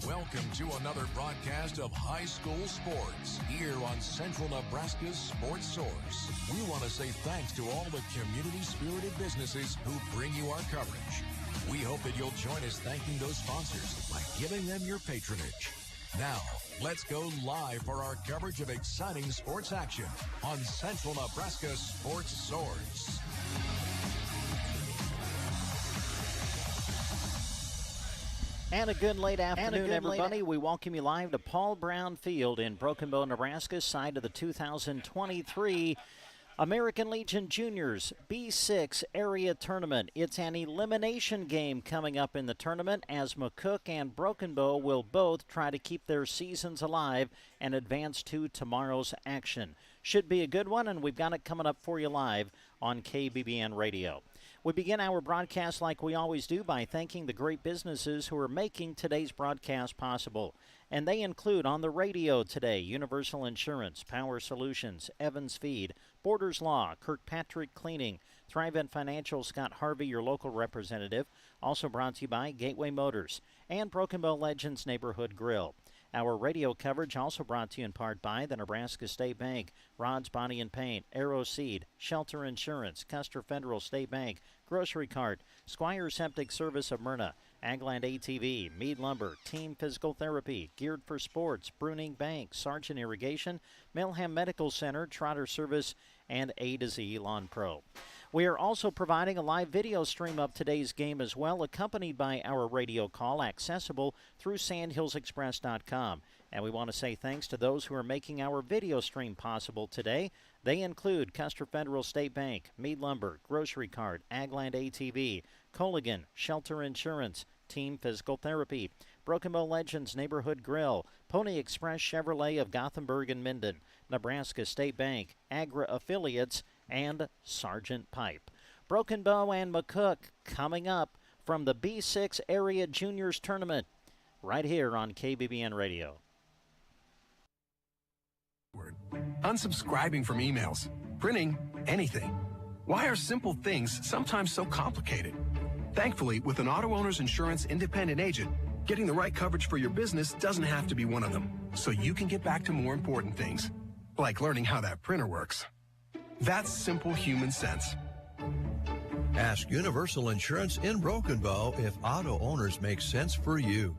Welcome to another broadcast of high school sports here on Central Nebraska's Sports Source. We want to say thanks to all the community-spirited businesses who bring you our coverage. We hope that you'll join us thanking those sponsors by giving them your patronage. Now, let's go live for our coverage of exciting sports action on Central Nebraska Sports Source. And a good late afternoon, everybody. We welcome you live to Paul Brown Field in Broken Bow, Nebraska, side of the 2023 American Legion Juniors B6 Area Tournament. It's an elimination game coming up in the tournament as McCook and Broken Bow will both try to keep their seasons alive and advance to tomorrow's action. Should be a good one, and we've got it coming up for you live on KBBN Radio. We begin our broadcast like we always do by thanking the great businesses who are making today's broadcast possible. And they include on the radio today, Universal Insurance, Power Solutions, Evans Feed, Borders Law, Kirkpatrick Cleaning, Thrivent Financial, Scott Harvey, your local representative. Also brought to you by Gateway Motors and Broken Bow Legends Neighborhood Grill. Our radio coverage also brought to you in part by the Nebraska State Bank, Rod's Body and Paint, Arrow Seed, Shelter Insurance, Custer Federal State Bank, Grocery Cart, Squire Septic Service of Myrna, Agland ATV, Mead Lumber, Team Physical Therapy, Geared for Sports, Bruning Bank, Sargent Irrigation, Milham Medical Center, Trotter Service, and A to Z Lawn Pro. We are also providing a live video stream of today's game as well, accompanied by our radio call, accessible through sandhillsexpress.com. And we want to say thanks to those who are making our video stream possible today. They include Custer Federal State Bank, Mead Lumber, Grocery Cart, Agland ATV, Colligan, Shelter Insurance, Team Physical Therapy, Broken Bow Legends Neighborhood Grill, Pony Express Chevrolet of Gothenburg and Minden, Nebraska State Bank, Agra Affiliates, and Sargent Pipe. Broken Bow and McCook coming up from the B6 Area Juniors Tournament right here on KBBN Radio. Unsubscribing from emails, printing anything. Why are simple things sometimes so complicated? Thankfully, with an Auto Owners Insurance independent agent, getting the right coverage for your business doesn't have to be one of them, so you can get back to more important things, like learning how that printer works. That's simple human sense. Ask Universal Insurance in Broken Bow if auto owners make sense for you.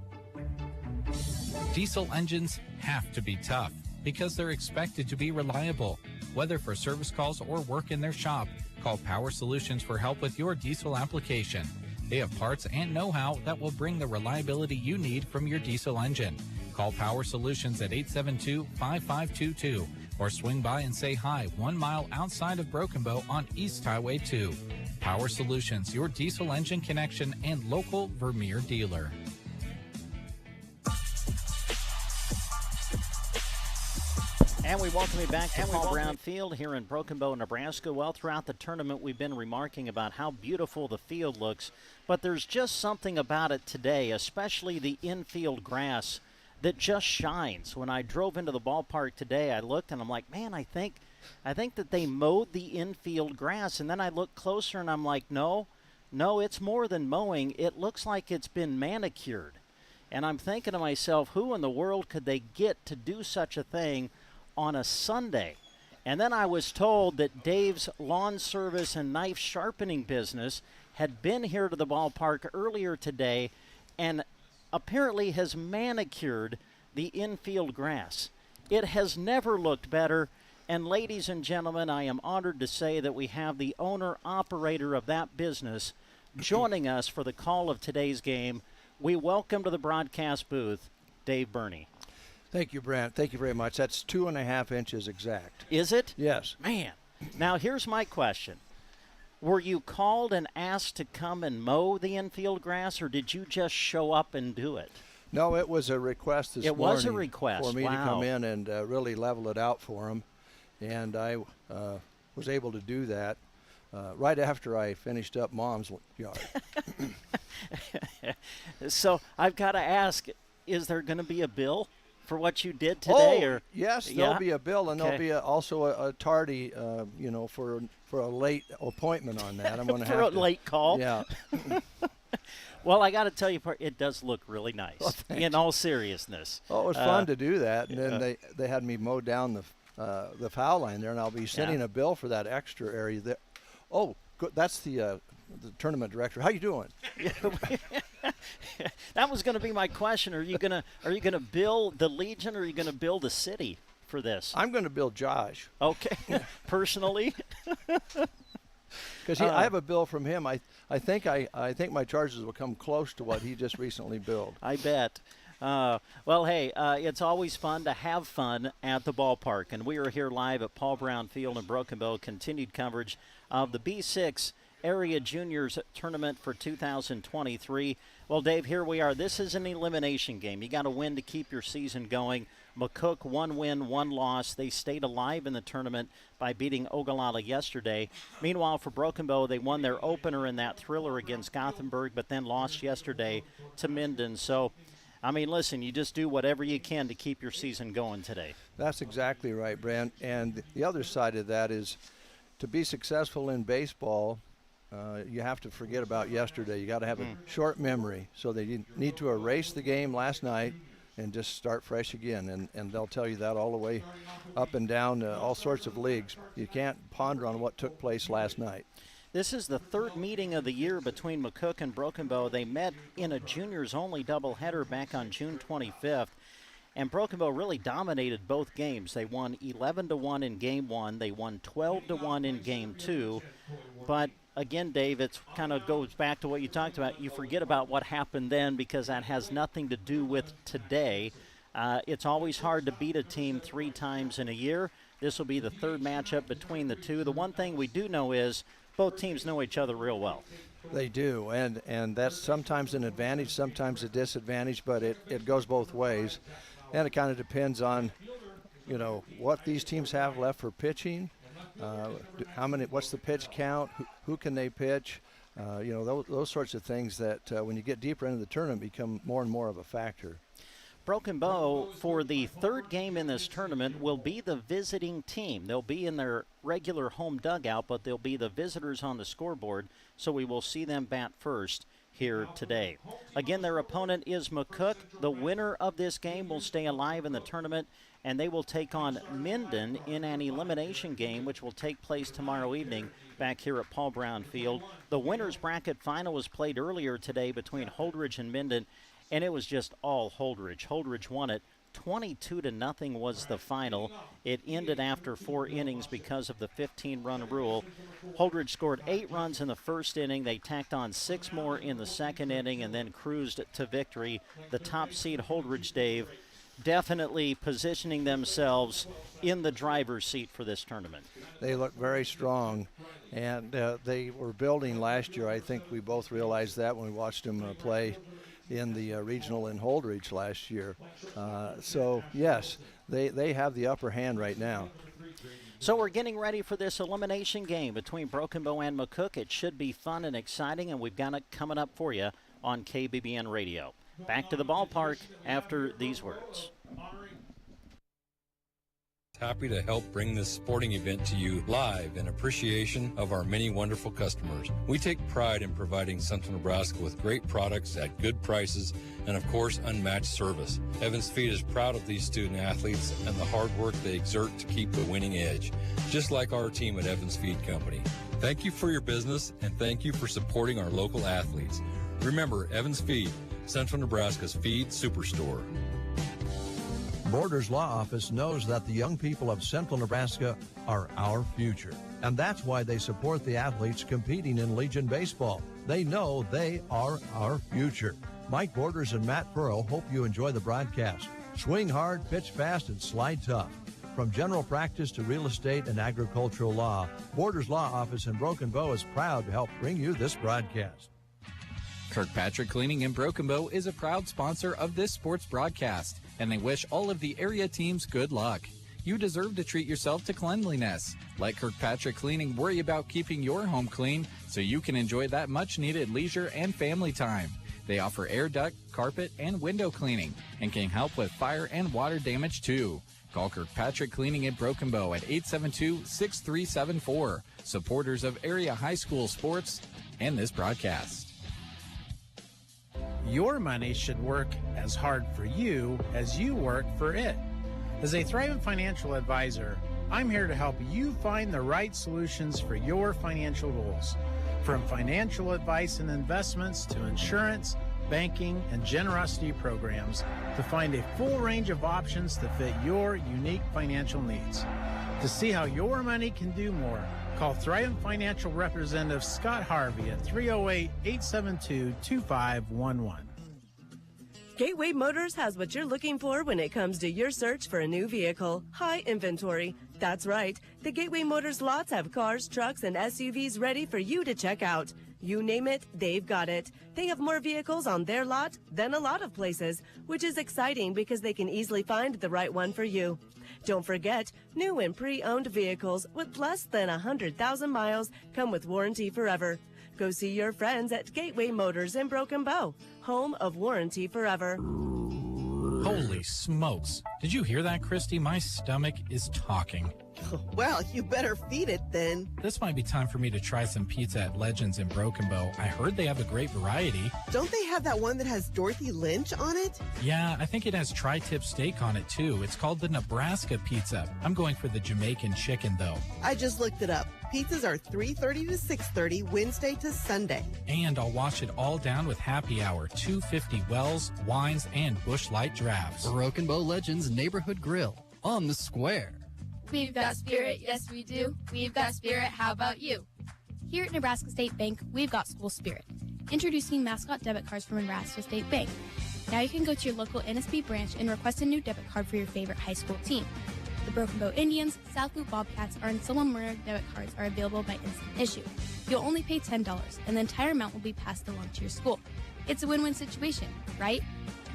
Diesel engines have to be tough because they're expected to be reliable. Whether for service calls or work in their shop, call Power Solutions for help with your diesel application. They have parts and know-how that will bring the reliability you need from your diesel engine. Call Power Solutions at 872-5522 or swing by and say hi 1 mile outside of Broken Bow on East Highway 2. Power Solutions, your diesel engine connection and local Vermeer dealer. And we welcome you back to Paul Brown Field here in Broken Bow, Nebraska. Well, throughout the tournament, we've been remarking about how beautiful the field looks, but there's just something about it today, especially the infield grass, that just shines. When I drove into the ballpark today, I looked and I'm like, man, I think that they mowed the infield grass. And then I looked closer and I'm like, no, it's more than mowing. It looks like it's been manicured. And I'm thinking to myself, who in the world could they get to do such a thing on a Sunday? And then I was told that Dave's Lawn Service and Knife Sharpening business had been here to the ballpark earlier today and apparently has manicured the infield grass. It has never looked better. And ladies and gentlemen, I am honored to say that we have the owner-operator of that business joining us for the call of today's game. We welcome to the broadcast booth, Dave Burney. Thank you, Brent. Thank you very much. That's 2.5 inches exact. Is it? Yes. Man. Now, here's my question. Were you called and asked to come and mow the infield grass, or did you just show up and do it? No, it was a request this morning. It was a request. For me to come in and really level it out for them. And I was able to do that right after I finished up Mom's yard. So I've got to ask, is there going to be a bill for what you did today? Or yes, yeah? There'll be a bill, and there'll be also a tardy, for a late appointment on that. I'm going to have a late call. Yeah. Well, I got to tell you, it does look really nice. Well, in all seriousness. Oh, it was fun to do that, and then they had me mow down the foul line there, and I'll be sending a bill for that extra area there. Oh, good. That's the tournament director. How you doing? That was going to be my question. Are you gonna bill the Legion, or are you going to bill the city for this? I'm going to bill Josh. Okay, personally. Because I have a bill from him. I think my charges will come close to what he just recently billed. I bet. Well, hey, it's always fun to have fun at the ballpark, and we are here live at Paul Brown Field in Broken Bow. Continued coverage of the B6 Area Juniors Tournament for 2023. Well, Dave, here we are. This is an elimination game. You got to win to keep your season going. McCook, 1 win, 1 loss. They stayed alive in the tournament by beating Ogallala yesterday. Meanwhile, for Broken Bow, they won their opener in that thriller against Gothenburg, but then lost yesterday to Minden. So, I mean, listen, you just do whatever you can to keep your season going today. That's exactly right, Brent. And the other side of that is to be successful in baseball, you have to forget about yesterday. You got to have a short memory. So they need to erase the game last night and just start fresh again. And they'll tell you that all the way up and down all sorts of leagues. You can't ponder on what took place last night. This is the third meeting of the year between McCook and Broken Bow. They met in a juniors-only doubleheader back on June 25th, and Broken Bow really dominated both games. They won 11-1 in Game 1. They won 12-1 in Game 2. But again, Dave, it kind of goes back to what you talked about. You forget about what happened then because that has nothing to do with today. It's always hard to beat a team 3 times in a year. This will be the third matchup between the two. The one thing we do know is both teams know each other real well. They do, and that's sometimes an advantage, sometimes a disadvantage, but it goes both ways. And it kind of depends on, what these teams have left for pitching, what's the pitch count, who can they pitch, those sorts of things that when you get deeper into the tournament become more and more of a factor. Broken Bow, for the third game in this tournament, will be the visiting team. They'll be in their regular home dugout, but they'll be the visitors on the scoreboard, so we will see them bat first here today. Again, their opponent is McCook. The winner of this game will stay alive in the tournament, and they will take on Minden in an elimination game, which will take place tomorrow evening back here at Paul Brown Field. The winner's bracket final was played earlier today between Holdridge and Minden, and it was just all Holdridge. Holdridge won it. 22-0 was the final. It ended after 4 innings because of the 15-run rule. Holdridge scored 8 runs in the first inning. They tacked on 6 more in the second inning and then cruised to victory. The top seed Holdridge, Dave, definitely positioning themselves in the driver's seat for this tournament. They look very strong, and they were building last year. I think we both realized that when we watched them play in the regional in Holdridge last year. So, yes, they have the upper hand right now. So we're getting ready for this elimination game between Broken Bow and McCook. It should be fun and exciting, and we've got it coming up for you on KBBN Radio. Back to the ballpark after these words. Happy to help bring this sporting event to you live in appreciation of our many wonderful customers. We take pride in providing Central Nebraska with great products at good prices and, of course, unmatched service. Evans Feed is proud of these student athletes and the hard work they exert to keep the winning edge, just like our team at Evans Feed Company. Thank you for your business, and thank you for supporting our local athletes. Remember, Evans Feed, Central Nebraska's feed superstore. Borders Law Office knows that the young people of Central Nebraska are our future, and that's why they support the athletes competing in Legion Baseball. They know they are our future. Mike Borders and Matt Pearl hope you enjoy the broadcast. Swing hard, pitch fast, and slide tough. From general practice to real estate and agricultural law, Borders Law Office in Broken Bow is proud to help bring you this broadcast. Kirkpatrick Cleaning in Broken Bow is a proud sponsor of this sports broadcast, and they wish all of the area teams good luck. You deserve to treat yourself to cleanliness. Let Kirkpatrick Cleaning worry about keeping your home clean so you can enjoy that much-needed leisure and family time. They offer air duct, carpet, and window cleaning and can help with fire and water damage too. Call Kirkpatrick Cleaning in Broken Bow at 872-6374. Supporters of area high school sports and this broadcast. Your money should work as hard for you as you work for it. As a Thrivent financial advisor, I'm here to help you find the right solutions for your financial goals. From financial advice and investments to insurance, banking, and generosity programs, to find a full range of options to fit your unique financial needs. To see how your money can do more, call Thrivent Financial Representative Scott Harvey at 308-872-2511. Gateway Motors has what you're looking for when it comes to your search for a new vehicle. High inventory. That's right. The Gateway Motors lots have cars, trucks, and SUVs ready for you to check out. You name it, they've got it. They have more vehicles on their lot than a lot of places, which is exciting because they can easily find the right one for you. Don't forget, new and pre-owned vehicles with less than 100,000 miles come with warranty forever. Go see your friends at Gateway Motors in Broken Bow, home of Warranty Forever. Holy smokes. Did you hear that, Christy? My stomach is talking. Well, you better feed it then. This might be time for me to try some pizza at Legends in Broken Bow. I heard they have a great variety. Don't they have that one that has Dorothy Lynch on it? Yeah, I think it has tri-tip steak on it too. It's called the Nebraska Pizza. I'm going for the Jamaican chicken though. I just looked it up. Pizzas are $3:30 to $6:30, Wednesday to Sunday. And I'll wash it all down with happy hour, 250 wells, wines, and Busch Light drafts. Broken Bow Legends Neighborhood Grill on the square. We've got spirit, yes we do. We've got spirit, how about you? Here at Nebraska State Bank, we've got school spirit. Introducing mascot debit cards from Nebraska State Bank. Now you can go to your local NSB branch and request a new debit card for your favorite high school team. The Broken Bow Indians, South Loop Bobcats, or Ancilla Murray debit cards are available by instant issue. You'll only pay $10, and the entire amount will be passed along to your school. It's a win-win situation, right?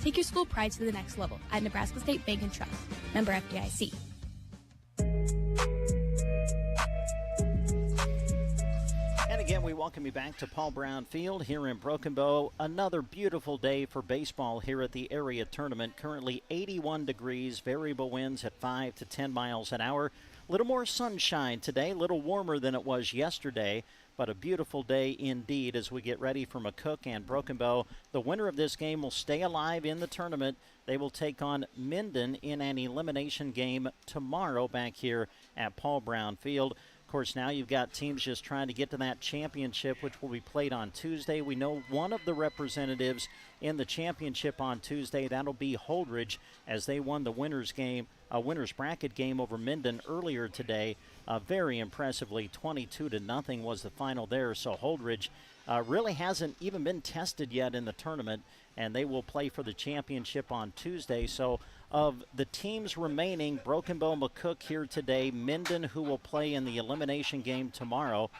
Take your school pride to the next level at Nebraska State Bank and Trust. Member FDIC. And again, we welcome you back to Paul Brown Field here in Broken Bow. Another beautiful day for baseball here at the area tournament. Currently 81 degrees, variable winds at 5 to 10 miles an hour. A little more sunshine today, a little warmer than it was yesterday, but a beautiful day indeed as we get ready for McCook and Broken Bow. The winner of this game will stay alive in the tournament. They will take on Minden in an elimination game tomorrow back here at Paul Brown Field. Of course, now you've got teams just trying to get to that championship, which will be played on Tuesday. We know one of the representatives in the championship on Tuesday. That'll be Holdridge, as they won the winners bracket game over Minden earlier today. Very impressively, 22-0 was the final there. So Holdridge really hasn't even been tested yet in the tournament, and they will play for the championship on Tuesday. So of the teams remaining, Broken Bow, McCook here today, Minden, who will play in the elimination game tomorrow.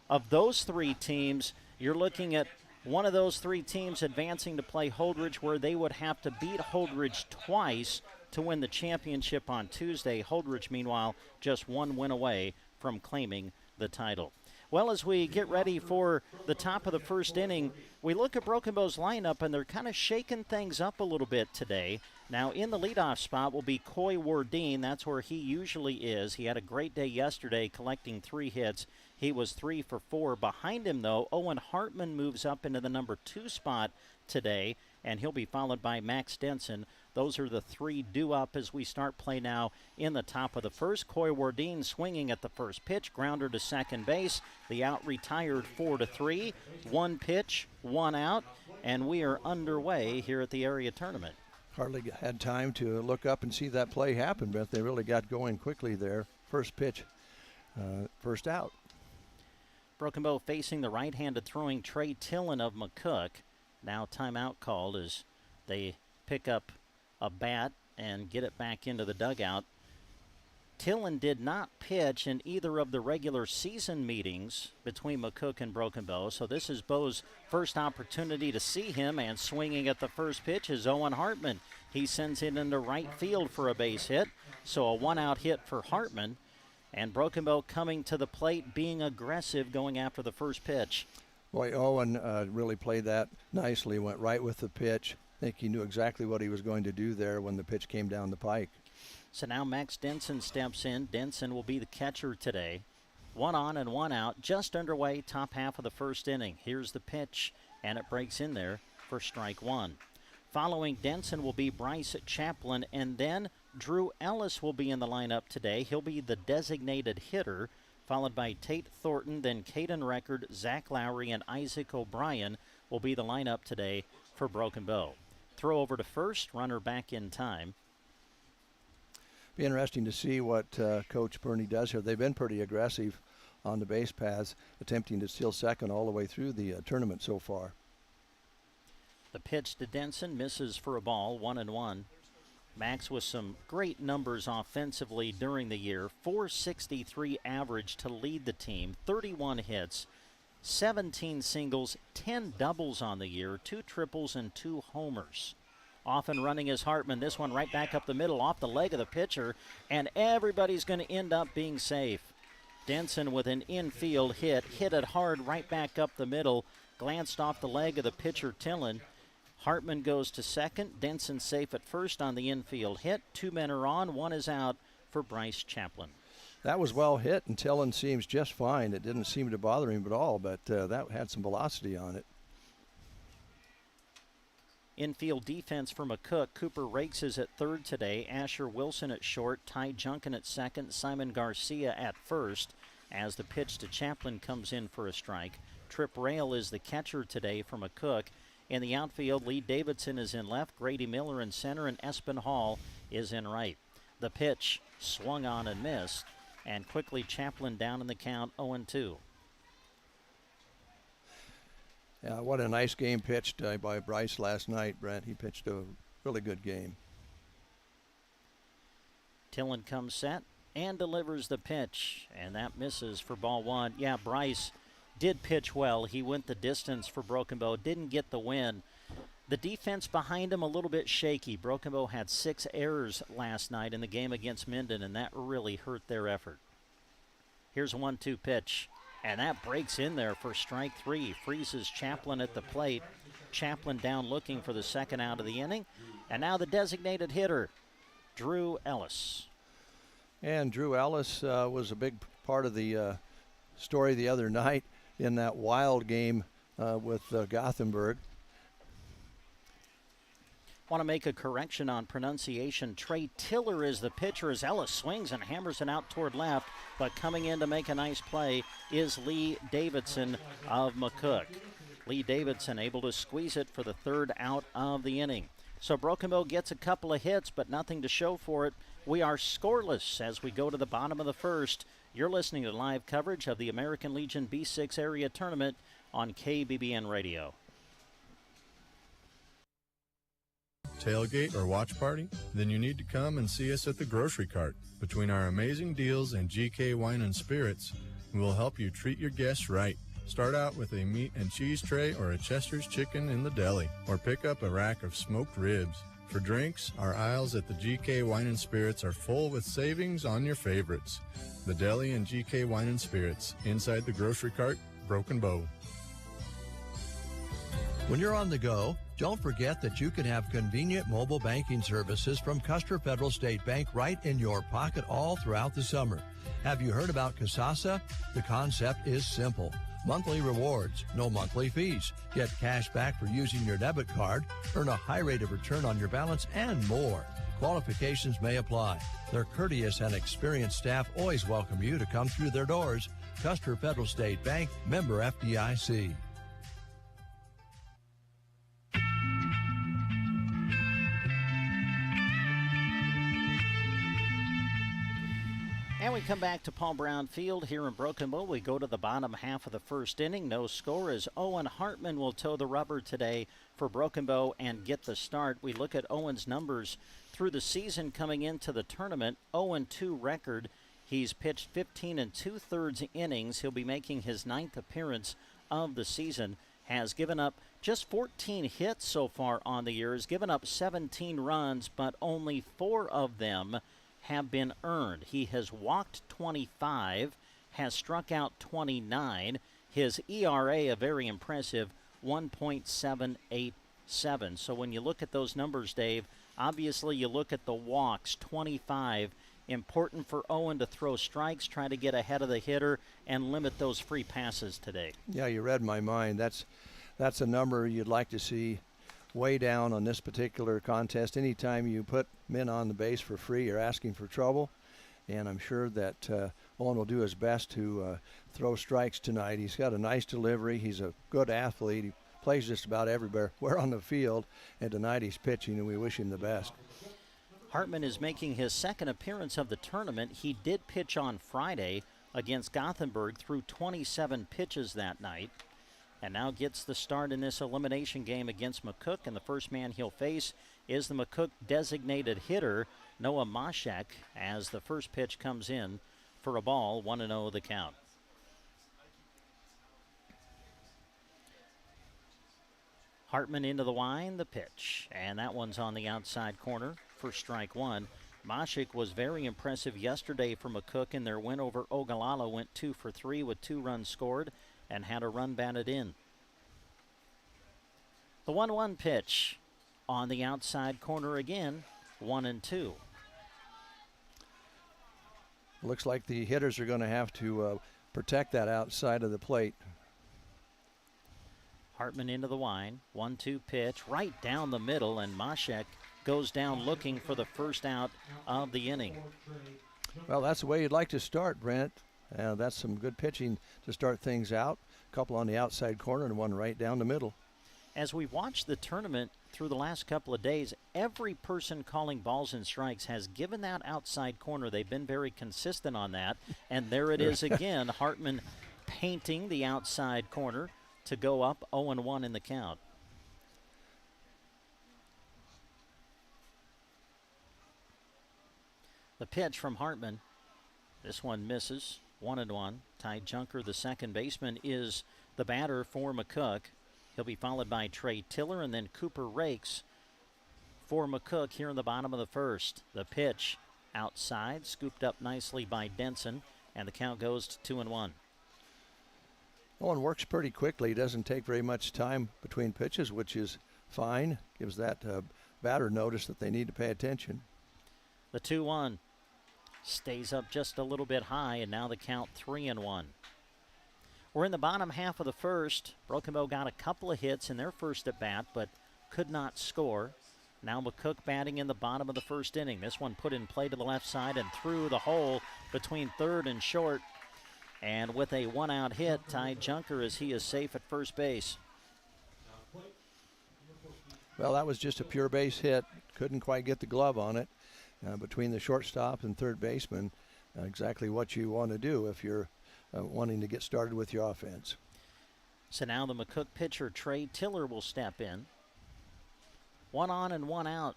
Of those three teams, you're looking at one of those three teams advancing to play Holdridge, where they would have to beat Holdridge twice to win the championship on Tuesday. Holdridge, meanwhile, just one win away from claiming the title. Well, as we get ready for the top of the first inning, we look at Broken Bow's lineup, and they're kind of shaking things up a little bit today. Now, in the leadoff spot will be Coy Wardeen. That's where he usually is. He had a great day yesterday, collecting 3 hits. He was 3 for 4. Behind him, though, Owen Hartman moves up into the number 2 spot today, and he'll be followed by Max Denson. Those are the 3 due up as we start play now in the top of the first. Coy Wardeen swinging at the first pitch, grounder to second base. The out retired 4-3. 1 pitch, 1 out, and we are underway here at the area tournament. Hardly had time to look up and see that play happen, but they really got going quickly there. First pitch, first out. Broken Bow facing the right-handed throwing Trey Tillin of McCook. Now timeout called as they pick up a bat and get it back into the dugout. Tillin did not pitch in either of the regular season meetings between McCook and Broken Bow, so this is Bow's first opportunity to see him, and swinging at the first pitch is Owen Hartman. He sends it into right field for a base hit, so a 1-out hit for Hartman, and Broken Bow coming to the plate, being aggressive, going after the first pitch. Boy, Owen really played that nicely, went right with the pitch. I think he knew exactly what he was going to do there when the pitch came down the pike. So now Max Denson steps in. Denson will be the catcher today. 1 on and 1 out, just underway, top half of the first inning. Here's the pitch, and it breaks in there for strike 1. Following Denson will be Bryce Chaplin, and then Drew Ellis will be in the lineup today. He'll be the designated hitter, followed by Tate Thornton, then Caden Record, Zach Lowry, and Isaac O'Brien will be the lineup today for Broken Bow. Throw over to first, runner back in time. Be interesting to see what Coach Burney does here. They've been pretty aggressive on the base paths, attempting to steal second all the way through the tournament so far. The pitch to Denson misses for a ball, 1-1. Max with some great numbers offensively during the year. .463 average to lead the team, 31 hits, 17 singles, 10 doubles on the year, 2 triples and 2 homers. Off and running is Hartman. This one right back up the middle off the leg of the pitcher, and everybody's going to end up being safe. Denson with an infield hit it hard right back up the middle, glanced off the leg of the pitcher Tillin. Hartman goes to second. Denson safe at first on the infield hit. 2 men are on, 1 is out for Bryce Chaplin. That was well hit, and Tillin seems just fine. It didn't seem to bother him at all, but that had some velocity on it. Infield defense for McCook. Cooper Rakes is at third today. Asher Wilson at short. Ty Junkin at second. Simon Garcia at first as the pitch to Chaplin comes in for a strike. Trip Rail is the catcher today for McCook. In the outfield, Lee Davidson is in left. Grady Miller in center, and Espen Hall is in right. The pitch swung on and missed, and quickly Chaplin down in the count, 0-2. Yeah, what a nice game pitched by Bryce last night, Brent. He pitched a really good game. Tillin comes set and delivers the pitch, and that misses for ball 1. Yeah, Bryce did pitch well. He went the distance for Broken Bow, didn't get the win. The defense behind him a little bit shaky. Broken Bow had 6 errors last night in the game against Minden, and that really hurt their effort. Here's a 1-2 pitch. And that breaks in there for strike 3. Freezes Chaplin at the plate. Chaplin down looking for the second out of the inning. And now the designated hitter, Drew Ellis. And Drew Ellis was a big part of the story the other night in that wild game with Gothenburg. Want to make a correction on pronunciation. Trey Tiller is the pitcher as Ellis swings and hammers it out toward left, but coming in to make a nice play is Lee Davidson of McCook. Lee Davidson able to squeeze it for the third out of the inning. So Broken Bow gets a couple of hits, but nothing to show for it. We are scoreless as we go to the bottom of the first. You're listening to live coverage of the American Legion B6 Area Tournament on KBBN Radio. Tailgate or watch party? Then you need to come and see us at the Grocery Cart. Between our amazing deals and GK Wine and Spirits, we'll help you treat your guests right. Start out with a meat and cheese tray or a Chester's chicken in the deli, or pick up a rack of smoked ribs. For drinks, our aisles at the GK Wine and Spirits are full with savings on your favorites. The Deli and GK Wine and Spirits, inside the Grocery Cart, Broken Bow. When you're on the go, don't forget that you can have convenient mobile banking services from Custer Federal State Bank right in your pocket all throughout the summer. Have you heard about Kasasa? The concept is simple. Monthly rewards, no monthly fees. Get cash back for using your debit card, earn a high rate of return on your balance, and more. Qualifications may apply. Their courteous and experienced staff always welcome you to come through their doors. Custer Federal State Bank, member FDIC. And we come back to Paul Brown Field here in Broken Bow. We go to the bottom half of the first inning. No score as Owen Hartman will toe the rubber today for Broken Bow and get the start. We look at Owen's numbers through the season coming into the tournament. 0-2 record. He's pitched 15 2/3 innings. He'll be making his 9th appearance of the season. Has given up just 14 hits so far on the year. Has given up 17 runs, but only 4 of them have been earned. He has walked 25, has struck out 29. His ERA, a very impressive 1.787. So when you look at those numbers, Dave, obviously you look at the walks, 25. Important for Owen to throw strikes, try to get ahead of the hitter, and limit those free passes today. Yeah, you read my mind. That's a number you'd like to see way down on this particular contest. Anytime you put men on the base for free, you're asking for trouble. And I'm sure that Owen will do his best to throw strikes tonight. He's got a nice delivery. He's a good athlete. He plays just about everywhere on the field. And tonight he's pitching, and we wish him the best. Hartman is making his second appearance of the tournament. He did pitch on Friday against Gothenburg, threw 27 pitches that night, and now gets the start in this elimination game against McCook. And the first man he'll face is the McCook designated hitter, Noah Mashek, as the first pitch comes in for a ball, 1-0 the count. Hartman into the wind, the pitch, and that one's on the outside corner for strike one. Mashik was very impressive yesterday for McCook in their win over Ogallala. Went 2 for 3 with 2 runs scored and had a run batted in. The 1-1 pitch on the outside corner again, 1-2. Looks like the hitters are going to have to protect that outside of the plate. Hartman into the wind, 1-2 pitch right down the middle, and Mashek goes down looking for the first out of the inning. Well, that's the way you'd like to start, Brent. That's some good pitching to start things out. A couple on the outside corner and one right down the middle. As we've watched the tournament through the last couple of days, every person calling balls and strikes has given that outside corner. They've been very consistent on that. And there it is again, Hartman painting the outside corner to go up 0-1 in the count. The pitch from Hartman. This one misses. 1-1. Ty Junker, the second baseman, is the batter for McCook. He'll be followed by Trey Tiller and then Cooper Rakes for McCook here in the bottom of the first. The pitch outside, scooped up nicely by Denson, and the count goes to 2-1. Owen works pretty quickly. He doesn't take very much time between pitches, which is fine. Gives that batter notice that they need to pay attention. The 2-1 stays up just a little bit high, and now the count 3-1. We're in the bottom half of the first. Broken Bow got a couple of hits in their first at bat, but could not score. Now McCook batting in the bottom of the first inning. This one put in play to the left side and through the hole between third and short. And with a one-out hit, Ty Junker as he is safe at first base. Well, that was just a pure base hit. Couldn't quite get the glove on it. Between the shortstop and third baseman, exactly what you want to do if you're wanting to get started with your offense. So now the McCook pitcher, Trey Tiller, will step in. 1 on and 1 out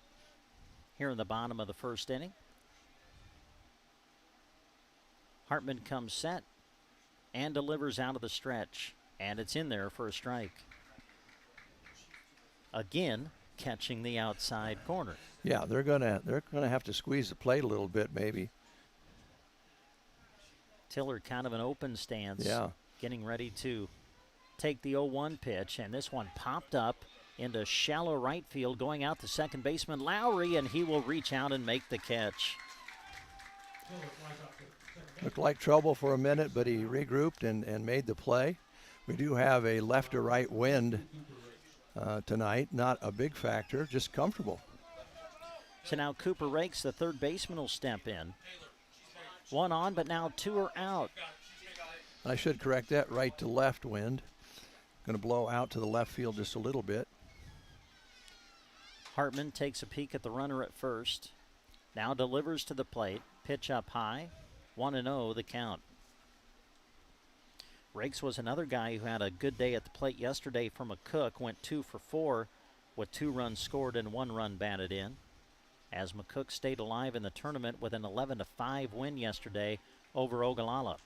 here in the bottom of the first inning. Hartman comes set and delivers out of the stretch, and it's in there for a strike. Again, catching the outside corner. Yeah, they're gonna have to squeeze the plate a little bit, maybe. Tiller kind of an open stance. Yeah. Getting ready to take the 0-1 pitch, and this one popped up into shallow right field, going out to second baseman Lowry, and he will reach out and make the catch. Looked like trouble for a minute, but he regrouped and made the play. We do have a left or right wind tonight. Not a big factor, just comfortable. So now Cooper Rakes, the third baseman, will step in. 1 on, but now 2 are out. I should correct that, right to left wind. Going to blow out to the left field just a little bit. Hartman takes a peek at the runner at first. Now delivers to the plate. Pitch up high. 1-0 the count. Rakes was another guy who had a good day at the plate yesterday for McCook. Went 2 for 4 with 2 runs scored and 1 run batted in. As McCook stayed alive in the tournament with an 11-5 win yesterday over Ogallala.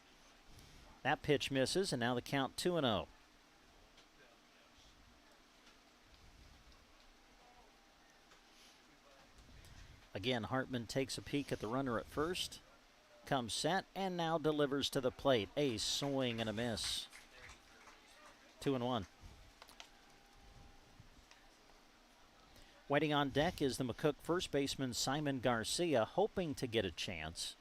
That pitch misses, and now the count 2-0. Again, Hartman takes a peek at the runner at first, comes set, and now delivers to the plate. A swing and a miss. 2-1. Waiting on deck is the McCook first baseman Simon Garcia, hoping to get a chance.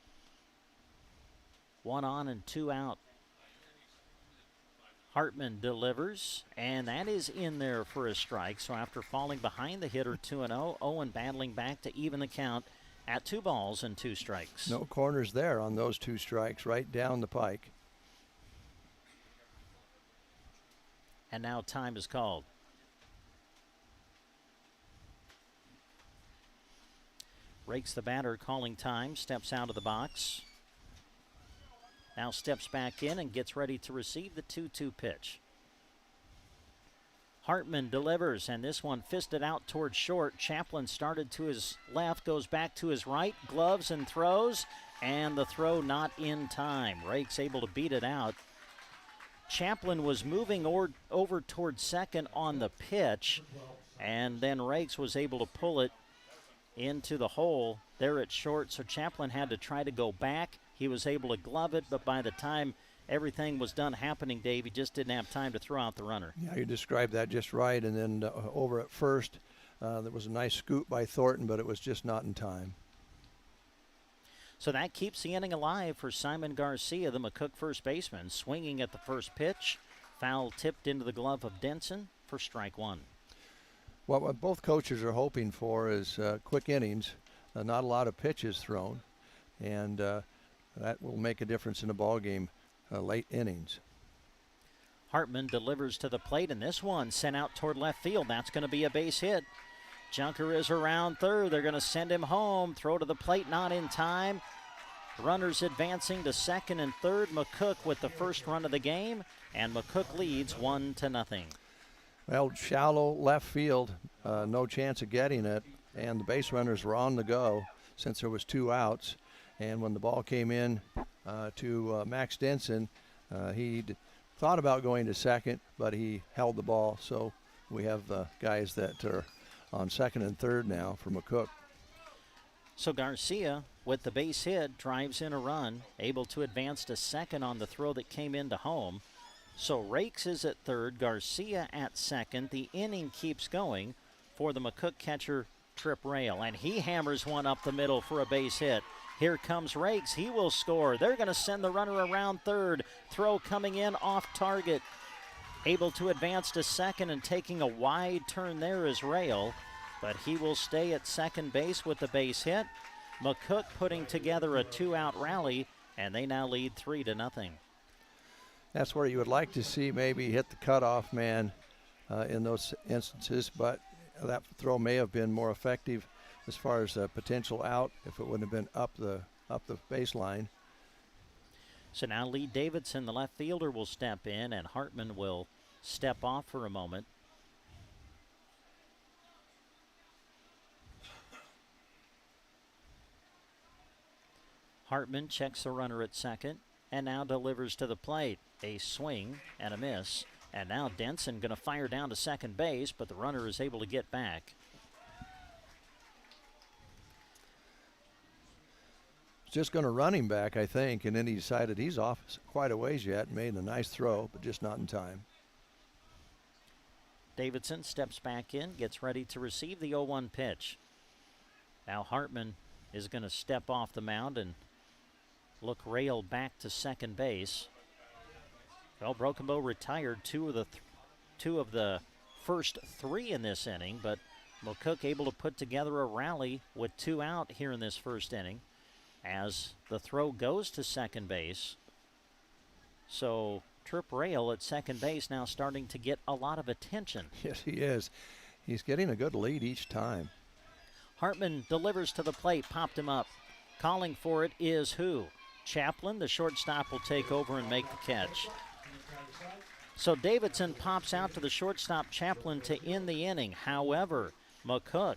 1 on and 2 out. Hartman delivers, and that is in there for a strike. So after falling behind the hitter 2-0, Owen battling back to even the count at 2 balls and 2 strikes. No corners there on those 2 strikes, right down the pike. And now time is called. Rakes the batter, calling time, steps out of the box. Now steps back in and gets ready to receive the 2-2 pitch. Hartman delivers, and this one fisted out towards short. Chaplin started to his left, goes back to his right, gloves and throws, and the throw not in time. Rakes able to beat it out. Chaplin was moving over towards second on the pitch, and then Rakes was able to pull it into the hole there at short, so Chaplin had to try to go back. He was able to glove it, but by the time everything was done happening, Dave, he just didn't have time to throw out the runner. Yeah, you described that just right. And then over at first, there was a nice scoop by Thornton, but it was just not in time. So that keeps the inning alive for Simon Garcia, the McCook first baseman, swinging at the first pitch. Foul tipped into the glove of Denson for strike 1. Well, what both coaches are hoping for is quick innings, not a lot of pitches thrown, and that will make a difference in the ball game, late innings. Hartman delivers to the plate, and this one sent out toward left field. That's going to be a base hit. Junker is around third. They're going to send him home. Throw to the plate, not in time. Runners advancing to second and third. McCook with the first run of the game, and McCook leads 1-0. Well, shallow left field, no chance of getting it, and the base runners were on the go since there was 2 outs. And when the ball came in to Max Denson, he thought about going to second, but he held the ball. So we have guys that are on second and third now for McCook. So Garcia, with the base hit, drives in a run, able to advance to second on the throw that came into home. So Rakes is at third, Garcia at second. The inning keeps going for the McCook catcher, Trip Rail, and he hammers one up the middle for a base hit. Here comes Rakes. He will score. They're going to send the runner around third. Throw coming in off target. Able to advance to second and taking a wide turn there is Rail, but he will stay at second base with the base hit. McCook putting together a 2-out rally, and they now lead 3-0. That's where you would like to see maybe hit the cutoff man in those instances, but that throw may have been more effective as far as potential out if it wouldn't have been up the baseline. So now Lee Davidson, the left fielder, will step in, and Hartman will step off for a moment. Hartman checks the runner at second and now delivers to the plate. A swing and a miss. And now Denson going to fire down to second base, but the runner is able to get back. Just going to run him back, I think, and then he decided he's off quite a ways yet, made a nice throw, but just not in time. Davidson steps back in, gets ready to receive the 0-1 pitch. Now Hartman is going to step off the mound and look Rail back to second base. Well, Broken Bow retired two of the first 3 in this inning, but McCook able to put together a rally with 2 out here in this first inning as the throw goes to second base. So Trip Rail at second base now starting to get a lot of attention. Yes, he is. He's getting a good lead each time. Hartman delivers to the plate, popped him up. Calling for it is who? Chaplin, the shortstop, will take over and make the catch. So Davidson pops out to the shortstop, Chaplin, to end the inning. However, McCook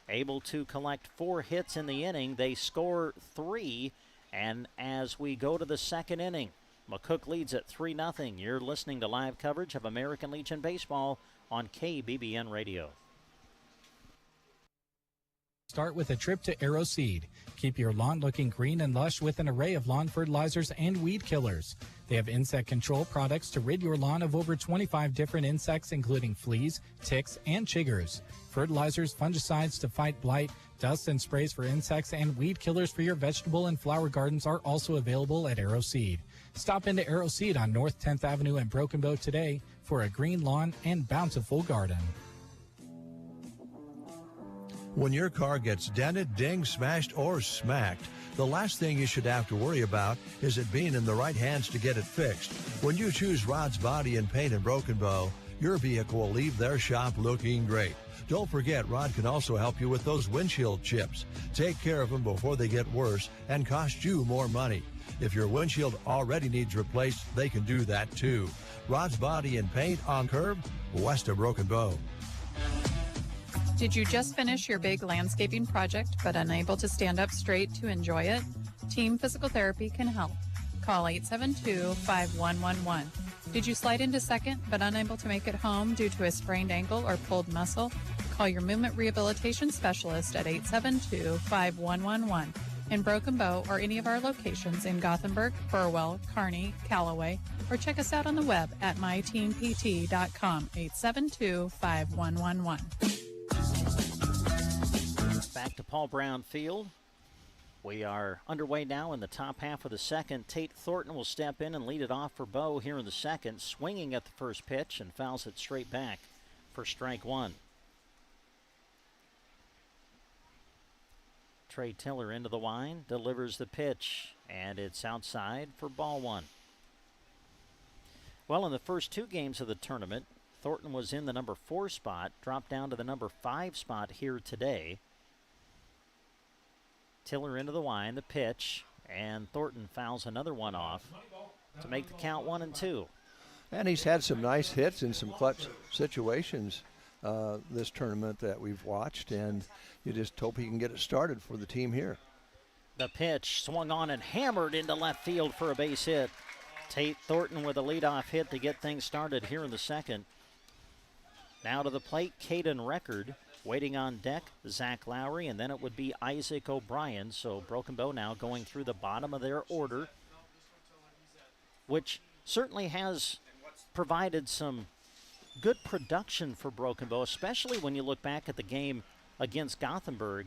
able to collect 4 hits in the inning. They score 3, and as we go to the second inning, McCook leads at 3-0. You're listening to live coverage of American Legion Baseball on KBBN Radio. Start with a trip to Arrow Seed. Keep your lawn looking green and lush with an array of lawn fertilizers and weed killers. They have insect control products to rid your lawn of over 25 different insects, including fleas, ticks, and chiggers. Fertilizers, fungicides to fight blight, dust and sprays for insects, and weed killers for your vegetable and flower gardens are also available at Arrow Seed. Stop into Arrow Seed on North 10th Avenue in Broken Bow today for a green lawn and bountiful garden. When your car gets dented, dinged, smashed, or smacked, the last thing you should have to worry about is it being in the right hands to get it fixed. When you choose Rod's Body and Paint in Broken Bow, your vehicle will leave their shop looking great. Don't forget, Rod can also help you with those windshield chips. Take care of them before they get worse and cost you more money. If your windshield already needs replaced, they can do that too. Rod's Body and Paint on Curb, west of Broken Bow. Did you just finish your big landscaping project but unable to stand up straight to enjoy it? Team Physical Therapy can help. Call 872-5111. Did you slide into second but unable to make it home due to a sprained ankle or pulled muscle? Call your movement rehabilitation specialist at 872-5111 in Broken Bow or any of our locations in Gothenburg, Burwell, Kearney, Callaway, or check us out on the web at myteampt.com, 872-5111. Back to Paul Brown Field. We are underway now in the top half of the second. Tate Thornton will step in and lead it off for Bow here in the second, swinging at the first pitch and fouls it straight back for strike one. Trey Tiller into the line, delivers the pitch, and it's outside for ball one. Well, in the first two games of the tournament, Thornton was in the number 4 spot, dropped down to the number 5 spot here today. Tiller into the line, the pitch, and Thornton fouls another one off to make the count 1-2. And he's had some nice hits in some clutch situations this tournament that we've watched, and you just hope he can get it started for the team here. The pitch swung on and hammered into left field for a base hit. Tate Thornton with a leadoff hit to get things started here in the second. Now to the plate, Caden Record. Waiting on deck, Zach Lowry, and then it would be Isaac O'Brien. So Broken Bow now going through the bottom of their order, which certainly has provided some good production for Broken Bow, especially when you look back at the game against Gothenburg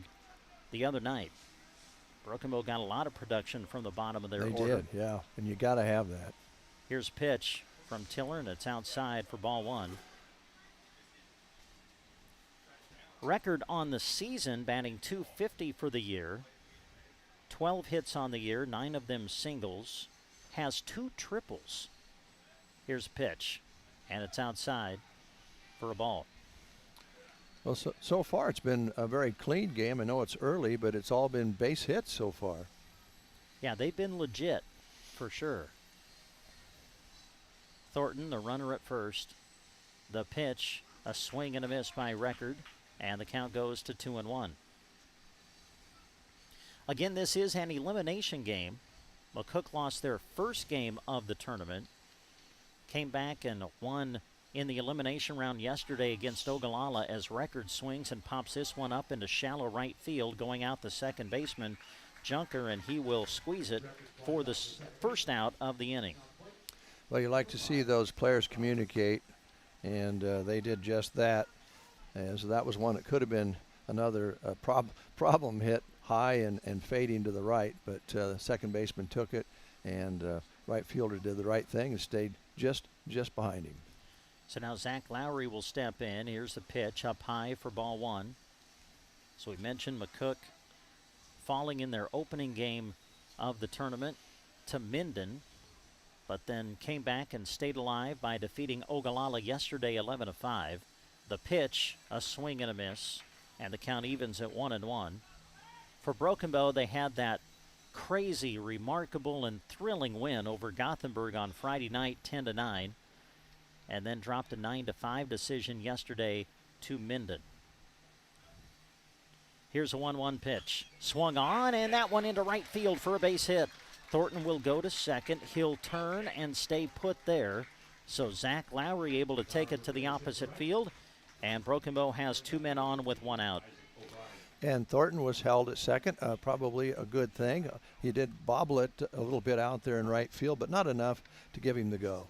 the other night. Broken Bow got a lot of production from the bottom of their order. They did, yeah, and you got to have that. Here's pitch from Tiller, and it's outside for ball one. Record on the season, batting .250 for the year. 12 hits on the year, 9 of them singles. Has 2 triples. Here's pitch, and it's outside for a ball. Well, so far it's been a very clean game. I know it's early, but it's all been base hits so far. Yeah, they've been legit, for sure. Thornton, the runner at first. The pitch, a swing and a miss by Record. And the count goes to 2-1. Again, this is an elimination game. McCook lost their first game of the tournament. Came back and won in the elimination round yesterday against Ogallala as Record swings and pops this one up into shallow right field, going out the second baseman, Junker, and he will squeeze it for the first out of the inning. Well, you like to see those players communicate, and they did just that. As that was one that could have been another problem hit high and fading to the right, but the second baseman took it, and right fielder did the right thing and stayed just behind him. So now Zach Lowry will step in. Here's the pitch up high for ball one. So we mentioned McCook falling in their opening game of the tournament to Minden, but then came back and stayed alive by defeating Ogallala yesterday 11-5. The pitch, a swing and a miss, and the count evens at 1-1. For Broken Bow, they had that crazy, remarkable, and thrilling win over Gothenburg on Friday night, 10-9, and then dropped a 9-5 decision yesterday to Minden. Here's a 1-1 pitch. Swung on, and that one into right field for a base hit. Thornton will go to second. He'll turn and stay put there. So Zach Lowry able to take it to the opposite field. And Broken Bow has 2 men on with 1 out. And Thornton was held at second, probably a good thing. He did bobble it a little bit out there in right field, but not enough to give him the go.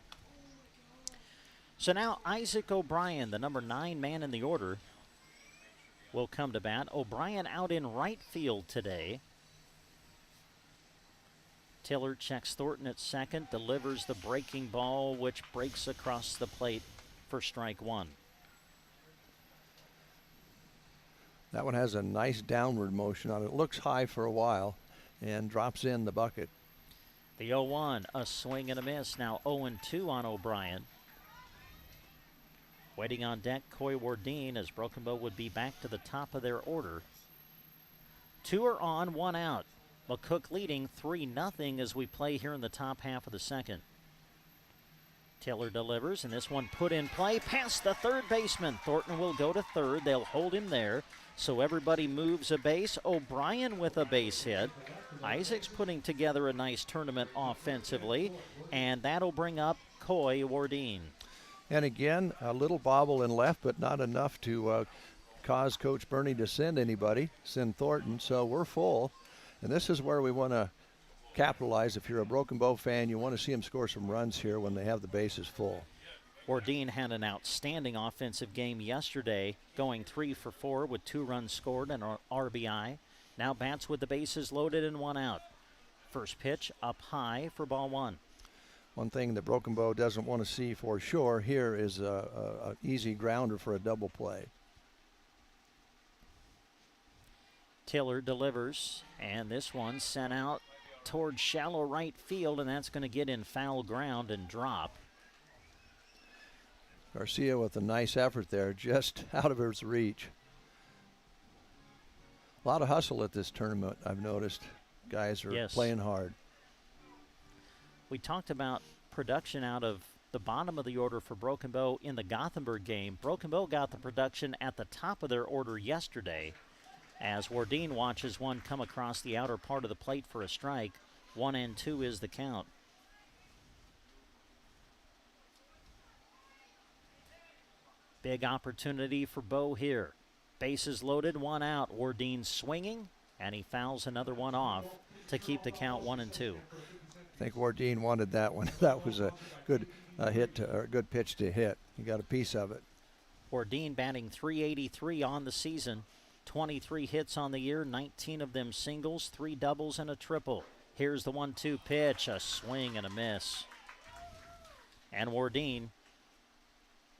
So now Isaac O'Brien, the number 9 man in the order, will come to bat. O'Brien out in right field today. Tiller checks Thornton at second, delivers the breaking ball, which breaks across the plate for strike 1. That one has a nice downward motion on it. It looks high for a while and drops in the bucket. The 0-1, a swing and a miss. Now 0-2 on O'Brien. Waiting on deck, Coy Wardeen, as Broken Bow would be back to the top of their order. 2 are on, 1 out. McCook leading 3-0 as we play here in the top half of the second. Taylor delivers, and this one put in play past the third baseman. Thornton will go to third. They'll hold him there, so everybody moves a base. O'Brien with a base hit. Isaac's putting together a nice tournament offensively, and that'll bring up Coy Wardeen. And again, a little bobble in left, but not enough to cause Coach Bernie to send Thornton. So we're full. And this is where we want to capitalize. If you're a Broken Bow fan, you want to see them score some runs here when they have the bases full. Wardeen had an outstanding offensive game yesterday, going 3 for 4 with 2 runs scored and an RBI. Now bats with the bases loaded and 1 out. First pitch up high for ball 1. One thing that Broken Bow doesn't want to see for sure here is an easy grounder for a double play. Tiller delivers, and this one sent out towards shallow right field, and that's going to get in foul ground and drop. Garcia with a nice effort there, just out of his reach. A lot of hustle at this tournament, I've noticed. Guys are playing hard. We talked about production out of the bottom of the order for Broken Bow in the Gothenburg game. Broken Bow got the production at the top of their order yesterday, as Wardeen watches one come across the outer part of the plate for a strike. 1-2 is the count. Big opportunity for Bow here. Bases loaded, 1 out. Wardeen swinging, and he fouls another one off to keep the count 1-2. I think Wardeen wanted that one. That was a good good pitch to hit. He got a piece of it. Wardeen batting .383 on the season. 23 hits on the year, 19 of them singles, 3 doubles and a triple. Here's the 1-2 pitch, a swing and a miss. And Wardeen,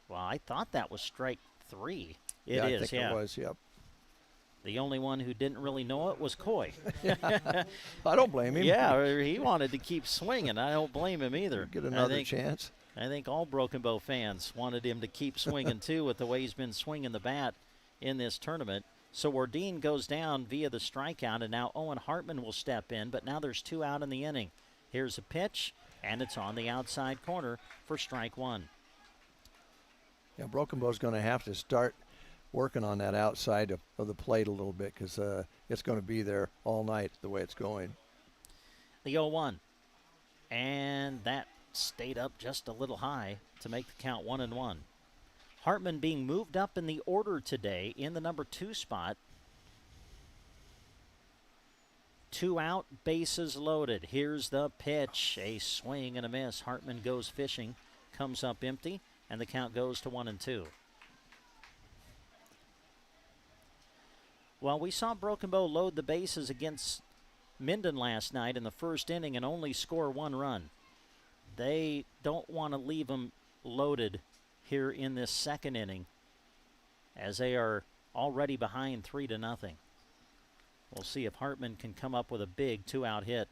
well, I thought that was strike 3. It is, I think it was, yep. The only one who didn't really know it was Coy. I don't blame him. Yeah, he wanted to keep swinging. I don't blame him either. Get another chance. I think all Broken Bow fans wanted him to keep swinging, too, with the way he's been swinging the bat in this tournament. So Wardeen goes down via the strikeout, and now Owen Hartman will step in, but now there's 2 out in the inning. Here's a pitch, and it's on the outside corner for strike 1. Yeah, Broken Bow's going to have to start working on that outside of the plate a little bit, because it's going to be there all night the way it's going. The 0-1, and that stayed up just a little high to make the count 1-1. Hartman being moved up in the order today in the number 2 spot. 2 out, bases loaded. Here's the pitch, a swing and a miss. Hartman goes fishing, comes up empty, and the count goes to 1-2. Well, we saw Broken Bow load the bases against Minden last night in the first inning and only score 1 run. They don't want to leave them loaded here in this second inning, as they are already behind 3-0. We'll see if Hartman can come up with a big 2-out hit.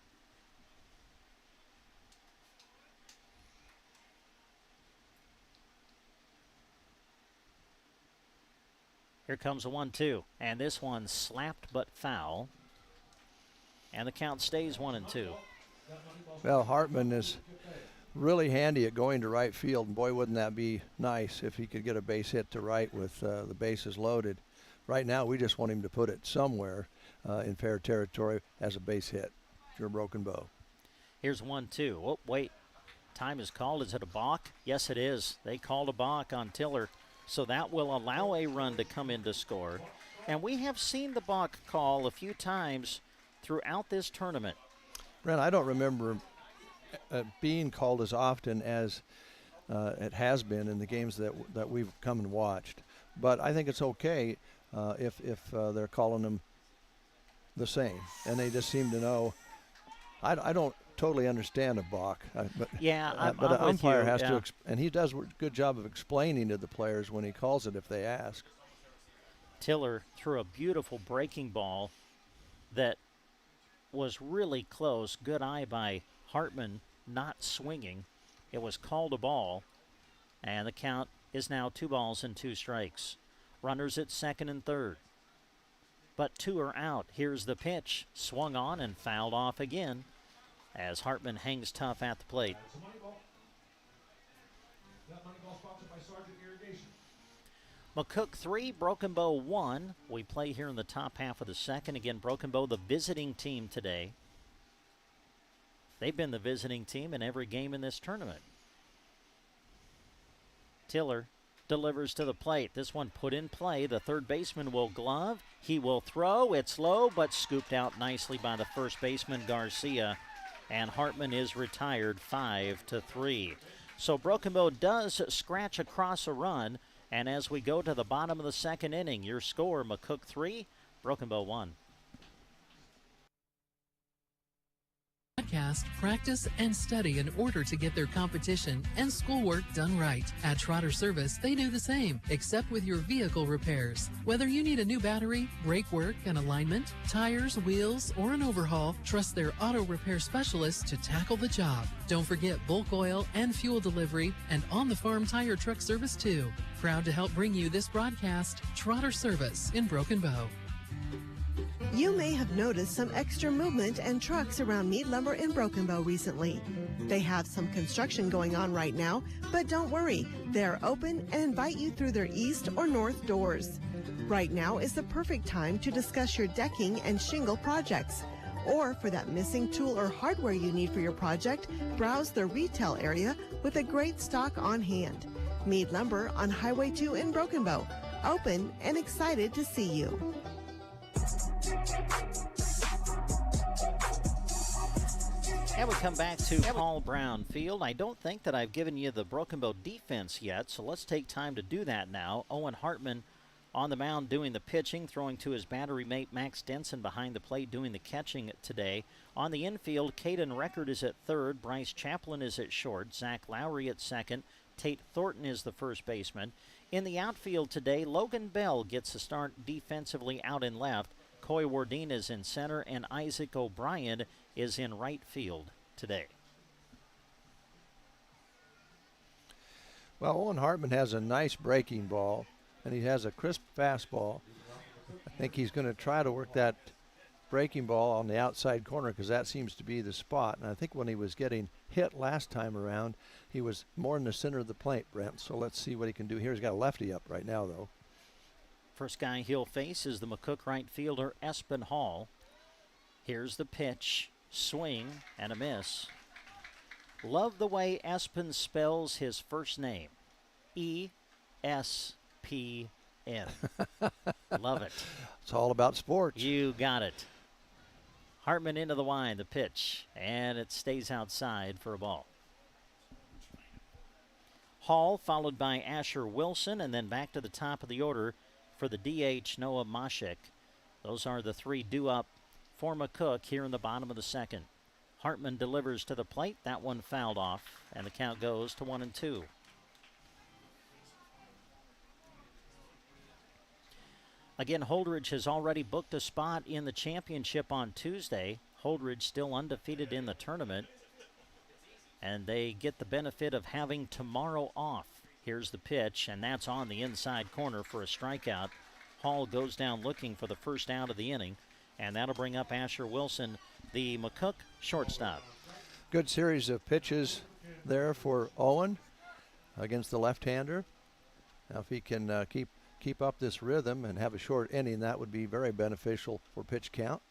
Here comes a 1-2, and this one slapped but foul, and the count stays 1-2. Well, Hartman is really handy at going to right field, and boy, wouldn't that be nice if he could get a base hit to right with the bases loaded. Right now, we just want him to put it somewhere in fair territory as a base hit if you're a Broken Bow. Here's 1-2. Oh, wait. Time is called. Is it a balk? Yes, it is. They called a balk on Tiller, so that will allow a run to come in to score. And we have seen the balk call a few times throughout this tournament. Brent, I don't remember being called as often as it has been in the games that we've come and watched. But I think it's okay if they're calling them the same, and they just seem to know. I don't totally understand a balk, but yeah, but an umpire has to, and he does a good job of explaining to the players when he calls it if they ask. Tiller threw a beautiful breaking ball that was really close. Good eye by Hartman, not swinging. It was called a ball, and the count is now 2 balls and 2 strikes. Runners at second and third, but 2 are out. Here's the pitch, swung on and fouled off again as Hartman hangs tough at the plate. McCook 3, Broken Bow 1. We play here in the top half of the second. Again, Broken Bow, the visiting team today. They've been the visiting team in every game in this tournament. Tiller delivers to the plate. This one put in play. The third baseman will glove. He will throw. It's low, but scooped out nicely by the first baseman, Garcia. And Hartman is retired 5-3. So Broken Bow does scratch across a run. And as we go to the bottom of the second inning, your score, McCook 3, Broken Bow 1. Podcast, practice, and study in order to get their competition and schoolwork done right. At Trotter Service, they do the same, except with your vehicle repairs. Whether you need a new battery, brake work, and alignment, tires, wheels, or an overhaul, trust their auto repair specialists to tackle the job. Don't forget bulk oil and fuel delivery and on-the-farm tire truck service too. Proud to help bring you this broadcast, Trotter Service in Broken Bow. You may have noticed some extra movement and trucks around Mead Lumber in Broken Bow recently. They have some construction going on right now, but don't worry, they're open and invite you through their east or north doors. Right now is the perfect time to discuss your decking and shingle projects. Or for that missing tool or hardware you need for your project, browse the retail area with a great stock on hand. Mead Lumber on Highway 2 in Broken Bow, open and excited to see you. And we come back to Paul Brown Field. I don't think that I've given you the Broken Bow defense yet, so let's take time to do that now. Owen Hartman on the mound doing the pitching, throwing to his battery mate Max Denson behind the plate doing the catching today. On the infield, Caden Record is at third, Bryce Chaplin is at short, Zach Lowry at second, Tate Thornton is the first baseman. In the outfield today, Logan Bell gets a start defensively out in left. Coy Wardine is in center, and Isaac O'Brien is in right field today. Well, Owen Hartman has a nice breaking ball, and he has a crisp fastball. I think he's going to try to work that breaking ball on the outside corner because that seems to be the spot. And I think when he was getting hit last time around, he was more in the center of the plate, Brent. So let's see what he can do here. He's got a lefty up right now, though. First guy he'll face is the McCook right fielder, Espen Hall. Here's the pitch, swing, and a miss. Love the way Espen spells his first name. E-S-P-N. Love it. It's all about sports. You got it. Hartman into the line, the pitch, and it stays outside for a ball. Hall followed by Asher Wilson, and then back to the top of the order for the DH, Noah Moshik. Those are the three due up for McCook here in the bottom of the second. Hartman delivers to the plate. That one fouled off, and the count goes to 1-2. Again, Holdridge has already booked a spot in the championship on Tuesday. Holdridge still undefeated in the tournament, and they get the benefit of having tomorrow off. Here's the pitch, and that's on the inside corner for a strikeout. Hall goes down looking for the first out of the inning, and that'll bring up Asher Wilson, the McCook shortstop. Good series of pitches there for Owen against the left-hander. Now if he can keep up this rhythm and have a short inning, that would be very beneficial for pitch count.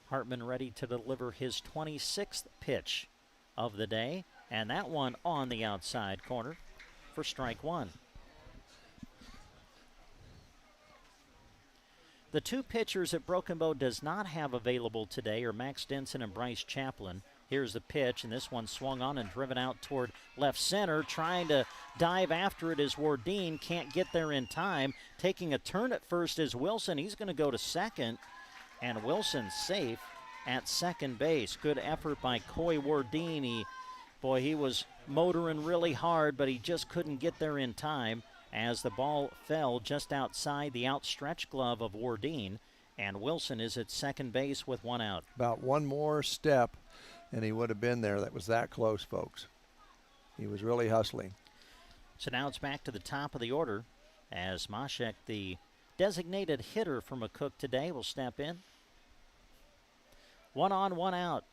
Hartman ready to deliver his 26th pitch of the day, and that one on the outside corner for strike one. The two pitchers that Broken Bow does not have available today are Max Denson and Bryce Chaplin. Here's the pitch, and this one swung on and driven out toward left center. Trying to dive after it is Wardeen. Can't get there in time. Taking a turn at first is Wilson. He's going to go to second, and Wilson's safe at second base. Good effort by Coy Wardeen. He was motoring really hard, but he just couldn't get there in time as the ball fell just outside the outstretched glove of Wardeen, and Wilson is at second base with one out. About one more step, and he would have been there. That was that close, folks. He was really hustling. So now it's back to the top of the order as Mashek, the designated hitter for McCook today, will step in. 1 on, 1 out.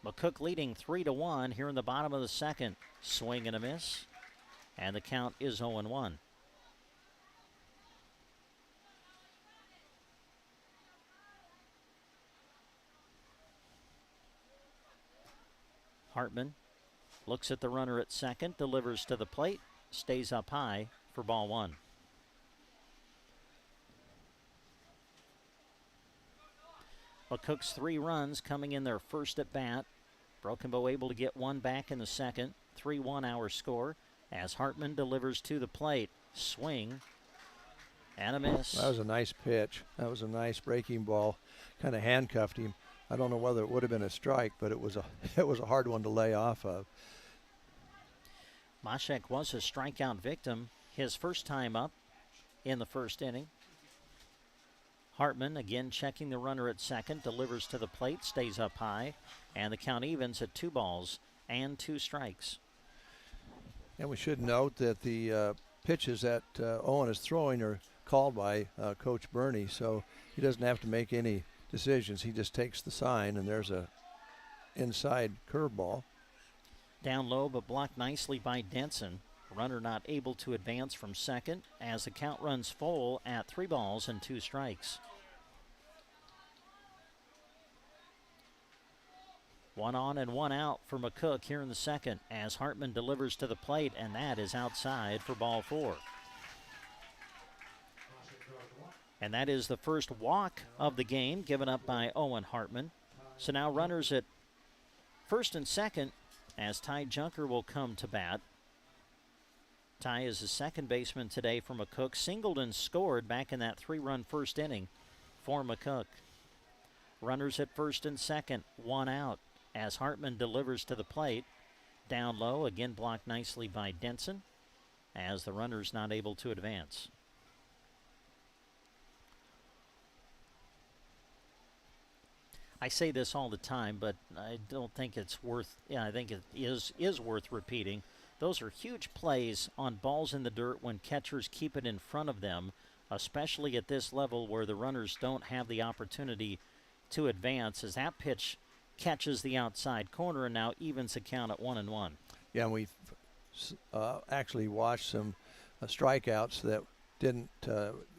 McCook leading 3-1 here in the bottom of the second. Swing and a miss, and the count is 0-1. Hartman looks at the runner at second, delivers to the plate, stays up high for ball one. McCook's 3 runs coming in their first at bat. Broken Bow able to get one back in the second. 3-1 our score as Hartman delivers to the plate. Swing and a miss. That was a nice pitch. That was a nice breaking ball. Kind of handcuffed him. I don't know whether it would have been a strike, but it was a hard one to lay off of. Mashek was a strikeout victim his first time up in the first inning. Hartman again checking the runner at second, delivers to the plate, stays up high, and the count evens at 2 balls and 2 strikes. And we should note that the pitches that Owen is throwing are called by Coach Burney, so he doesn't have to make any decisions. He just takes the sign, and there's a inside curveball. Down low, but blocked nicely by Denson. Runner not able to advance from second as the count runs full at 3 balls and 2 strikes. 1 on and 1 out for McCook here in the second as Hartman delivers to the plate, and that is outside for ball 4. And that is the first walk of the game given up by Owen Hartman. So now runners at first and second as Ty Junker will come to bat. Ty is the second baseman today for McCook. Singled and scored back in that 3-run first inning for McCook. Runners at first and second, 1 out as Hartman delivers to the plate. Down low, again blocked nicely by Denson as the runner's not able to advance. I say this all the time, but I don't think it's worth, I think it is worth repeating. Those are huge plays on balls in the dirt when catchers keep it in front of them, especially at this level where the runners don't have the opportunity to advance, as that pitch catches the outside corner and now evens the count at 1-1. Yeah, and we've actually watched some strikeouts that didn't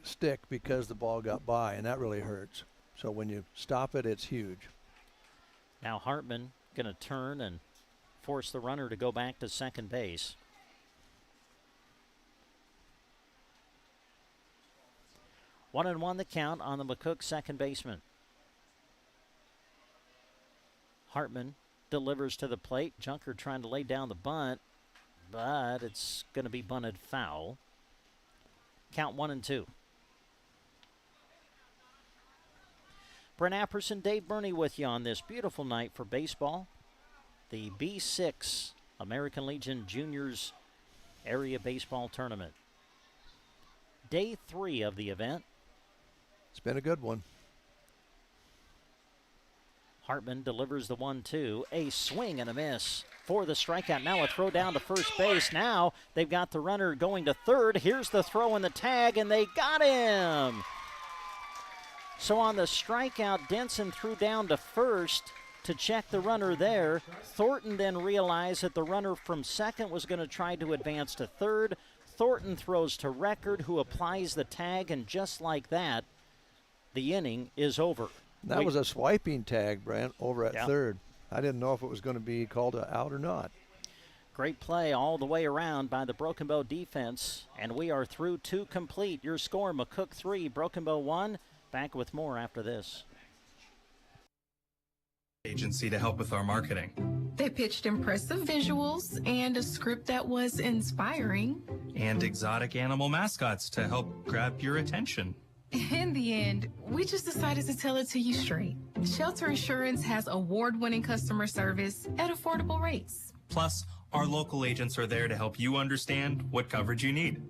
stick because the ball got by, and that really hurts. So when you stop it, it's huge. Now Hartman going to turn and force the runner to go back to second base. One and one the count on the McCook second baseman. Hartman delivers to the plate. Junker trying to lay down the bunt, but it's going to be bunted foul. Count 1-2. Brent Apperson, Dave Burney with you on this beautiful night for baseball. The B6 American Legion Juniors Area Baseball Tournament. Day 3 of the event. It's been a good one. Hartman delivers the 1-2. A swing and a miss for the strikeout. Now a throw down to first base. Now they've got the runner going to third. Here's the throw and the tag, and they got him. So on the strikeout, Denson threw down to first to check the runner there. Thornton then realized that the runner from second was going to try to advance to third. Thornton throws to Record, who applies the tag, and just like that, the inning is over. That was a swiping tag, Brent, over at third. I didn't know if it was going to be called out or not. Great play all the way around by the Broken Bow defense, and we are through 2 complete. Your score, McCook 3, Broken Bow 1. Back with more after this. Agency to help with our marketing. They pitched impressive visuals and a script that was inspiring. And exotic animal mascots to help grab your attention. In the end, we just decided to tell it to you straight. Shelter Insurance has award-winning customer service at affordable rates. Plus, our local agents are there to help you understand what coverage you need.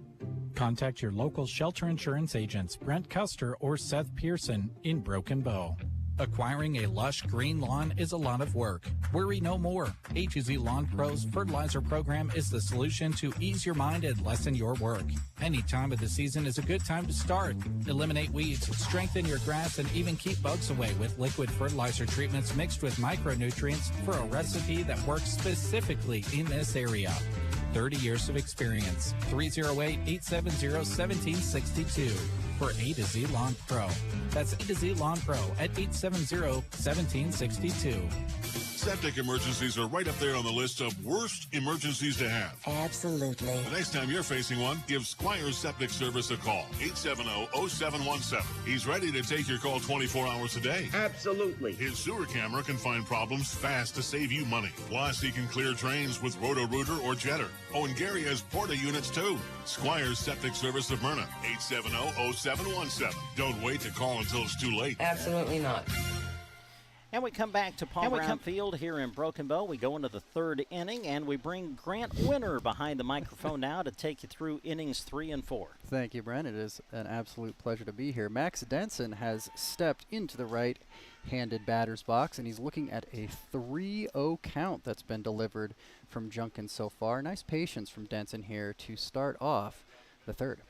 Contact your local Shelter Insurance agents, Brent Custer or Seth Pearson in Broken Bow. Acquiring a lush green lawn is a lot of work. Worry no more. A2Z Lawn Pros Fertilizer Program is the solution to ease your mind and lessen your work. Any time of the season is a good time to start. Eliminate weeds, strengthen your grass, and even keep bugs away with liquid fertilizer treatments mixed with micronutrients for a recipe that works specifically in this area. 30 years of experience. 308-870-1762 for A to Z Lawn Pro. That's A to Z Lawn Pro at 870-1762. Septic emergencies are right up there on the list of worst emergencies to have. Absolutely. The next time you're facing one, give Squires Septic Service a call. 870-0717. He's ready to take your call 24 hours a day. Absolutely. His sewer camera can find problems fast to save you money. Plus, he can clear drains with Roto-Rooter or Jetter. Oh, and Gary has Porta units, too. Squires Septic Service of Myrna. 870-0717. Don't wait to call until it's too late. Absolutely not. And we come back to Paul Brown Field here in Broken Bow. We go into the third inning, and we bring Grant Winter behind the microphone now to take you through innings 3 and 4. Thank you, Brent. It is an absolute pleasure to be here. Max Denson has stepped into the right-handed batter's box, and he's looking at a 3-0 count that's been delivered from Junkin so far. Nice patience from Denson here to start off the third.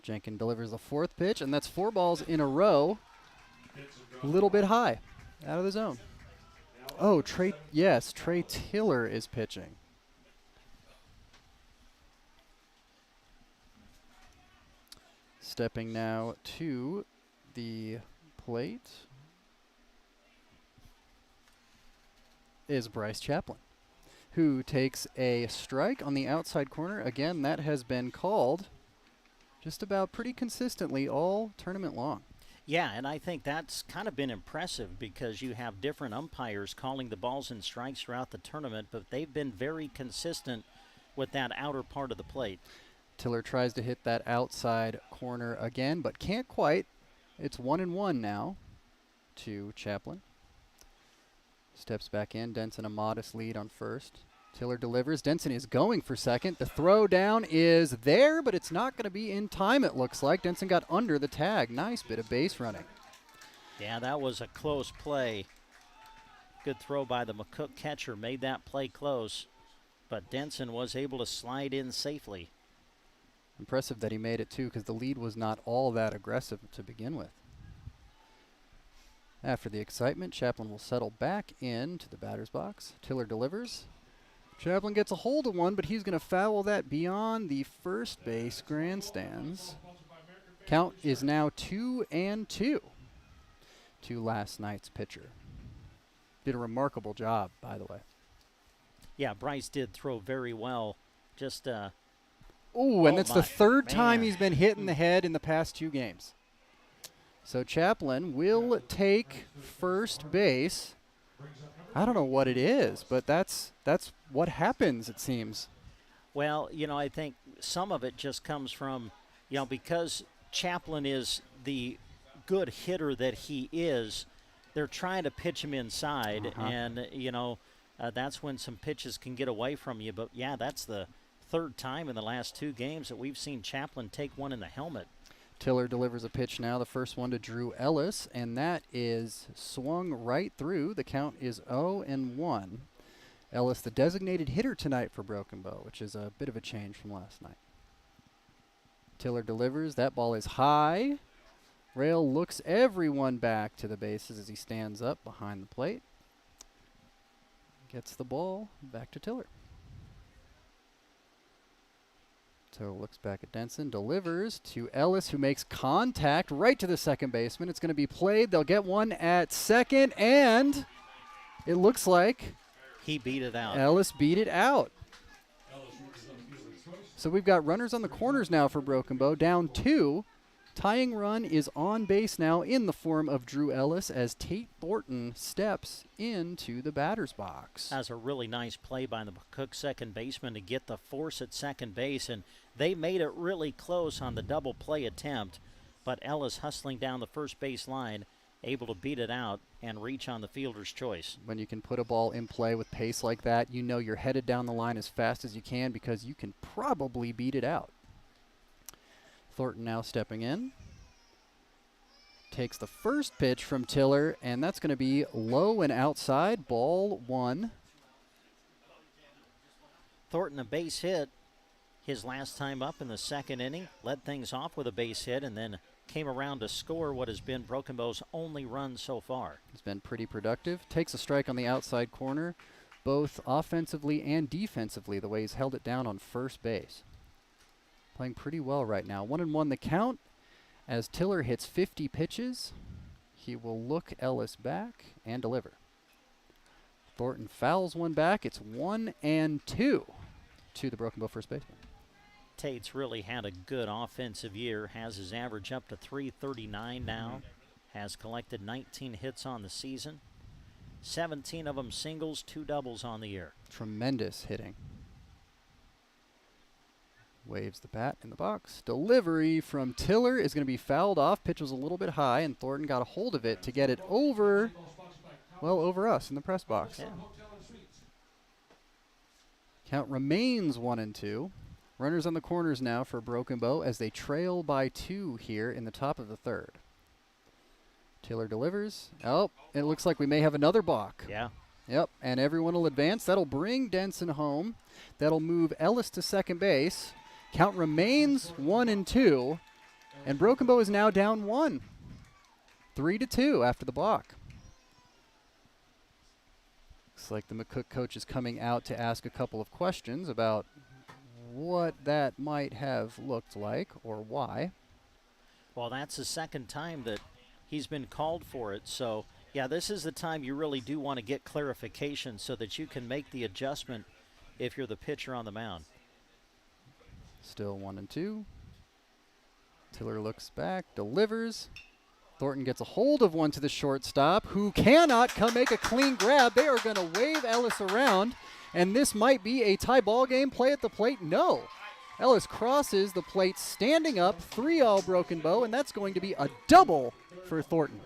Jenkins delivers the fourth pitch, and that's 4 balls in a row. A little bit high, out of the zone. Oh, Trey Tiller is pitching. Stepping now to the plate is Bryce Chaplin, who takes a strike on the outside corner. Again, that has been called just about pretty consistently all tournament long. Yeah, and I think that's kind of been impressive because you have different umpires calling the balls and strikes throughout the tournament, but they've been very consistent with that outer part of the plate. Tiller tries to hit that outside corner again, but can't quite. It's 1-1 now to Chaplin. Steps back in. Denson a modest lead on first. Tiller delivers. Denson is going for second. The throw down is there, but it's not going to be in time, it looks like. Denson got under the tag. Nice bit of base running. Yeah, that was a close play. Good throw by the McCook catcher. Made that play close, but Denson was able to slide in safely. Impressive that he made it, too, because the lead was not all that aggressive to begin with. After the excitement, Chaplin will settle back into the batter's box. Tiller delivers. Chaplin gets a hold of one, but he's going to foul that beyond the first base grandstands. Count is now 2-2 to last night's pitcher. Did a remarkable job, by the way. Yeah, Bryce did throw very well. Just, and that's the third time he's been hit in the head in the past 2 games. So Chaplin will take first base. I don't know what it is, but that's what happens, it seems. Well, I think some of it just comes from, because Chaplin is the good hitter that he is, they're trying to pitch him inside, and, that's when some pitches can get away from you. But, yeah, that's the third time in the last 2 games that we've seen Chaplin take one in the helmet. Tiller delivers a pitch now, the first one to Drew Ellis, and that is swung right through. The count is 0-1. Ellis, the designated hitter tonight for Broken Bow, which is a bit of a change from last night. Tiller delivers. That ball is high. Rail looks everyone back to the bases as he stands up behind the plate. Gets the ball back to Tiller. Tiller looks back at Denson, delivers to Ellis, who makes contact right to the second baseman. It's going to be played. They'll get one at second, and it looks like he beat it out. Ellis beat it out. So we've got runners on the corners now for Broken Bow, down 2. Tying run is on base now in the form of Drew Ellis as Tate Thornton steps into the batter's box. That's a really nice play by the McCook second baseman to get the force at second base, and they made it really close on the double play attempt, but Ellis hustling down the first base line, able to beat it out and reach on the fielder's choice. When you can put a ball in play with pace like that, you know you're headed down the line as fast as you can because you can probably beat it out. Thornton now stepping in. Takes the first pitch from Tiller, and that's going to be low and outside, ball 1. Thornton a base hit his last time up in the second inning, led things off with a base hit, and then came around to score what has been Broken Bow's only run so far. He's been pretty productive. Takes a strike on the outside corner, both offensively and defensively, the way he's held it down on first base. Playing pretty well right now. 1-1 the count. As Tiller hits 50 pitches, he will look Ellis back and deliver. Thornton fouls one back. It's 1-2 to the Broken Bow first baseman. Tate's really had a good offensive year, has his average up to .339 now, has collected 19 hits on the season, 17 of them singles, 2 doubles on the year. Tremendous hitting. Waves the bat in the box. Delivery from Tiller is going to be fouled off. Pitch was a little bit high, and Thornton got a hold of it to get it over, well, over us in the press box. Yeah. Count remains 1-2. Runners on the corners now for Broken Bow as they trail by 2 here in the top of the third. Tiller delivers. Oh, it looks like we may have another balk. Yeah. Yep, and everyone will advance. That'll bring Denson home. That'll move Ellis to second base. Count remains 1-2, and Broken Bow is now down 1. 3-2 after the balk. Looks like the McCook coach is coming out to ask a couple of questions about what that might have looked like or why. Well, that's the second time that he's been called for it. So, yeah, this is the time you really do want to get clarification so that you can make the adjustment if you're the pitcher on the mound. Still 1-2. Tiller looks back, delivers. Thornton gets a hold of one to the shortstop, who cannot come make a clean grab. They are going to wave Ellis around, and this might be a tie ball game. Play at the plate? No. Ellis crosses the plate standing up, 3-all Broken Bow, and that's going to be a double for Thornton.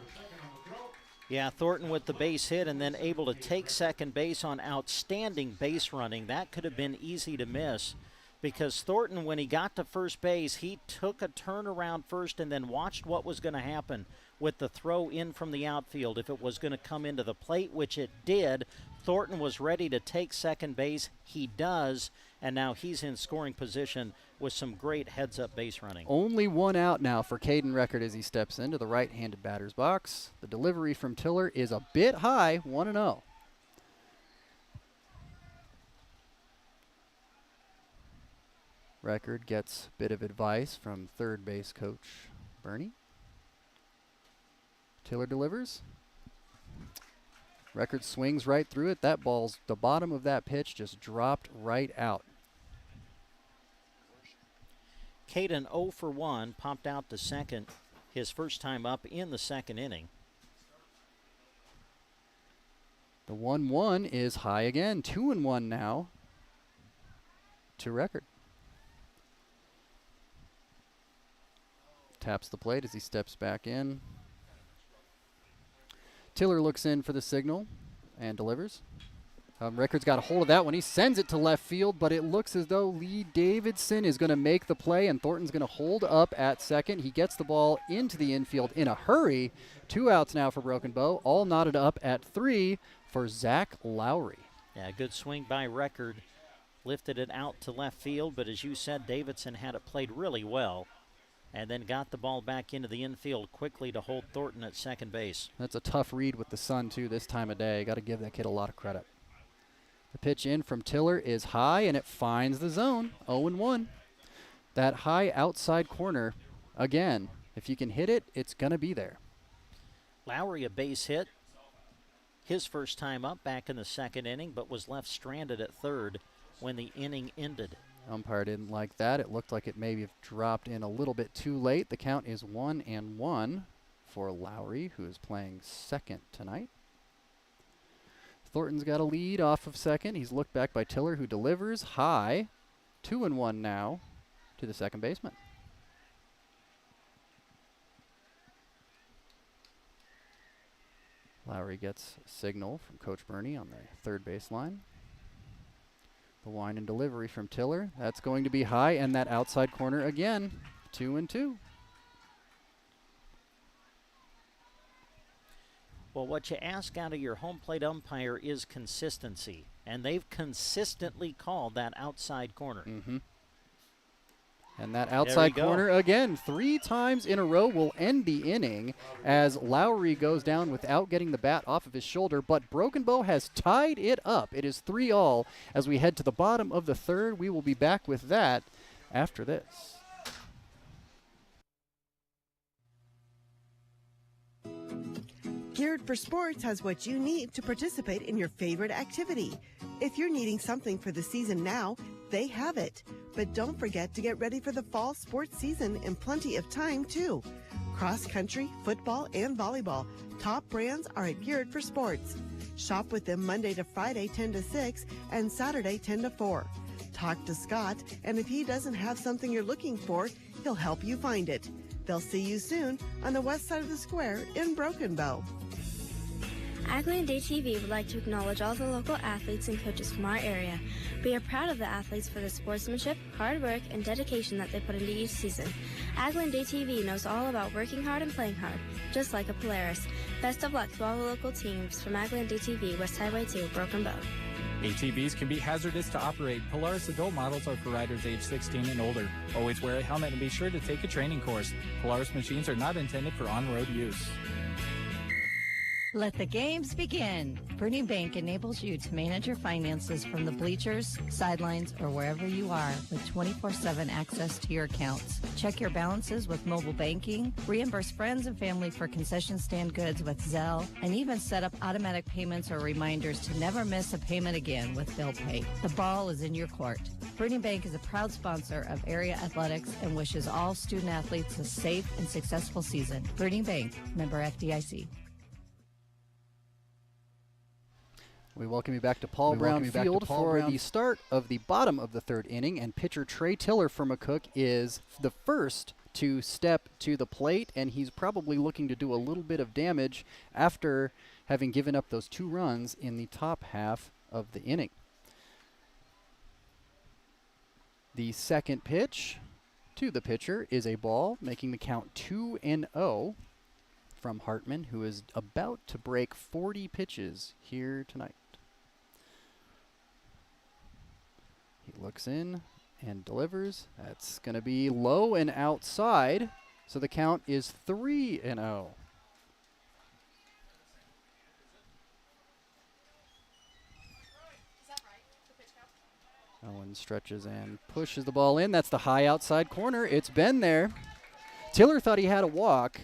Yeah, Thornton with the base hit and then able to take second base on outstanding base running. That could have been easy to miss because Thornton, when he got to first base, he took a turn around first and then watched what was going to happen with the throw in from the outfield. If it was going to come into the plate, which it did, Thornton was ready to take second base. He does, and now he's in scoring position with some great heads-up base running. Only one out now for Caden Record as he steps into the right-handed batter's box. The delivery from Tiller is a bit high, 1-0. Record gets a bit of advice from third base coach Bernie. Tiller delivers. Record swings right through it. That ball's, the bottom of that pitch just dropped right out. Caden 0 for 1, popped out to second his first time up in the second inning. The 1-1 is high again. 2-1 now to Record. Taps the plate as he steps back in. Tiller looks in for the signal and delivers. Record's got a hold of that one. He sends it to left field, but it looks as though Lee Davidson is going to make the play, and Thornton's going to hold up at second. He gets the ball into the infield in a hurry. 2 outs now for Broken Bow, all knotted up at 3 for Zach Lowry. Yeah, good swing by Record. Lifted it out to left field, but as you said, Davidson had it played really well, and then got the ball back into the infield quickly to hold Thornton at second base. That's a tough read with the sun, too, this time of day. Got to give that kid a lot of credit. The pitch in from Tiller is high, and it finds the zone, 0-1. That high outside corner, again, if you can hit it, it's going to be there. Lowry a base hit. His first time up back in the second inning, but was left stranded at third when the inning ended. Umpire didn't like that. It looked like it maybe have dropped in a little bit too late. The count is 1-1 for Lowry, who is playing second tonight. Thornton's got a lead off of second. He's looked back by Tiller, who delivers high. 2-1 now to the second baseman. Lowry gets a signal from Coach Burney on the third baseline. The wind and delivery from Tiller. That's going to be high, and that outside corner again. 2-2. Well, what you ask out of your home plate umpire is consistency, and they've consistently called that outside corner. Mm-hmm. And that outside corner again, 3 times in a row will end the inning as Lowry goes down without getting the bat off of his shoulder. But Broken Bow has tied it up. It is 3-all as we head to the bottom of the third. We will be back with that after this. Geared for Sports has what you need to participate in your favorite activity. If you're needing something for the season now, they have it. But don't forget to get ready for the fall sports season in plenty of time, too. Cross country, football, and volleyball. Top brands are at Geared for Sports. Shop with them Monday to Friday 10 to 6 and Saturday 10 to 4. Talk to Scott, and if he doesn't have something you're looking for, he'll help you find it. They'll see you soon on the west side of the square in Broken Bow. Agland ATV would like to acknowledge all the local athletes and coaches from our area. We are proud of the athletes for the sportsmanship, hard work, and dedication that they put into each season. Agland ATV knows all about working hard and playing hard, just like a Polaris. Best of luck to all the local teams from Agland ATV, West Highway 2, Broken Bow. ATVs can be hazardous to operate. Polaris adult models are for riders age 16 and older. Always wear a helmet and be sure to take a training course. Polaris machines are not intended for on-road use. Let the games begin. Burning Bank enables you to manage your finances from the bleachers, sidelines, or wherever you are with 24/7 access to your accounts. Check your balances with mobile banking, reimburse friends and family for concession stand goods with Zelle, and even set up automatic payments or reminders to never miss a payment again with Bill Pay. The ball is in your court. Burning Bank is a proud sponsor of area athletics and wishes all student athletes a safe and successful season. Burning Bank, member FDIC. We welcome you back to Paul Brown Field for the start of the bottom of the third inning, and pitcher Trey Tiller for McCook is the first to step to the plate, and he's probably looking to do a little bit of damage after having given up those 2 runs in the top half of the inning. The second pitch to the pitcher is a ball, making the count 2-0 from Hartman, who is about to break 40 pitches here tonight. He looks in and delivers. That's going to be low and outside, so the count is 3-0. Owen stretches and pushes the ball in. That's the high outside corner. It's been there. Tiller thought he had a walk,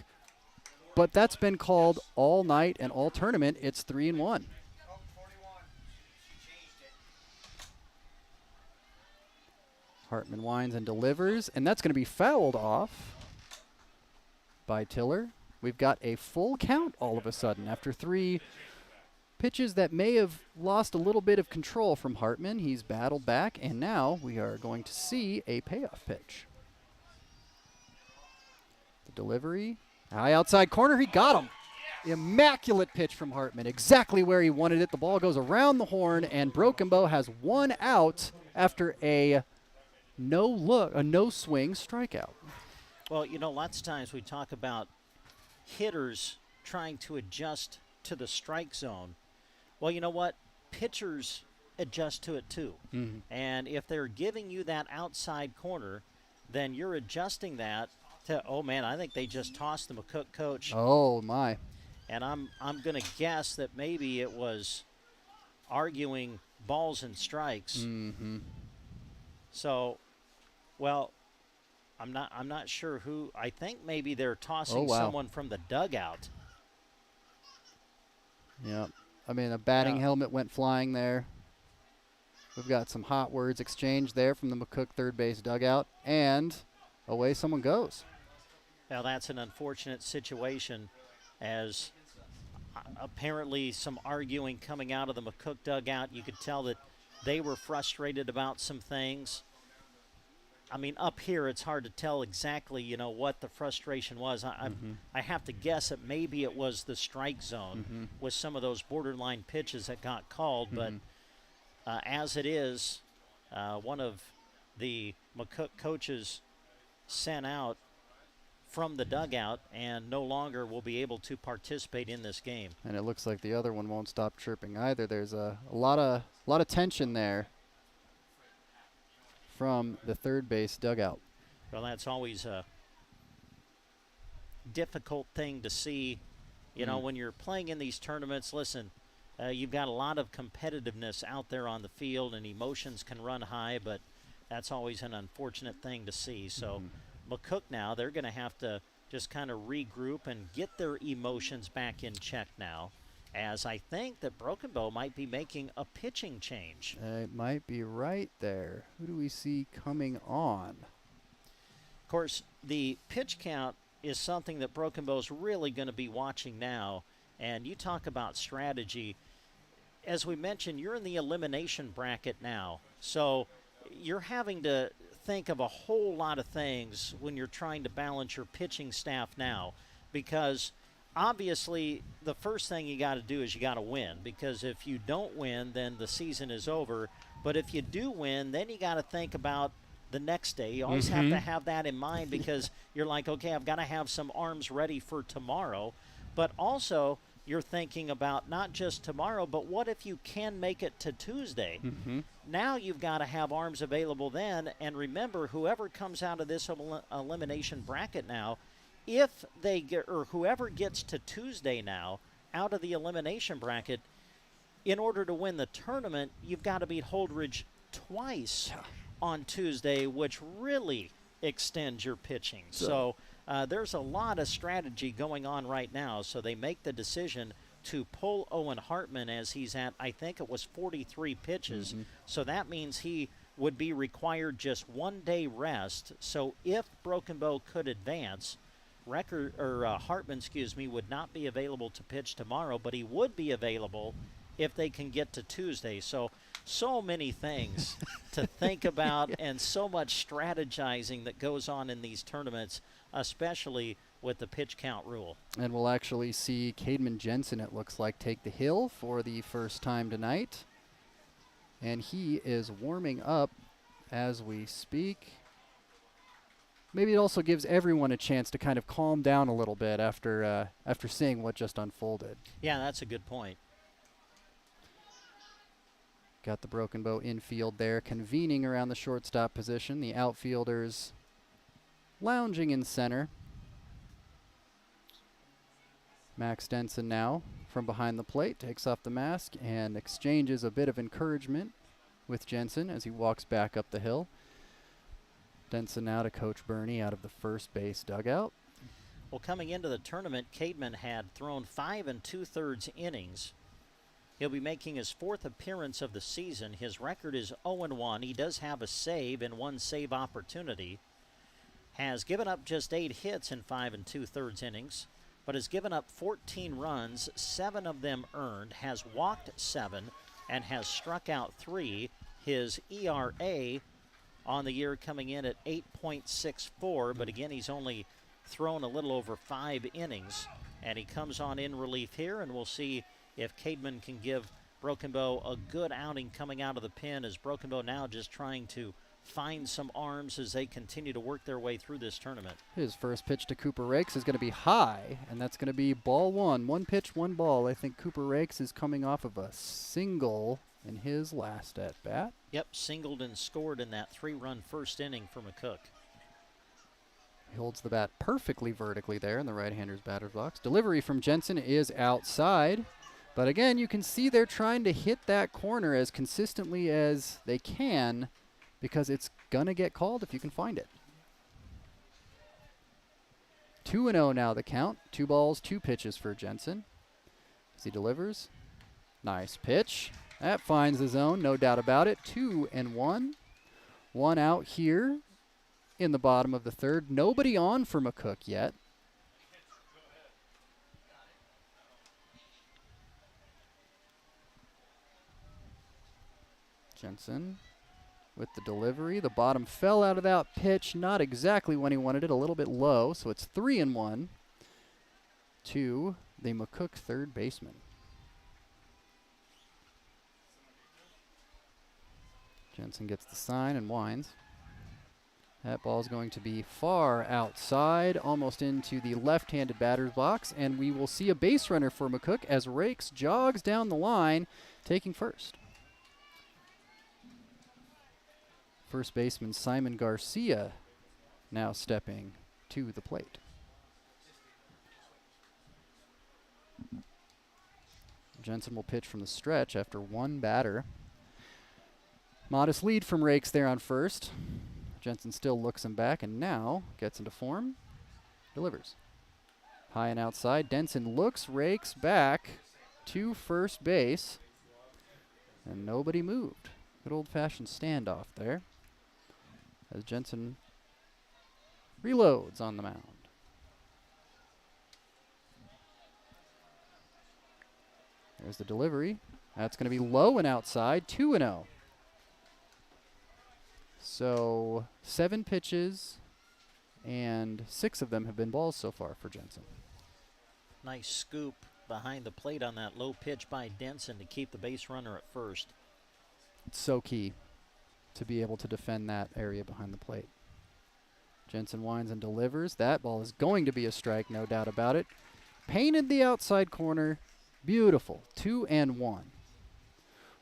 but that's been called all night and all tournament. It's 3-1. Hartman winds and delivers, and that's going to be fouled off by Tiller. We've got a full count all of a sudden after 3 pitches that may have lost a little bit of control from Hartman. He's battled back, and now we are going to see a payoff pitch. The delivery, high outside corner, he got him. Immaculate pitch from Hartman, exactly where he wanted it. The ball goes around the horn, and Broken Bow has 1 out after a no-swing strikeout. Well, you know, lots of times we talk about hitters trying to adjust to the strike zone. Well, you know what? Pitchers adjust to it too. Mm-hmm. And if they're giving you that outside corner, then you're adjusting that to, oh man, I think they just tossed the McCook coach. Oh my. And I'm going to guess that maybe it was arguing balls and strikes. Mm-hmm. So, well, I'm not sure who. I think maybe they're tossing someone from the dugout. Yeah. I mean, a batting helmet went flying there. We've got some hot words exchanged there from the McCook third base dugout, and away someone goes. Now that's an unfortunate situation, as apparently some arguing coming out of the McCook dugout. You could tell that they were frustrated about some things. I mean, up here it's hard to tell exactly, what the frustration was. I have to guess that maybe it was the strike zone with some of those borderline pitches that got called. But as it is, one of the McCook coaches sent out from the dugout and no longer will be able to participate in this game. And it looks like the other one won't stop chirping either. There's a lot of tension there from the third base dugout. Well, that's always a difficult thing to see. When you're playing in these tournaments, listen, you've got a lot of competitiveness out there on the field and emotions can run high, but that's always an unfortunate thing to see. So McCook now, they're going to have to just kind of regroup and get their emotions back in check now, as I think that Broken Bow might be making a pitching change. It might be right there. Who do we see coming on? Of course, the pitch count is something that Broken Bow's really going to be watching now. And you talk about strategy. As we mentioned, you're in the elimination bracket now. So you're having to think of a whole lot of things when you're trying to balance your pitching staff now, because obviously the first thing you got to do is you got to win, because if you don't win, then the season is over. But if you do win, then you got to think about the next day. You always have to have that in mind, because you're like, okay, I've got to have some arms ready for tomorrow. But also you're thinking about not just tomorrow, but what if you can make it to Tuesday? Now you've got to have arms available then. And remember, whoever comes out of this elimination bracket now, if they get, or whoever gets to Tuesday now out of the elimination bracket, in order to win the tournament, you've got to beat Holdridge twice on Tuesday, which really extends your pitching. So there's a lot of strategy going on right now. So they make the decision to pull Owen Hartman, as he's at, I think it was 43 pitches. So that means he would be required just 1 day rest. So if Broken Bow could advance, Hartman, would not be available to pitch tomorrow, but he would be available if they can get to Tuesday. So many things to think about, and so much strategizing that goes on in these tournaments, especially with the pitch count rule. And we'll actually see Caedmon Jensen, it looks like, take the hill for the first time tonight. And he is warming up as we speak. Maybe it also gives everyone a chance to kind of calm down a little bit after seeing what just unfolded. Yeah, that's a good point. Got the Broken Bow infield there, convening around the shortstop position. The outfielders lounging in center. Max Denson now from behind the plate takes off the mask and exchanges a bit of encouragement with Jensen as he walks back up the hill. Denson now to Coach Burney out of the first base dugout. Well, coming into the tournament, Caedmon had thrown 5 2/3 innings. He'll be making his 4th appearance of the season. His record is 0-1. He does have a save and 1 save opportunity. Has given up just 8 hits in 5 2/3 innings, but has given up 14 runs, 7 of them earned, has walked 7, and has struck out 3. His ERA on the year coming in at 8.64, but again, he's only thrown a little over 5 innings, and he comes on in relief here, and we'll see if Caedmon can give Broken Bow a good outing coming out of the pen, as Broken Bow now just trying to find some arms as they continue to work their way through this tournament. His first pitch to Cooper Rakes is going to be high, and that's going to be ball 1. 1 pitch, 1 ball. I think Cooper Rakes is coming off of a single in his last at-bat. Yep, singled and scored in that 3-run first inning for McCook. He holds the bat perfectly vertically there in the right-hander's batter's box. Delivery from Jensen is outside. But again, you can see they're trying to hit that corner as consistently as they can, because it's going to get called if you can find it. 2-0 now the count. 2 balls, 2 pitches for Jensen as he delivers. Nice pitch. That finds the zone, no doubt about it. 2-1. One out here in the bottom of the third. Nobody on for McCook yet. Jensen with the delivery. The bottom fell out of that pitch. Not exactly when he wanted it, a little bit low. So it's 3-1 to the McCook third baseman. Jensen gets the sign and winds. That ball is going to be far outside, almost into the left-handed batter's box, and we will see a base runner for McCook as Rakes jogs down the line, taking first. First baseman Simon Garcia now stepping to the plate. Jensen will pitch from the stretch after one batter. Modest lead from Rakes there on first. Jensen still looks him back and now gets into form. Delivers. High and outside. Denson looks, Rakes back to first base. And nobody moved. Good old-fashioned standoff there. As Jensen reloads on the mound. There's the delivery. That's going to be low and outside. 2-0. So 7 pitches, and 6 of them have been balls so far for Jensen. Nice scoop behind the plate on that low pitch by Denson to keep the base runner at first. It's so key to be able to defend that area behind the plate. Jensen winds and delivers. That ball is going to be a strike, no doubt about it. Painted the outside corner. Beautiful. 2-1.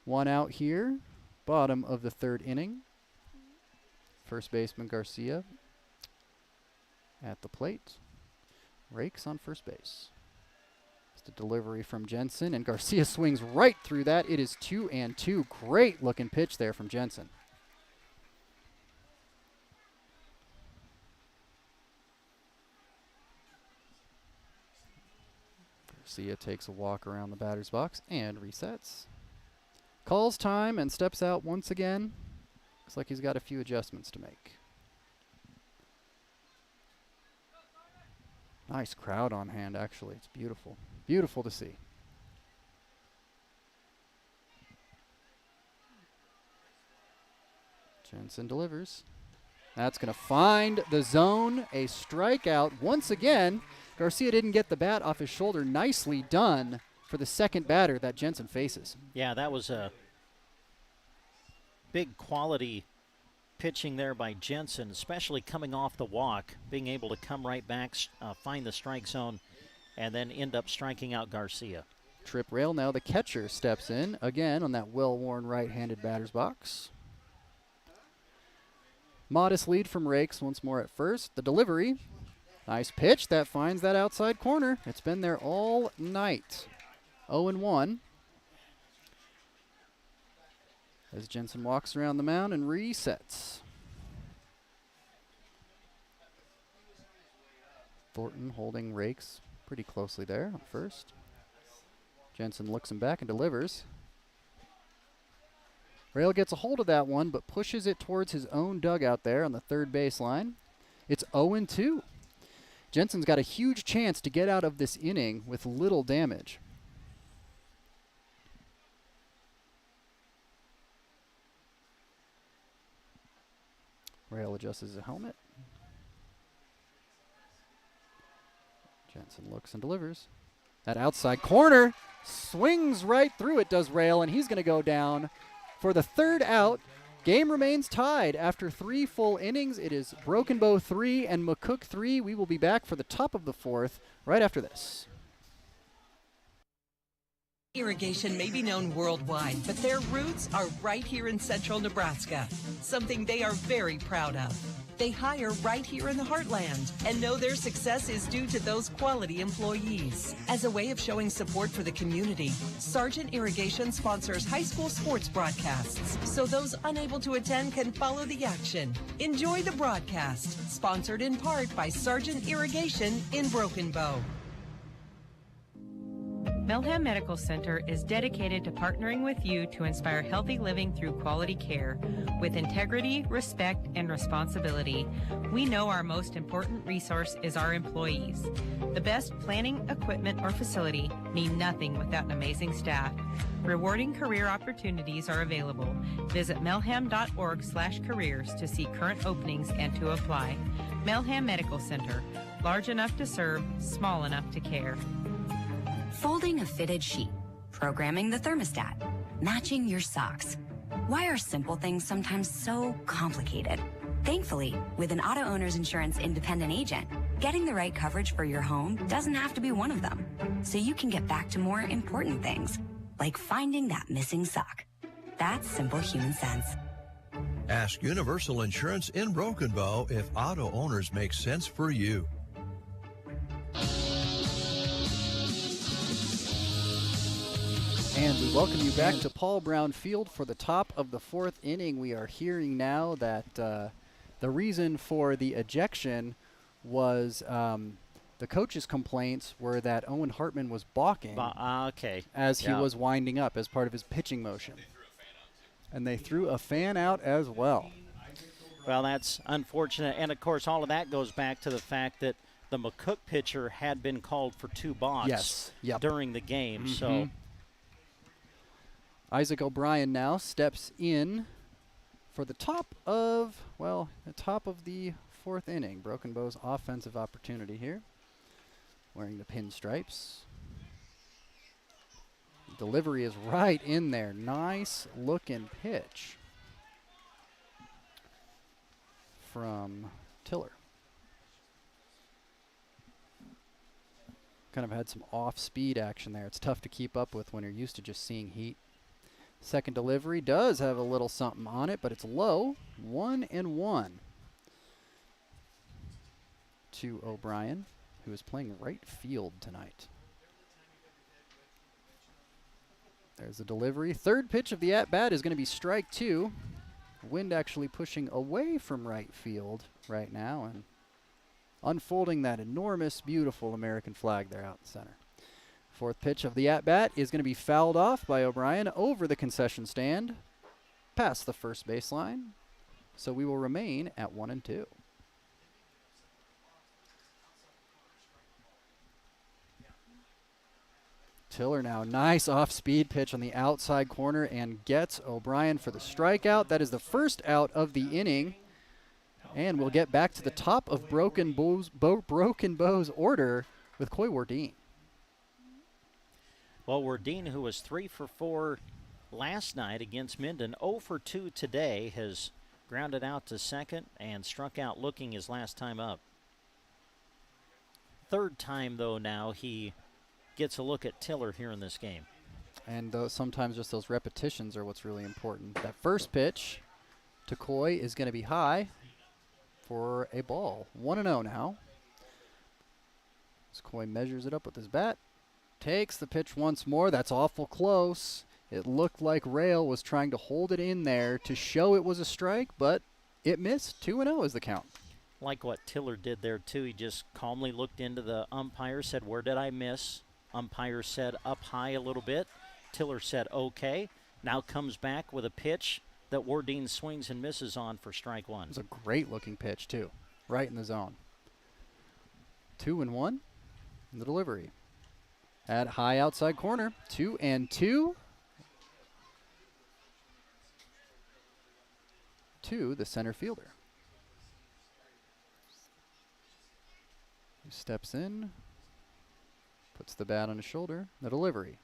One out here, bottom of the third inning. First baseman Garcia at the plate. Rakes on first base. It's the delivery from Jensen, and Garcia swings right through that. It is 2-2. Great looking pitch there from Jensen. Garcia takes a walk around the batter's box and resets. Calls time and steps out once again. Looks like he's got a few adjustments to make. Nice crowd on hand, actually. It's beautiful. Beautiful to see. Jensen delivers. That's going to find the zone. A strikeout once again. Garcia didn't get the bat off his shoulder. Nicely done for the second batter that Jensen faces. Yeah, that was a big quality pitching there by Jensen, especially coming off the walk, being able to come right back, find the strike zone, and then end up striking out Garcia. Trip rail. Now the catcher steps in again on that well-worn right-handed batter's box. Modest lead from Rakes once more at first. The delivery. Nice pitch that finds that outside corner. It's been there all night. 0-1. As Jensen walks around the mound and resets. Thornton holding Rakes pretty closely there at first. Jensen looks him back and delivers. Rail gets a hold of that one, but pushes it towards his own dugout there on the third baseline. It's 0-2. Jensen's got a huge chance to get out of this inning with little damage. Rail adjusts his helmet. Jensen looks and delivers. That outside corner swings right through it, does Rail, and he's going to go down for the third out. Game remains tied after 3 full innings. It is Broken Bow 3 and McCook 3. We will be back for the top of the fourth right after this. Irrigation may be known worldwide, but their roots are right here in central Nebraska, something they are very proud of. They hire right here in the heartland and know their success is due to those quality employees. As a way of showing support for the community, Sargent Irrigation sponsors high school sports broadcasts so those unable to attend can follow the action. Enjoy the broadcast, sponsored in part by Sargent Irrigation in Broken Bow. Melham Medical Center is dedicated to partnering with you to inspire healthy living through quality care with integrity, respect, and responsibility. We know our most important resource is our employees. The best planning, equipment, or facility mean nothing without an amazing staff. Rewarding career opportunities are available. Visit melham.org/careers to see current openings and to apply. Melham Medical Center, large enough to serve, small enough to care. Folding a fitted sheet, programming the thermostat, matching your socks. Why are simple things sometimes so complicated? Thankfully, with an auto owner's insurance independent agent, getting the right coverage for your home doesn't have to be one of them. So you can get back to more important things, like finding that missing sock. That's simple human sense. Ask Universal Insurance in Broken Bow if auto owners make sense for you. And we welcome you back to Paul Brown Field for the top of the 4th inning. We are hearing now that the reason for the ejection was the coach's complaints were that Owen Hartman was balking as he was winding up as part of his pitching motion. And they threw a fan out as well. Well, that's unfortunate. And, of course, all of that goes back to the fact that the McCook pitcher had been called for 2 balks during the game. So Isaac O'Brien now steps in for the top of the 4th inning. Broken Bow's offensive opportunity here. Wearing the pinstripes. Delivery is right in there. Nice looking pitch from Tiller. Kind of had some off-speed action there. It's tough to keep up with when you're used to just seeing heat. Second delivery does have a little something on it, but it's low. 1-1 to O'Brien, who is playing right field tonight. There's the delivery. Third pitch of the at-bat is going to be strike 2. Wind actually pushing away from right field right now and unfolding that enormous, beautiful American flag there out in center. Fourth pitch of the at-bat is going to be fouled off by O'Brien over the concession stand, past the first baseline. So we will remain at 1-2. Tiller now, nice off-speed pitch on the outside corner and gets O'Brien for the strikeout. That is the first out of the inning. And we'll get back to the top of Broken Bow's order with Coy Wardeen. Well, Wardeen, who was 3 for 4 last night against Minden, 0 for 2 today, has grounded out to second and struck out looking his last time up. Third time, though, now he gets a look at Tiller here in this game. And sometimes just those repetitions are what's really important. That first pitch to Coy is going to be high for a ball. 1-0 now. As Coy measures it up with his bat. Takes the pitch once more. That's awful close. It looked like Rail was trying to hold it in there to show it was a strike, but it missed. 2-0 is the count. Like what Tiller did there, too. He just calmly looked into the umpire, said, "Where did I miss?" Umpire said, "Up high a little bit." Tiller said, "Okay." Now comes back with a pitch that Wardeen swings and misses on for strike 1. It was a great-looking pitch, too. Right in the zone. 2-1 in the delivery. At high outside corner, 2-2 to the center fielder. He steps in, puts the bat on his shoulder, the delivery.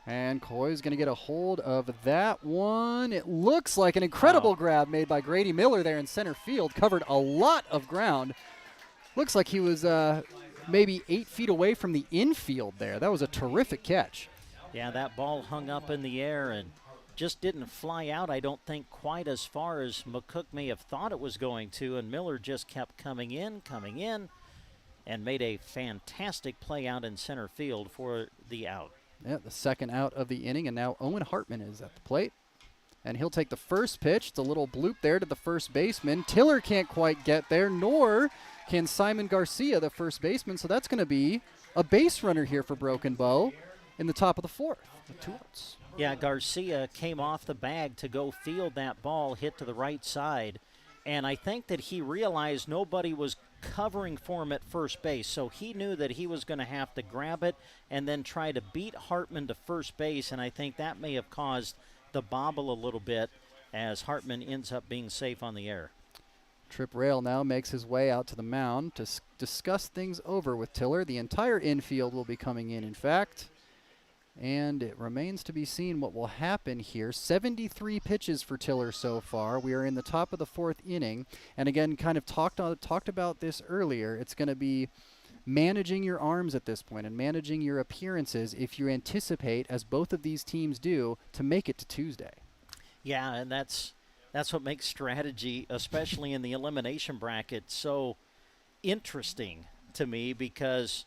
And Coy's going to get a hold of that one. It looks like an incredible grab made by Grady Miller there in center field. Covered a lot of ground. Looks like he was maybe 8 feet away from the infield there. That was a terrific catch. Yeah, that ball hung up in the air and just didn't fly out, I don't think, quite as far as McCook may have thought it was going to, and Miller just kept coming in, and made a fantastic play out in center field for the out. Yeah, the second out of the inning, and now Owen Hartman is at the plate. And he'll take the first pitch. It's a little bloop there to the first baseman. Tiller can't quite get there, nor can Simon Garcia, the first baseman, so that's going to be a base runner here for Broken Bow. in the top of the fourth with 2 outs. Yeah, Garcia came off the bag to go field that ball, hit to the right side. And I think that he realized nobody was covering for him at first base, so he knew that he was going to have to grab it and then try to beat Hartman to first base, and I think that may have caused the bobble a little bit as Hartman ends up being safe on the air. Trip Rail now makes his way out to the mound to discuss things over with Tiller. The entire infield will be coming in fact. And it remains to be seen what will happen here. 73 pitches for Tiller so far. We are in the top of the 4th inning. And again, kind of talked about this earlier. It's going to be managing your arms at this point and managing your appearances if you anticipate, as both of these teams do, to make it to Tuesday. Yeah, and that's what makes strategy, especially in the elimination bracket, so interesting to me, because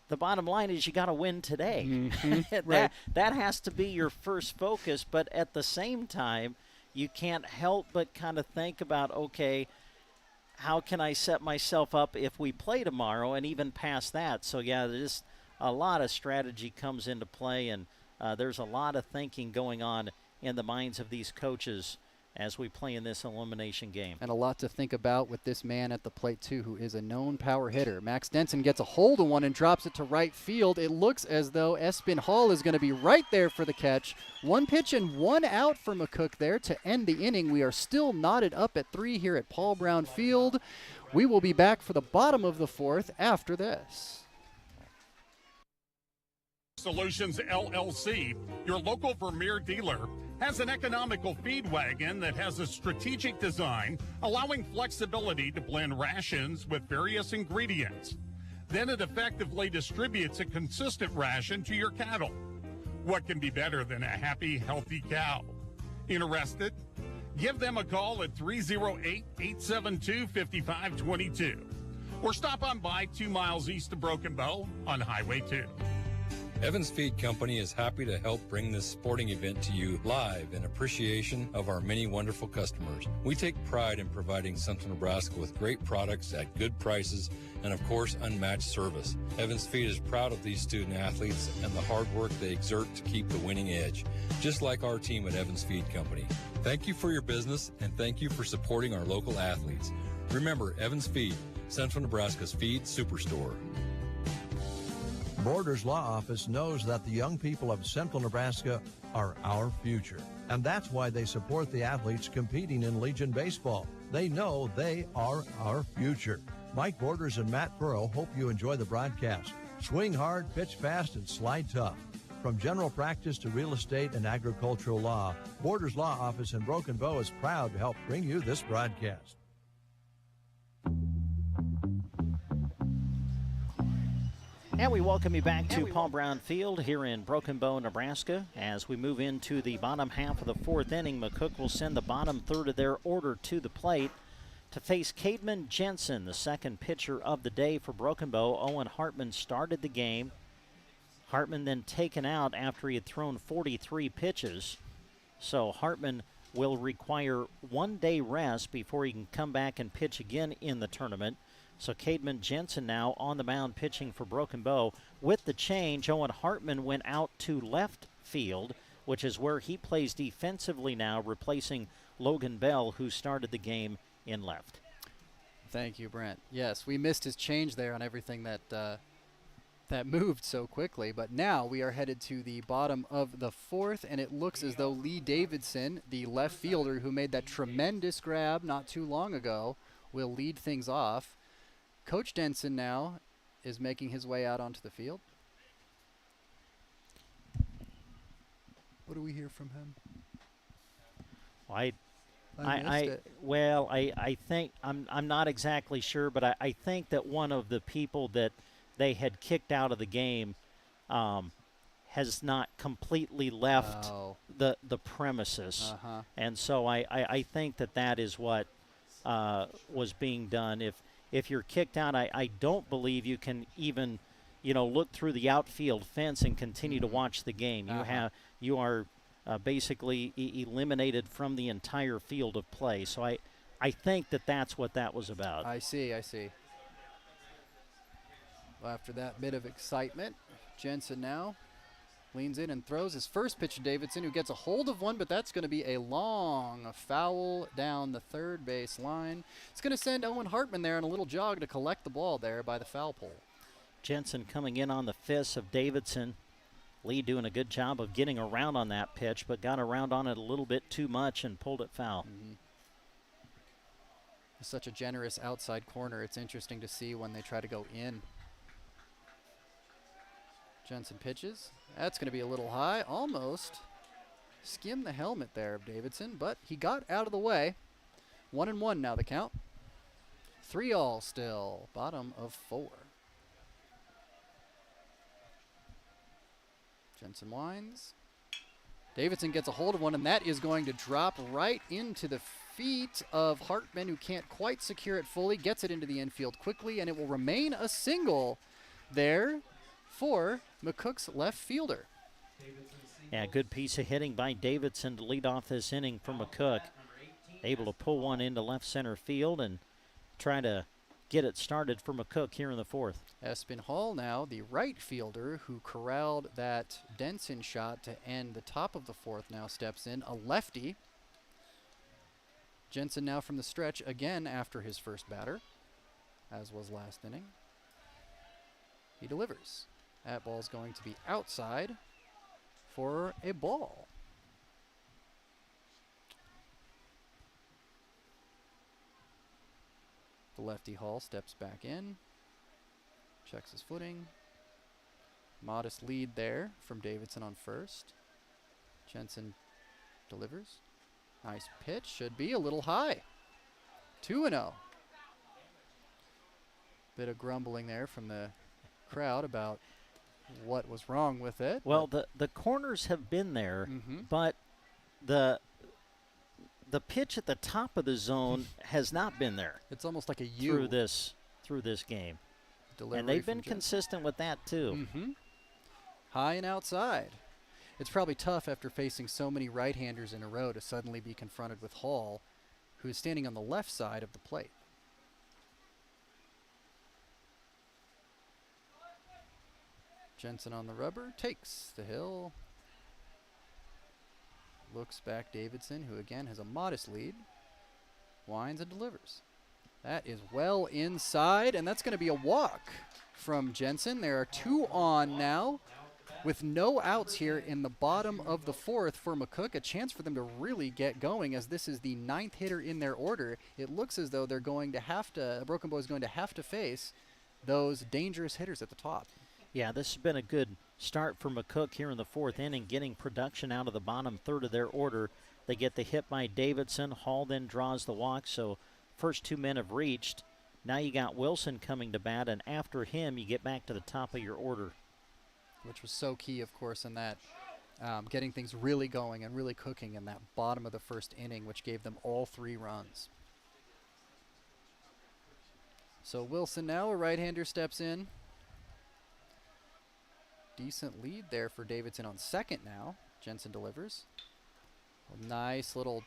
the bottom line is you got to win today. Mm-hmm. Right. That has to be your first focus, but at the same time, you can't help but kind of think about, okay, how can I set myself up if we play tomorrow, and even past that. So, yeah, there's a lot of strategy comes into play, and there's a lot of thinking going on in the minds of these coaches as we play in this elimination game. And a lot to think about with this man at the plate, too, who is a known power hitter. Max Denson gets a hold of one and drops it to right field. It looks as though Espin Hall is going to be right there for the catch. 1 pitch and 1 out for McCook there to end the inning. We are still knotted up at 3 here at Paul Brown Field. We will be back for the bottom of the 4th after this. Solutions LLC, your local Vermeer dealer, has an economical feed wagon that has a strategic design allowing flexibility to blend rations with various ingredients. Then it effectively distributes a consistent ration to your cattle. What can be better than a happy, healthy cow? Interested? Give them a call at 308-872-5522 or stop on by 2 miles east of Broken Bow on Highway 2. Evans Feed Company is happy to help bring this sporting event to you live in appreciation of our many wonderful customers. We take pride in providing Central Nebraska with great products at good prices and, of course, unmatched service. Evans Feed is proud of these student athletes and the hard work they exert to keep the winning edge, just like our team at Evans Feed Company. Thank you for your business, and thank you for supporting our local athletes. Remember, Evans Feed, Central Nebraska's feed superstore. Borders Law Office knows that the young people of Central Nebraska are our future, and that's why they support the athletes competing in Legion Baseball. They know they are our future. Mike Borders and Matt Burrow hope you enjoy the broadcast. Swing hard, pitch fast, and slide tough. From general practice to real estate and agricultural law, Borders Law Office in Broken Bow is proud to help bring you this broadcast. And we welcome you back to Paul Brown Field here in Broken Bow, Nebraska. As we move into the bottom half of the 4th inning, McCook will send the bottom third of their order to the plate to face Cademan Jensen, the second pitcher of the day for Broken Bow. Owen Hartman started the game. Hartman then taken out after he had thrown 43 pitches. So Hartman will require 1 day rest before he can come back and pitch again in the tournament. So Cademan Jensen now on the mound pitching for Broken Bow. With the change, Owen Hartman went out to left field, which is where he plays defensively now, replacing Logan Bell, who started the game in left. Thank you, Brent. Yes, we missed his change there on everything that that moved so quickly. But now we are headed to the bottom of the 4th, and it looks as though Lee Davidson, the left fielder who made that tremendous grab not too long ago, will lead things off. Coach Denson now is making his way out onto the field. What do we hear from him? I think I'm not exactly sure, but I think that one of the people that they had kicked out of the game has not completely left the premises, and so I think that is what was being done. If you're kicked out, I don't believe you can even, look through the outfield fence and continue to watch the game. You are basically eliminated from the entire field of play. So I think that's what that was about. I see. Well, after that bit of excitement, Jensen now leans in and throws his first pitch to Davidson, who gets a hold of one, but that's going to be a long foul down the third base line. It's going to send Owen Hartman there on a little jog to collect the ball there by the foul pole. Jensen coming in on the fist of Davidson. Lee doing a good job of getting around on that pitch, but got around on it a little bit too much and pulled it foul. Such a generous outside corner. It's interesting to see when they try to go in. Jensen pitches. That's going to be a little high. Almost skimmed the helmet there of Davidson, but he got out of the way. 1-1 now the count. 3-all still. Bottom of 4. Jensen winds. Davidson gets a hold of one, and that is going to drop right into the feet of Hartman, who can't quite secure it fully. Gets it into the infield quickly, and it will remain a single there for McCook's left fielder. Yeah, good piece of hitting by Davidson to lead off this inning for McCook. Able to pull one into left center field and try to get it started for McCook here in the fourth. Espen Hall now, the right fielder who corralled that Denson shot to end the top of the fourth, now steps in. A lefty. Jensen now from the stretch again after his first batter, as was last inning. He delivers. That ball's going to be outside for a ball. The lefty Hall steps back in, checks his footing. Modest lead there from Davidson on first. Jensen delivers. Nice pitch, should be a little high. 2-0. Bit of grumbling there from the crowd about what was wrong with it. Well, the corners have been there, but the pitch at the top of the zone has not been there. It's almost like a U through this game. Delivery and they've been consistent with that too. High and outside. It's probably tough after facing so many right-handers in a row to suddenly be confronted with Hall, who is standing on the left side of the plate. Jensen on the rubber, takes the hill. Looks back Davidson, who again has a modest lead. Winds and delivers. That is well inside, and that's going to be a walk from Jensen. There are 2 on now, with no outs here in the bottom of the fourth for McCook. A chance for them to really get going, as this is the 9th hitter in their order. It looks as though they're going to have to, Broken Bow is going to have to face those dangerous hitters at the top. Yeah, this has been a good start for McCook here in the fourth inning, getting production out of the bottom third of their order. They get the hit by Davidson. Hall then draws the walk, so first 2 men have reached. Now you got Wilson coming to bat, and after him, you get back to the top of your order. Which was so key, of course, in that getting things really going and really cooking in that bottom of the first inning, which gave them all 3 runs. So Wilson now, a right-hander, steps in. Decent lead there for Davidson on second now. Jensen delivers. A nice little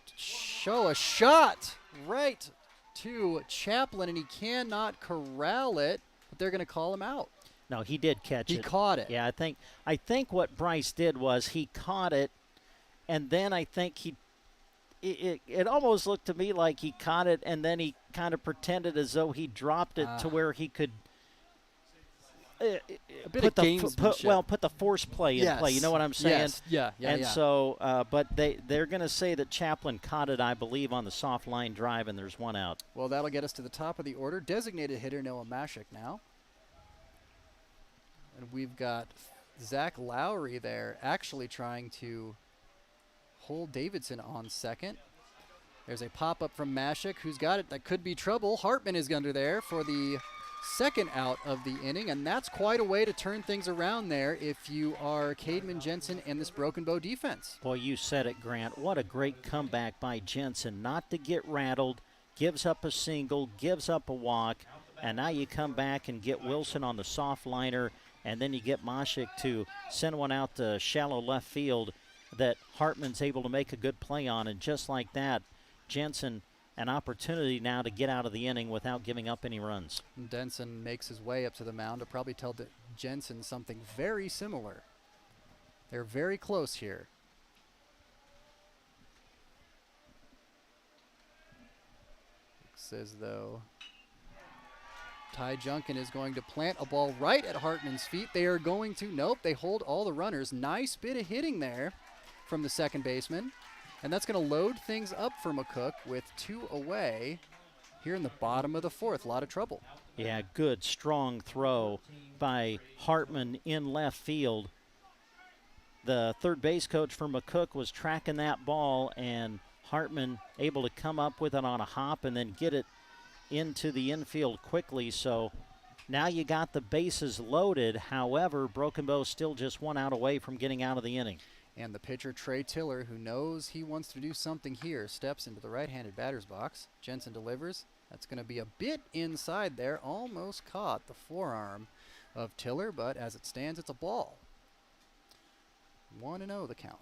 a shot right to Chaplin, and he cannot corral it, but they're going to call him out. No, he did catch it. He caught it. Yeah, I think what Bryce did was he caught it, and then I think it almost looked to me like he caught it, and then he kind of pretended as though he dropped it to where he could a bit of gamesmanship. Put the force play in play. You know what I'm saying? Yes. Yeah. So, but they're going to say that Chaplin caught it, I believe, on the soft line drive, and there's 1 out. Well, that'll get us to the top of the order. Designated hitter Noah Mashik now. And we've got Zach Lowry there actually trying to hold Davidson on second. There's a pop-up from Mashik, who's got it. That could be trouble. Hartman is under there for the second out of the inning, and that's quite a way to turn things around there if you are Cademan Jensen and this Broken Bow defense. Boy, you said it, Grant. What a great comeback by Jensen. Not to get rattled, gives up a single, gives up a walk, and now you come back and get Wilson on the soft liner, and then you get Mashik to send one out to shallow left field that Hartman's able to make a good play on, and just like that, Jensen an opportunity now to get out of the inning without giving up any runs. Denson makes his way up to the mound to probably tell Jensen something very similar. They're very close here. Looks as though Ty Junkin is going to plant a ball right at Hartman's feet. They are going to, nope, they hold all the runners. Nice bit of hitting there from the second baseman. And that's going to load things up for McCook with 2 away here in the bottom of the 4th. A lot of trouble. Yeah, good, strong throw by Hartman in left field. The third base coach for McCook was tracking that ball, and Hartman able to come up with it on a hop and then get it into the infield quickly. So now you got the bases loaded. However, Broken Bow still just 1 out away from getting out of the inning. And the pitcher, Trey Tiller, who knows he wants to do something here, steps into the right-handed batter's box. Jensen delivers. That's going to be a bit inside there. Almost caught the forearm of Tiller, but as it stands, it's a ball. 1-0 the count.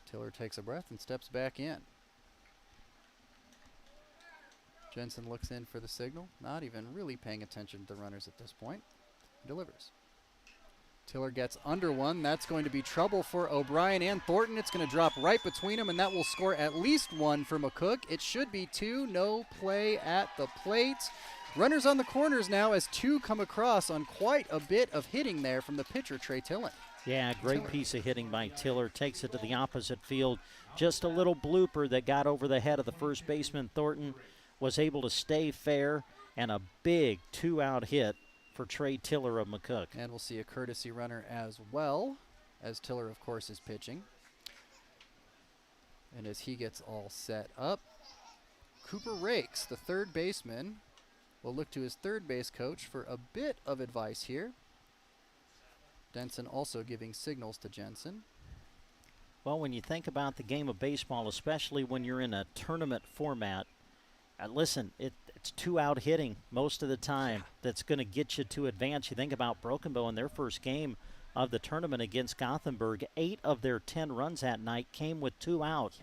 Tiller takes a breath and steps back in. Jensen looks in for the signal, not even really paying attention to the runners at this point. Delivers. Tiller gets under one. That's going to be trouble for O'Brien and Thornton. It's going to drop right between them, and that will score at least 1 for McCook. It should be 2. No play at the plate. Runners on the corners now as 2 come across on quite a bit of hitting there from the pitcher, Trey Tiller. Yeah, great piece of hitting by Tiller. Takes it to the opposite field. Just a little blooper that got over the head of the first baseman. Thornton was able to stay fair, and a big 2-out hit for Trey Tiller of McCook. And we'll see a courtesy runner as well, as Tiller, of course, is pitching. And as he gets all set up, Cooper Rakes, the third baseman, will look to his third base coach for a bit of advice here. Denson also giving signals to Jensen. Well, when you think about the game of baseball, especially when you're in a tournament format, listen, it's 2-out hitting most of the time that's going to get you to advance. You think about Broken Bow in their first game of the tournament against Gothenburg. 8 of their 10 runs that night came with 2 out.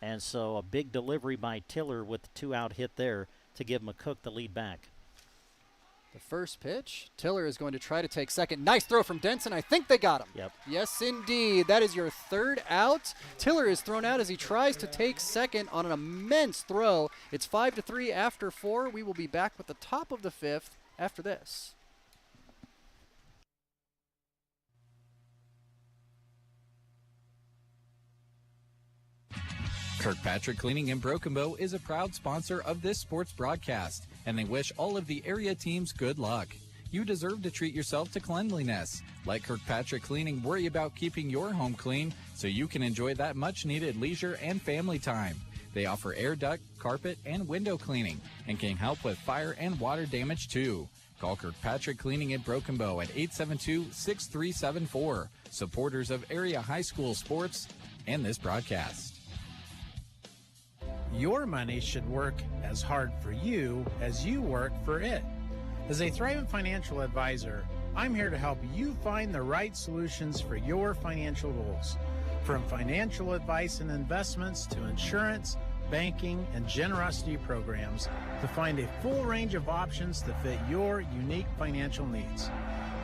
And so a big delivery by Tiller with the 2-out hit there to give McCook the lead back. The first pitch, Tiller is going to try to take second. Nice throw from Denson. I think they got him. Yep. Yes, indeed. That is your 3rd out. Tiller is thrown out as he tries to take second on an immense throw. It's 5-3 after 4. We will be back with the top of the 5th after this. Kirkpatrick Cleaning in Broken Bow is a proud sponsor of this sports broadcast, and they wish all of the area teams good luck. You deserve to treat yourself to cleanliness. Let Kirkpatrick Cleaning worry about keeping your home clean so you can enjoy that much-needed leisure and family time. They offer air duct, carpet, and window cleaning and can help with fire and water damage too. Call Kirkpatrick Cleaning in Broken Bow at 872-6374. Supporters of area high school sports and this broadcast. Your money should work as hard for you as you work for it. As a thriving financial advisor, I'm here to help you find the right solutions for your financial goals. From financial advice and investments to insurance, banking, and generosity programs, to find a full range of options to fit your unique financial needs.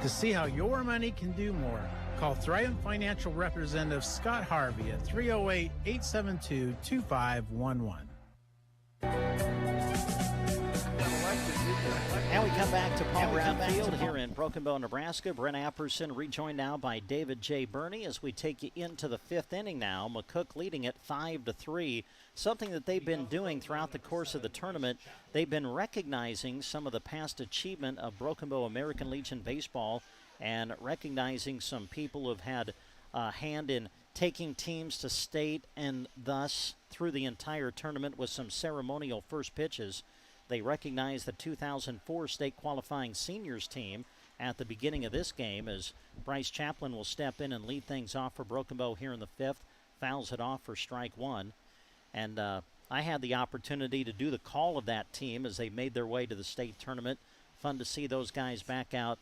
To see how your money can do more, call Thrivent Financial Representative Scott Harvey at 308-872-2511. And we come back to Paul Brown Field here in Broken Bow, Nebraska. Brent Apperson rejoined now by David J. Burney as we take you into the 5th inning now. McCook leading it 5-3. Something that they've been doing throughout the course of the tournament. They've been recognizing some of the past achievement of Broken Bow American Legion baseball and recognizing some people who have had a hand in taking teams to state and thus through the entire tournament with some ceremonial first pitches. They recognize the 2004 state qualifying seniors team at the beginning of this game as Bryce Chaplin will step in and lead things off for Broken Bow here in the 5th. Fouls it off for strike 1. And I had the opportunity to do the call of that team as they made their way to the state tournament. Fun to see those guys back out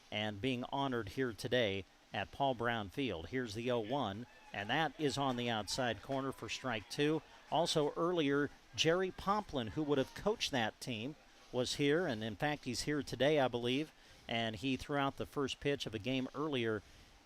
and being honored here today at Paul Brown Field. Here's the 0-1, and that is on the outside corner for strike 2. Also earlier, Jerry Pomplin, who would have coached that team, was here, and in fact he's here today, I believe, and he threw out the first pitch of a game earlier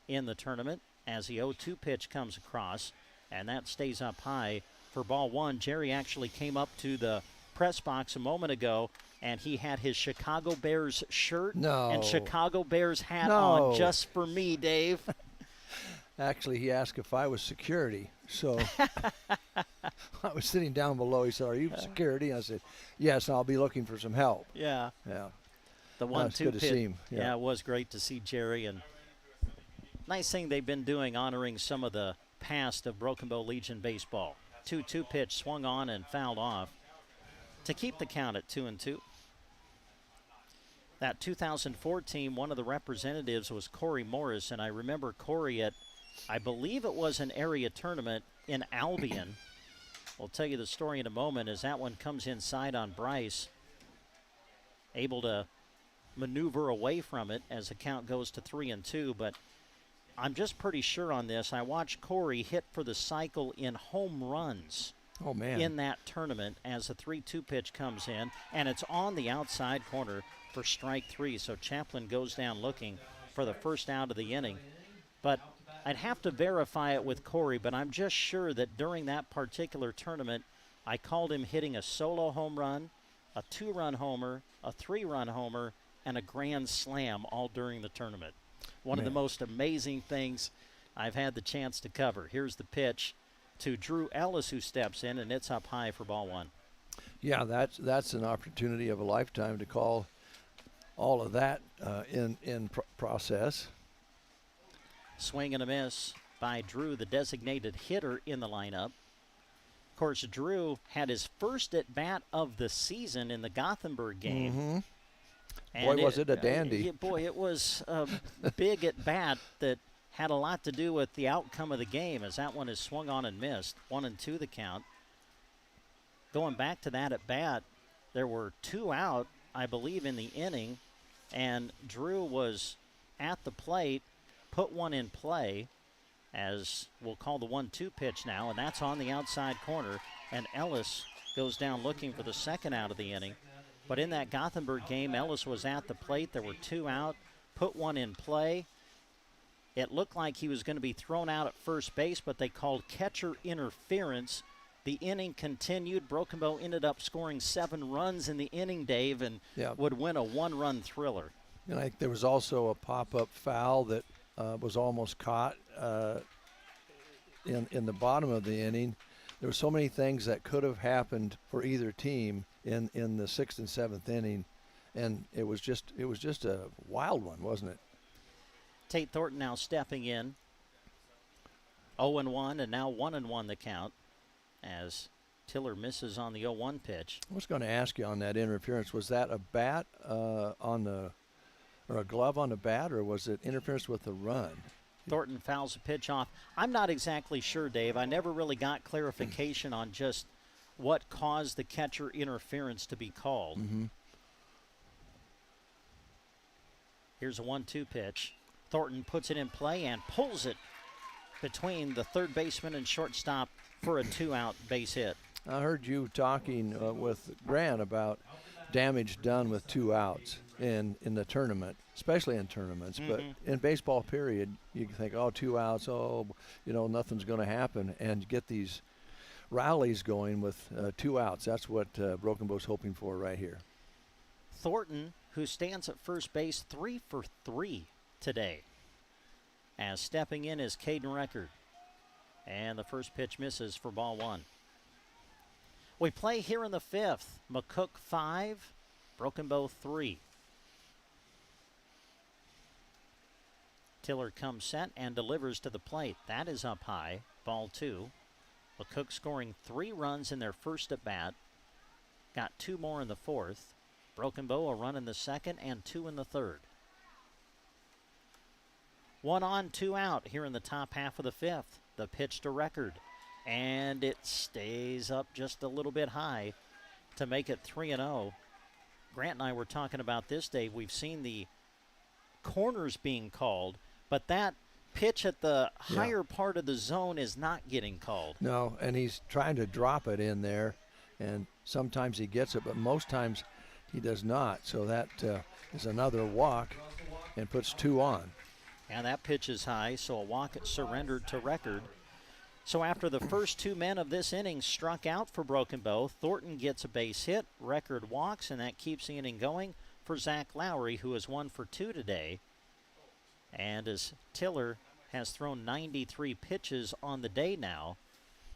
in the tournament as the 0-2 pitch comes across, and that stays up high for ball one. Jerry actually came up to the press box a moment ago, and he had his Chicago Bears shirt and Chicago Bears hat on just for me, Dave. Actually, he asked if I was security, so I was sitting down below. He said, "Are you security?" I said, "Yes, I'll be looking for some help." Yeah. The 1-2 good to pitch. see him. Yeah, it was great to see Jerry, and nice thing they've been doing, honoring some of the past of Broken Bow Legion baseball. 2-2 pitch swung on and fouled off to keep the count at 2-2. That 2014, one of the representatives was Corey Morris, and I remember Corey at, I believe it was an area tournament in Albion. We'll tell you the story in a moment as that one comes inside on Bryce, able to maneuver away from it as the count goes to 3-2, but I'm just pretty sure on this. I watched Corey hit for the cycle in home runs in that tournament as the 3-2 pitch comes in, and it's on the outside corner for strike three. So Chaplin goes down looking for the first out of the inning. But I'd have to verify it with Corey, but I'm just sure that during that particular tournament, I called him hitting a solo home run, a 2-run homer, a 3-run homer, and a grand slam all during the tournament. One of the most amazing things I've had the chance to cover. Here's the pitch to Drew Ellis, who steps in, and it's up high for ball one. Yeah, that's an opportunity of a lifetime to call all of that in process. Swing and a miss by Drew, the designated hitter in the lineup. Of course, Drew had his first at-bat of the season in the Gothenburg game. Mm-hmm. And boy, was it a dandy. It was a big at-bat that had a lot to do with the outcome of the game, as that one is swung on and missed. 1-2 the count. Going back to that at-bat, there were 2 out, I believe, in the inning, and Drew was at the plate, put one in play, as we'll call the 1-2 pitch now, and that's on the outside corner, and Ellis goes down looking for the second out of the inning. But in that Gothenburg game, Ellis was at the plate. There were 2 out, put one in play. It looked like he was going to be thrown out at first base, but they called catcher interference. The inning continued. Broken Bow ended up scoring 7 runs in the inning, Dave, and would win a 1-run thriller. And I think there was also a pop-up foul that was almost caught in the bottom of the inning. There were so many things that could have happened for either team in the 6th and 7th inning, and it was just a wild one, wasn't it? Tate Thornton now stepping in. 0-1 and now 1-1 the count as Tiller misses on the 0-1 pitch. I was going to ask you on that interference, was that a bat or a glove on the bat, or was it interference with the run? Thornton fouls the pitch off. I'm not exactly sure, Dave. I never really got clarification on just what caused the catcher interference to be called. Mm-hmm. Here's a 1-2 pitch. Thornton puts it in play and pulls it between the third baseman and shortstop for a 2-out base hit. I heard you talking with Grant about damage done with 2 outs in the tournament, especially in tournaments. Mm-hmm. But in baseball, period, you can think, 2 outs, nothing's going to happen, and get these rallies going with 2 outs. That's what Broken Bow's hoping for right here. Thornton, who stands at first base, 3 for 3 today. As stepping in is Caden Record. And the first pitch misses for ball one. We play here in the 5th. McCook 5, Broken Bow 3. Tiller comes set and delivers to the plate. That is up high, ball 2. McCook scoring 3 runs in their first at bat. Got 2 more in the 4th. Broken Bow a run in the 2nd and 2 in the 3rd. 1 on, 2 out here in the top half of the 5th. The pitch to Record. And it stays up just a little bit high to make it 3-0. Grant and I were talking about this, Dave. We've seen the corners being called, but that pitch at the higher part of the zone is not getting called. No, and he's trying to drop it in there, and sometimes he gets it, but most times he does not. So that is another walk and puts 2 on. And that pitch is high, so a walk surrendered to Record. So after the first 2 men of this inning struck out for Broken Bow, Thornton gets a base hit, Record walks, and that keeps the inning going for Zach Lowry, who is 1 for 2 today. And as Tiller has thrown 93 pitches on the day now,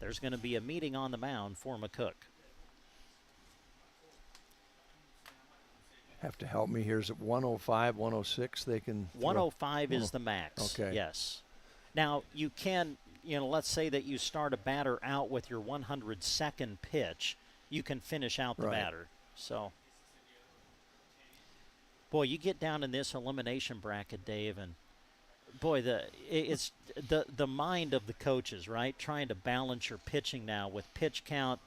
there's going to be a meeting on the mound for McCook. Have to help me here. Is it 105, 106 they can? 105 is the max. Okay. Yes. Now, you can, let's say that you start a batter out with your 102nd pitch. You can finish out the batter. So, boy, you get down in this elimination bracket, Dave, and boy, it's the mind of the coaches, right? Trying to balance your pitching now with pitch count.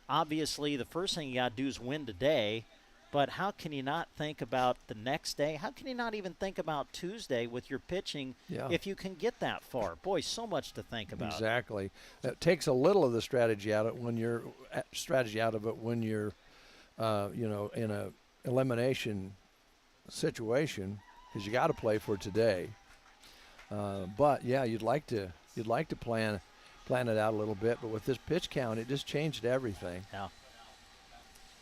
Obviously, the first thing you got to do is win today. But how can you not think about the next day? How can you not even think about Tuesday with your pitching if you can get that far? Boy, so much to think about. Exactly. That takes a little of the strategy out of it when you're in a elimination situation, because you got to play for today. But yeah, you'd like to plan it out a little bit. But with this pitch count, it just changed everything. Yeah.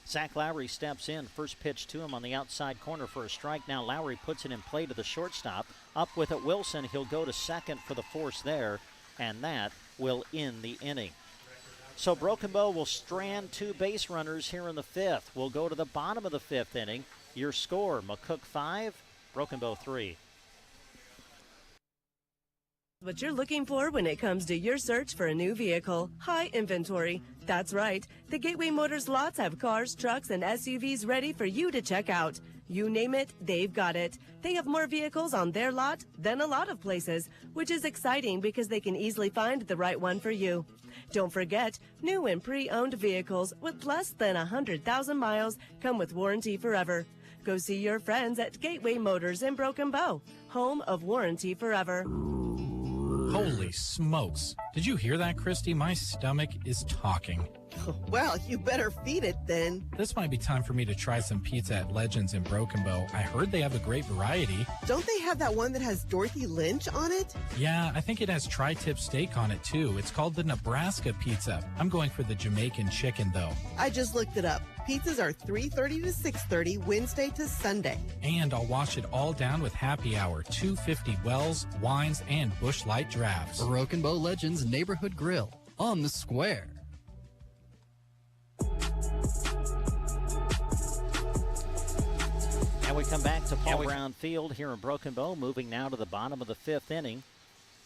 Zach Lowry steps in. First pitch to him on the outside corner for a strike. Now Lowry puts it in play to the shortstop. Up with it, Wilson. He'll go to second for the force there, and that will end the inning. So Broken Bow will strand 2 base runners here in the 5th. We'll go to the bottom of the 5th inning. Your score, McCook 5, Broken Bow 3. What you're looking for when it comes to your search for a new vehicle. High inventory. That's right. The Gateway Motors lots have cars, trucks, and SUVs ready for you to check out. You name it, they've got it. They have more vehicles on their lot than a lot of places, which is exciting because they can easily find the right one for you. Don't forget, new and pre-owned vehicles with less than 100,000 miles come with warranty forever. Go see your friends at Gateway Motors in Broken Bow, home of Warranty Forever. Holy smokes. Did you hear that, Christy? My stomach is talking. Well, you better feed it then. This might be time for me to try some pizza at Legends in Broken Bow. I heard they have a great variety. Don't they have that one that has Dorothy Lynch on it? Yeah, I think it has tri-tip steak on it too. It's called the Nebraska pizza. I'm going for the Jamaican chicken though. I just looked it up. Pizzas are $3.30 to $6.30 Wednesday to Sunday. And I'll wash it all down with happy hour, 250 wells, wines, and Busch Light drafts. Broken Bow Legends Neighborhood Grill on the square. And we come back to Paul Brown Field here in Broken Bow, moving now to the bottom of the 5th inning.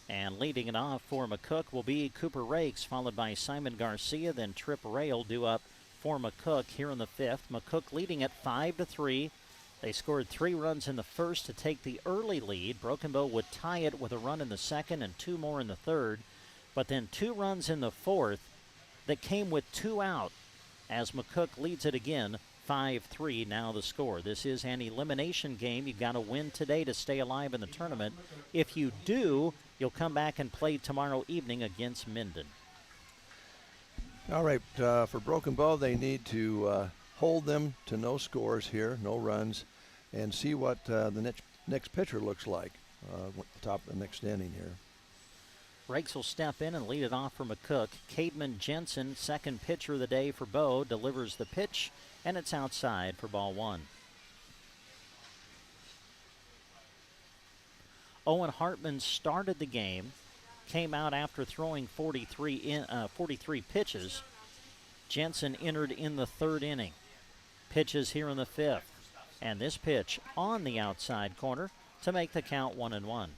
And leading it off for McCook will be Cooper Rakes, followed by Simon Garcia, then Trip Ray will do up for McCook here in the 5th. McCook leading at 5-3. They scored 3 runs in the first to take the early lead. Broken Bow would tie it with a run in the second and 2 more in the third. But then 2 runs in the 4th that came with 2 out as McCook leads it again, 5-3 now the score. This is an elimination game. You've got to win today to stay alive in the tournament. If you do, you'll come back and play tomorrow evening against Minden. All right, for Broken Bow, they need to hold them to no scores here, no runs, and see what the next pitcher looks like at the top of the next inning here. Rakes will step in and lead it off for McCook. Cademan Jensen, second pitcher of the day for Bow, delivers the pitch, and it's outside for ball 1. Owen Hartman started the game, came out after throwing 43 pitches. Jensen entered in the 3rd inning. Pitches here in the 5th. And this pitch on the outside corner to make the count 1-1.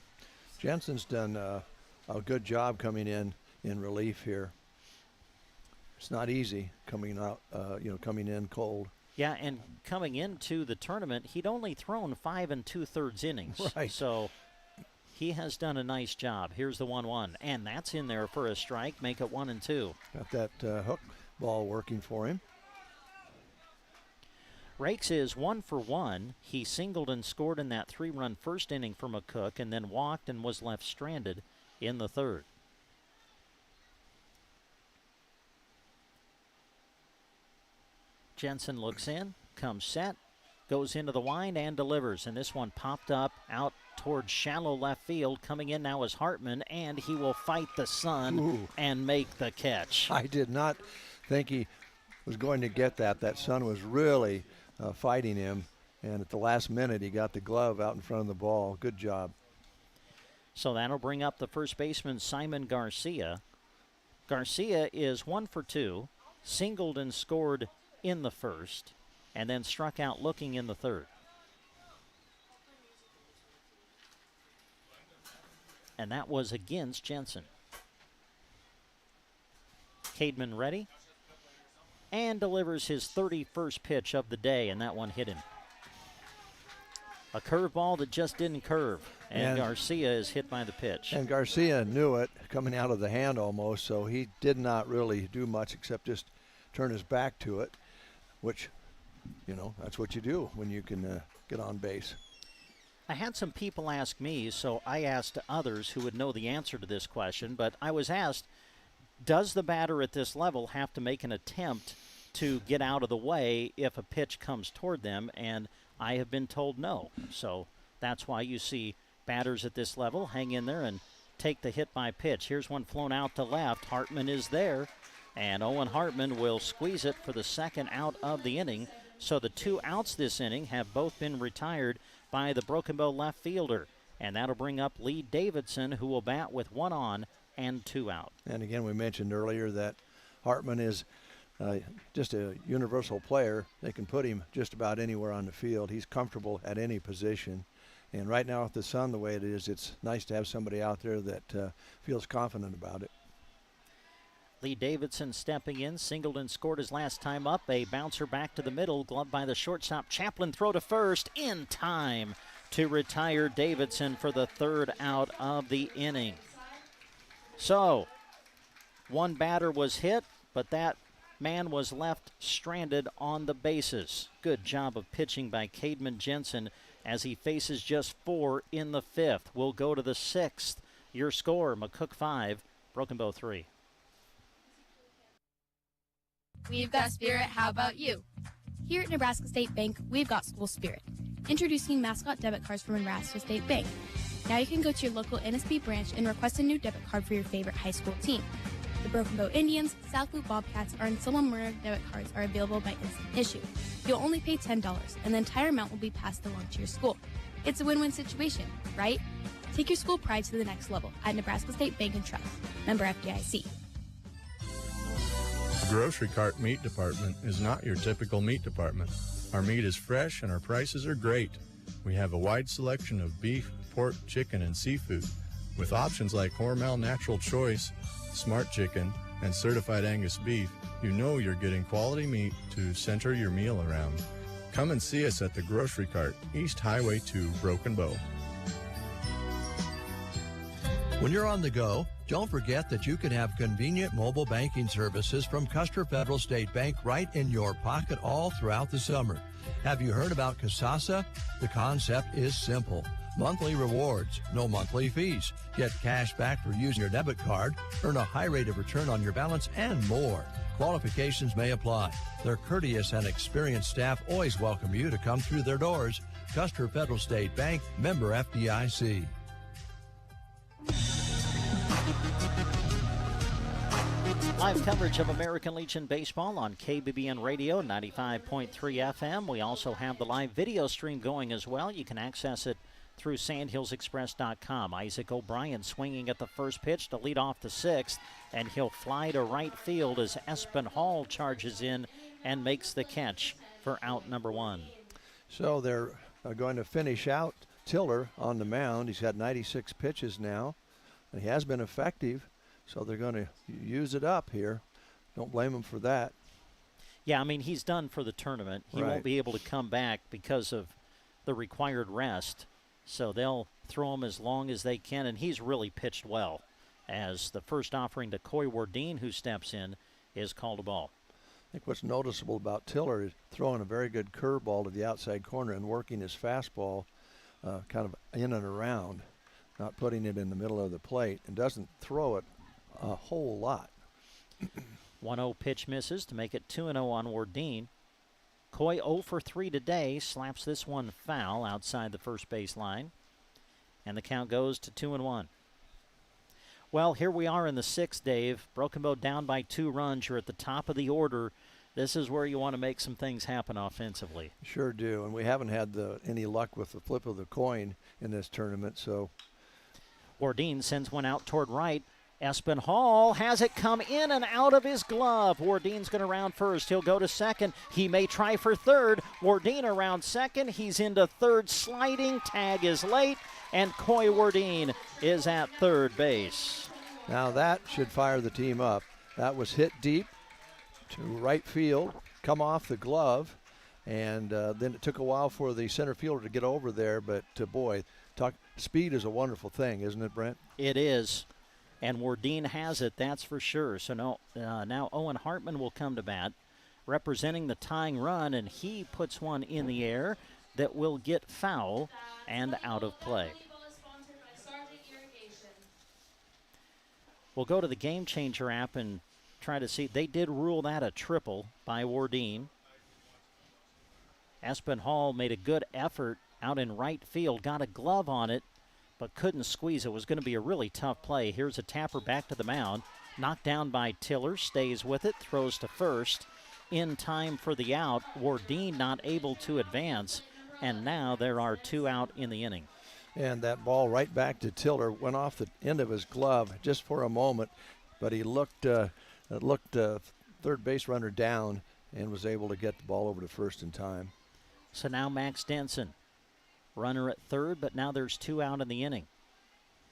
Jensen's done a good job coming in relief here. It's not easy coming out, coming in cold. Yeah, and coming into the tournament, he'd only thrown 5 2/3 innings. Right. So he has done a nice job. Here's the 1-1, and that's in there for a strike. Make it 1-2. Got that hook ball working for him. Rakes is 1 for 1. He singled and scored in that 3-run first inning for McCook, and then walked and was left stranded in the 3rd. Jensen looks in, comes set, goes into the wind and delivers. And this one popped up out towards shallow left field. Coming in now is Hartman, and he will fight the sun and make the catch. I did not think he was going to get that. That sun was really fighting him. And at the last minute, he got the glove out in front of the ball. Good job. So that'll bring up the first baseman, Simon Garcia. Garcia is 1 for 2, singled and scored in the first, and then struck out looking in the third. And that was against Jensen. Cademan ready, and delivers his 31st pitch of the day, and that one hit him. A curveball that just didn't curve, and Garcia is hit by the pitch. And Garcia knew it coming out of the hand almost, so he did not really do much except just turn his back to it, which, you know, that's what you do when you can get on base. I had some people ask me, so I asked others who would know the answer to this question, but I was asked, does the batter at this level have to make an attempt to get out of the way if a pitch comes toward them? And I have been told no. So that's why you see batters at this level hang in there and take the hit by pitch. Here's one flown out to left. Hartman is there, and Owen Hartman will squeeze it for the second out of the inning. So the 2 outs this inning have both been retired by the Broken Bow left fielder. And that'll bring up Lee Davidson, who will bat with 1 on and 2 out. And again, we mentioned earlier that Hartman is just a universal player. They can put him just about anywhere on the field. He's comfortable at any position. And right now with the sun the way it is, it's nice to have somebody out there that feels confident about it. Lee Davidson stepping in, singled and scored his last time up. A bouncer back to the middle, gloved by the shortstop. Chaplin throw to first in time to retire Davidson for the 3rd out of the inning. So, 1 batter was hit, but that man was left stranded on the bases. Good job of pitching by Cademan Jensen as he faces just 4 in the 5th. We'll go to the 6th. Your score, McCook 5, Broken Bow 3. We've got spirit, how about you? Here at Nebraska State Bank, we've got school spirit. Introducing mascot debit cards from Nebraska State Bank. Now you can go to your local NSB branch and request a new debit card for your favorite high school team. The Broken Bow Indians, South Loop Bobcats, and Silvermere debit cards are available by instant issue. You'll only pay $10, and the entire amount will be passed along to your school. It's a win-win situation, right? Take your school pride to the next level at Nebraska State Bank and Trust. Member FDIC. The grocery cart meat department is not your typical meat department. Our meat is fresh and our prices are great. We have a wide selection of beef, pork, chicken, and seafood. With options like Hormel Natural Choice, Smart Chicken, and Certified Angus Beef, you know you're getting quality meat to center your meal around. Come and see us at the Grocery Cart, East Highway 2, Broken Bow. When you're on the go, don't forget that you can have convenient mobile banking services from Custer Federal State Bank right in your pocket all throughout the summer. Have you heard about Kasasa? The concept is simple. Monthly rewards, no monthly fees. Get cash back for using your debit card, earn a high rate of return on your balance, and more. Qualifications may apply. Their courteous and experienced staff always welcome you to come through their doors. Custer Federal State Bank, member FDIC. Live coverage of American Legion Baseball on KBBN Radio 95.3 FM. We also have the live video stream going as well. You can access it through sandhillsexpress.com. Isaac O'Brien swinging at the first pitch to lead off the 6th, and he'll fly to right field as Espen Hall charges in and makes the catch for out number 1. So they're going to finish out Tiller on the mound. He's had 96 pitches now, and he has been effective. So they're going to use it up here. Don't blame him for that. Yeah, I mean, he's done for the tournament. He won't be able to come back because of the required rest. So they'll throw him as long as they can, and he's really pitched well as the first offering to Coy Wardeen, who steps in, is called a ball. I think what's noticeable about Tiller is throwing a very good curveball to the outside corner and working his fastball kind of in and around, not putting it in the middle of the plate, and doesn't throw it a whole lot. 1-0 pitch misses to make it 2-0 on Wardeen. Coy 0 for 3 today, slaps this one foul outside the first base line. And the count goes to 2-1. Well, here we are in the 6th, Dave. Broken Bow down by 2 runs. You're at the top of the order. This is where you want to make some things happen offensively. Sure do, and we haven't had any luck with the flip of the coin in this tournament. So Wardeen sends one out toward right. Espen Hall has it come in and out of his glove. Wardeen's going to round first. He'll go to second. He may try for third. Wardeen around second. He's into third, sliding. Tag is late, and Coy Wardeen is at third base. Now that should fire the team up. That was hit deep to right field, come off the glove, and then it took a while for the center fielder to get over there, but boy, speed is a wonderful thing, isn't it, Brent? It is, and Wardeen has it, that's for sure. So now Owen Hartman will come to bat, representing the tying run, and he puts one in the air that will get foul and out of play. We'll go to the Game Changer app and try to see. They did rule that a triple by Wardeen. Espen Hall made a good effort out in right field, got a glove on it, but couldn't squeeze it. It was going to be a really tough play. Here's a tapper back to the mound. Knocked down by Tiller, stays with it, throws to first. In time for the out. Wardeen not able to advance, and now there are 2 out in the inning. And that ball right back to Tiller went off the end of his glove just for a moment, but he looked third base runner down and was able to get the ball over to first in time. So now Max Denson, runner at third, but now there's 2 out in the inning.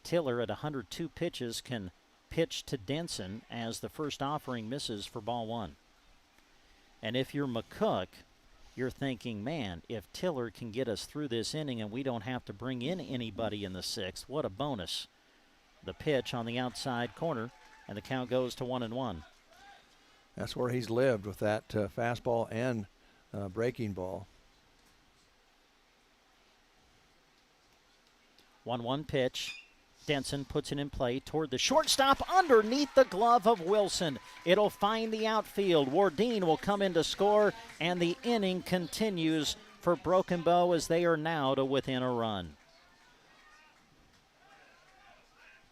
Tiller at 102 pitches can pitch to Denson as the first offering misses for ball 1. And if you're McCook, you're thinking, man, if Tiller can get us through this inning and we don't have to bring in anybody in the 6th, what a bonus. The pitch on the outside corner, and the count goes to 1-1. That's where he's lived, with that fastball and breaking ball. 1-1 pitch. Denson puts it in play toward the shortstop underneath the glove of Wilson. It'll find the outfield. Wardeen will come in to score, and the inning continues for Broken Bow as they are now to within a run.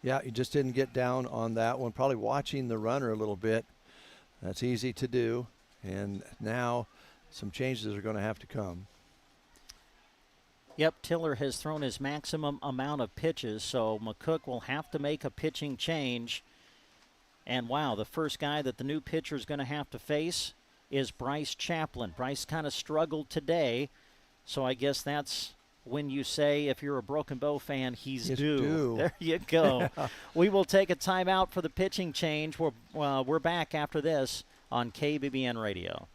Yeah, he just didn't get down on that one. Probably watching the runner a little bit. That's easy to do. And now some changes are going to have to come. Yep, Tiller has thrown his maximum amount of pitches, so McCook will have to make a pitching change. And wow, the first guy that the new pitcher is going to have to face is Bryce Chaplin. Bryce kind of struggled today, so I guess that's when you say, if you're a Broken Bow fan, he's due. There you go. We will take a timeout for the pitching change. We're back after this on KBBN Radio.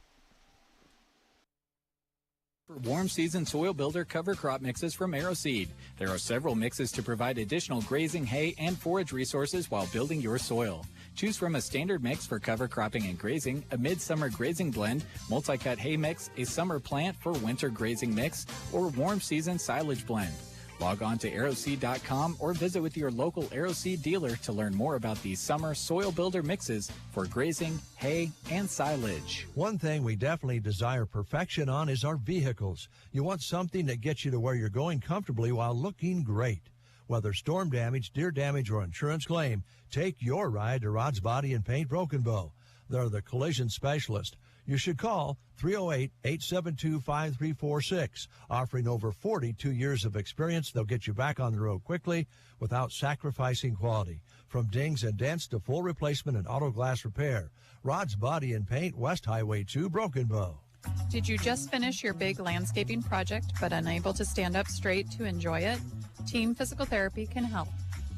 Warm season soil builder cover crop mixes from Aeroseed. There are several mixes to provide additional grazing, hay, and forage resources while building your soil. Choose from a standard mix for cover cropping and grazing, a midsummer grazing blend, multi-cut hay mix, a summer plant for winter grazing mix, or warm season silage blend. Log on to aeroseed.com or visit with your local Aeroseed dealer to learn more about these summer soil builder mixes for grazing, hay, and silage. One thing we definitely desire perfection on is our vehicles. You want something that gets you to where you're going comfortably while looking great. Whether storm damage, deer damage, or insurance claim, take your ride to Rod's Body and Paint Broken Bow. They're the collision specialist. You should call 308-872-5346. Offering over 42 years of experience, they'll get you back on the road quickly without sacrificing quality. From dings and dents to full replacement and auto glass repair. Rod's Body and Paint, West Highway 2, Broken Bow. Did you just finish your big landscaping project but unable to stand up straight to enjoy it? Team Physical Therapy can help.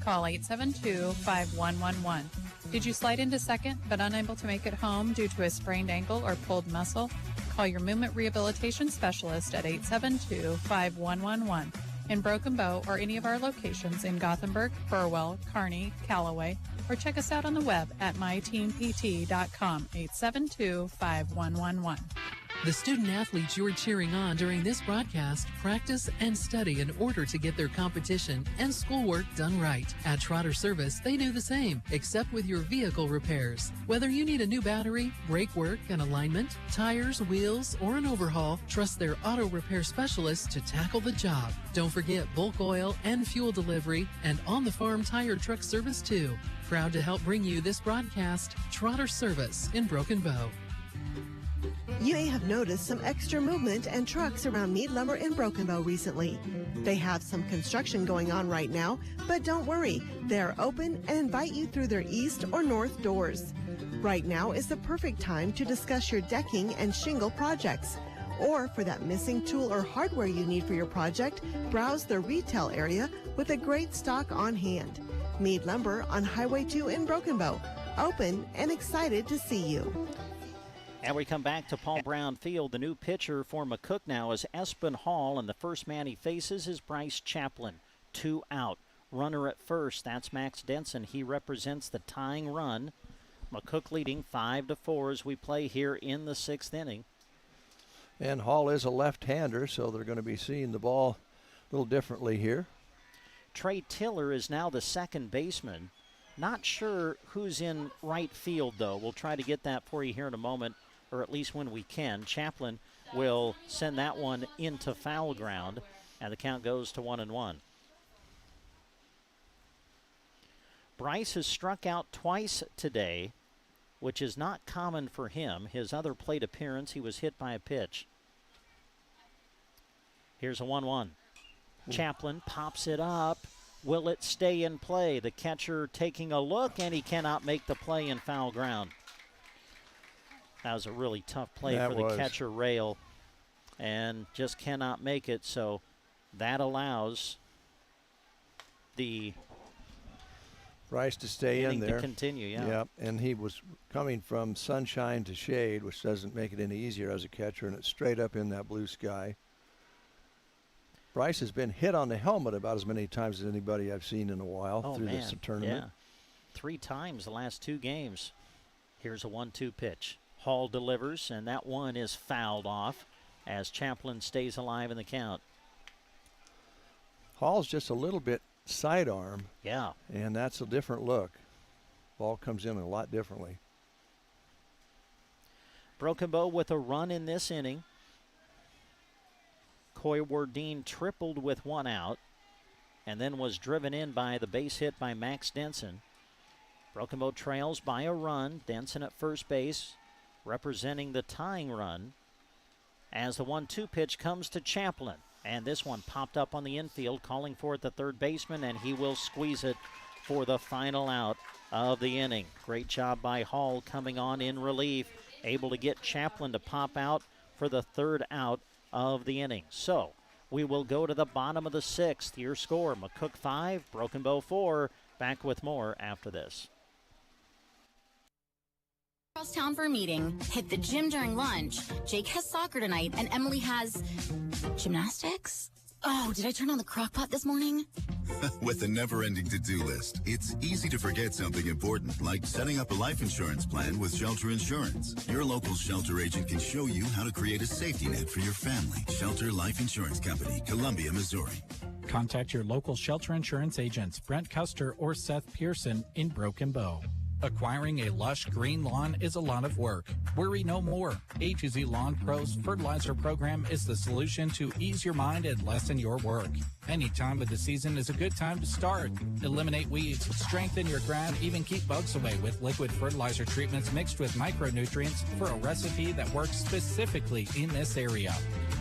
Call 872-5111. Did you slide into second but unable to make it home due to a sprained ankle or pulled muscle? Call your movement rehabilitation specialist at 872-5111 in Broken Bow or any of our locations in Gothenburg, Burwell, Kearney, Callaway, or check us out on the web at myteampt.com, 872-5111. The student athletes you're cheering on during this broadcast practice and study in order to get their competition and schoolwork done right. At Trotter Service, they do the same, except with your vehicle repairs. Whether you need a new battery, brake work and alignment, tires, wheels, or an overhaul, trust their auto repair specialists to tackle the job. Don't forget bulk oil and fuel delivery and on-the-farm tire truck service too. Proud to help bring you this broadcast, Trotter Service in Broken Bow. You may have noticed some extra movement and trucks around Mead Lumber in Broken Bow recently. They have some construction going on right now, but don't worry, they're open and invite you through their east or north doors. Right now is the perfect time to discuss your decking and shingle projects. Or for that missing tool or hardware you need for your project, browse the retail area with a great stock on hand. Mead Lumber on Highway 2 in Broken Bow, open and excited to see you. And we come back to Paul Brown Field. The new pitcher for McCook now is Espen Hall, and the first man he faces is Bryce Chaplin. 2 out. Runner at first, that's Max Denson. He represents the tying run. McCook leading 5-4 as we play here in the 6th inning. And Hall is a left-hander, so they're going to be seeing the ball a little differently here. Trey Tiller is now the second baseman. Not sure who's in right field, though. We'll try to get that for you here in a moment, or at least when we can. Chaplin will send that one into foul ground, and the count goes to 1-1. Bryce has struck out twice today, which is not common for him. His other plate appearance, he was hit by a pitch. Here's a 1-1. Chaplin pops it up. Will it stay in play? The catcher taking a look, and he cannot make the play in foul ground. That was a really tough play for the catcher, Rail, and just cannot make it. So that allows the Bryce to stay in there. To continue, yeah. Yep, and he was coming from sunshine to shade, which doesn't make it any easier as a catcher, and it's straight up in that blue sky. Bryce has been hit on the helmet about as many times as anybody I've seen in a while through this tournament. Yeah. 3 times the last 2 games. Here's a 1-2 pitch. Hall delivers, and that one is fouled off as Chaplin stays alive in the count. Hall's just a little bit sidearm. Yeah. And that's a different look. Ball comes in a lot differently. Broken Bow with a run in this inning. Coy Wardeen tripled with 1 out and then was driven in by the base hit by Max Denson. Broken Bow trails by a run. Denson at first base representing the tying run as the 1-2 pitch comes to Chaplin. And this one popped up on the infield, calling for it the third baseman, and he will squeeze it for the final out of the inning. Great job by Hall coming on in relief, able to get Chaplin to pop out for the third out of the inning. So we will go to the bottom of the 6th. Your score, McCook 5, Broken Bow 4. Back with more after this. Town for a meeting, hit the gym during lunch. Jake has soccer tonight, and Emily has gymnastics. Oh, did I turn on the crock pot this morning? With a never-ending to-do list, it's easy to forget something important, like setting up a life insurance plan with Shelter Insurance. Your local Shelter agent can show you how to create a safety net for your family. Shelter Life Insurance Company, Columbia, Missouri. Contact your local Shelter Insurance agents, Brent Custer or Seth Pearson in Broken Bow. Acquiring a lush green lawn is a lot of work. Worry no more. A2Z Lawn Pro's fertilizer program is the solution to ease your mind and lessen your work. Any time of the season is a good time to start. Eliminate weeds, strengthen your ground, even keep bugs away with liquid fertilizer treatments mixed with micronutrients for a recipe that works specifically in this area.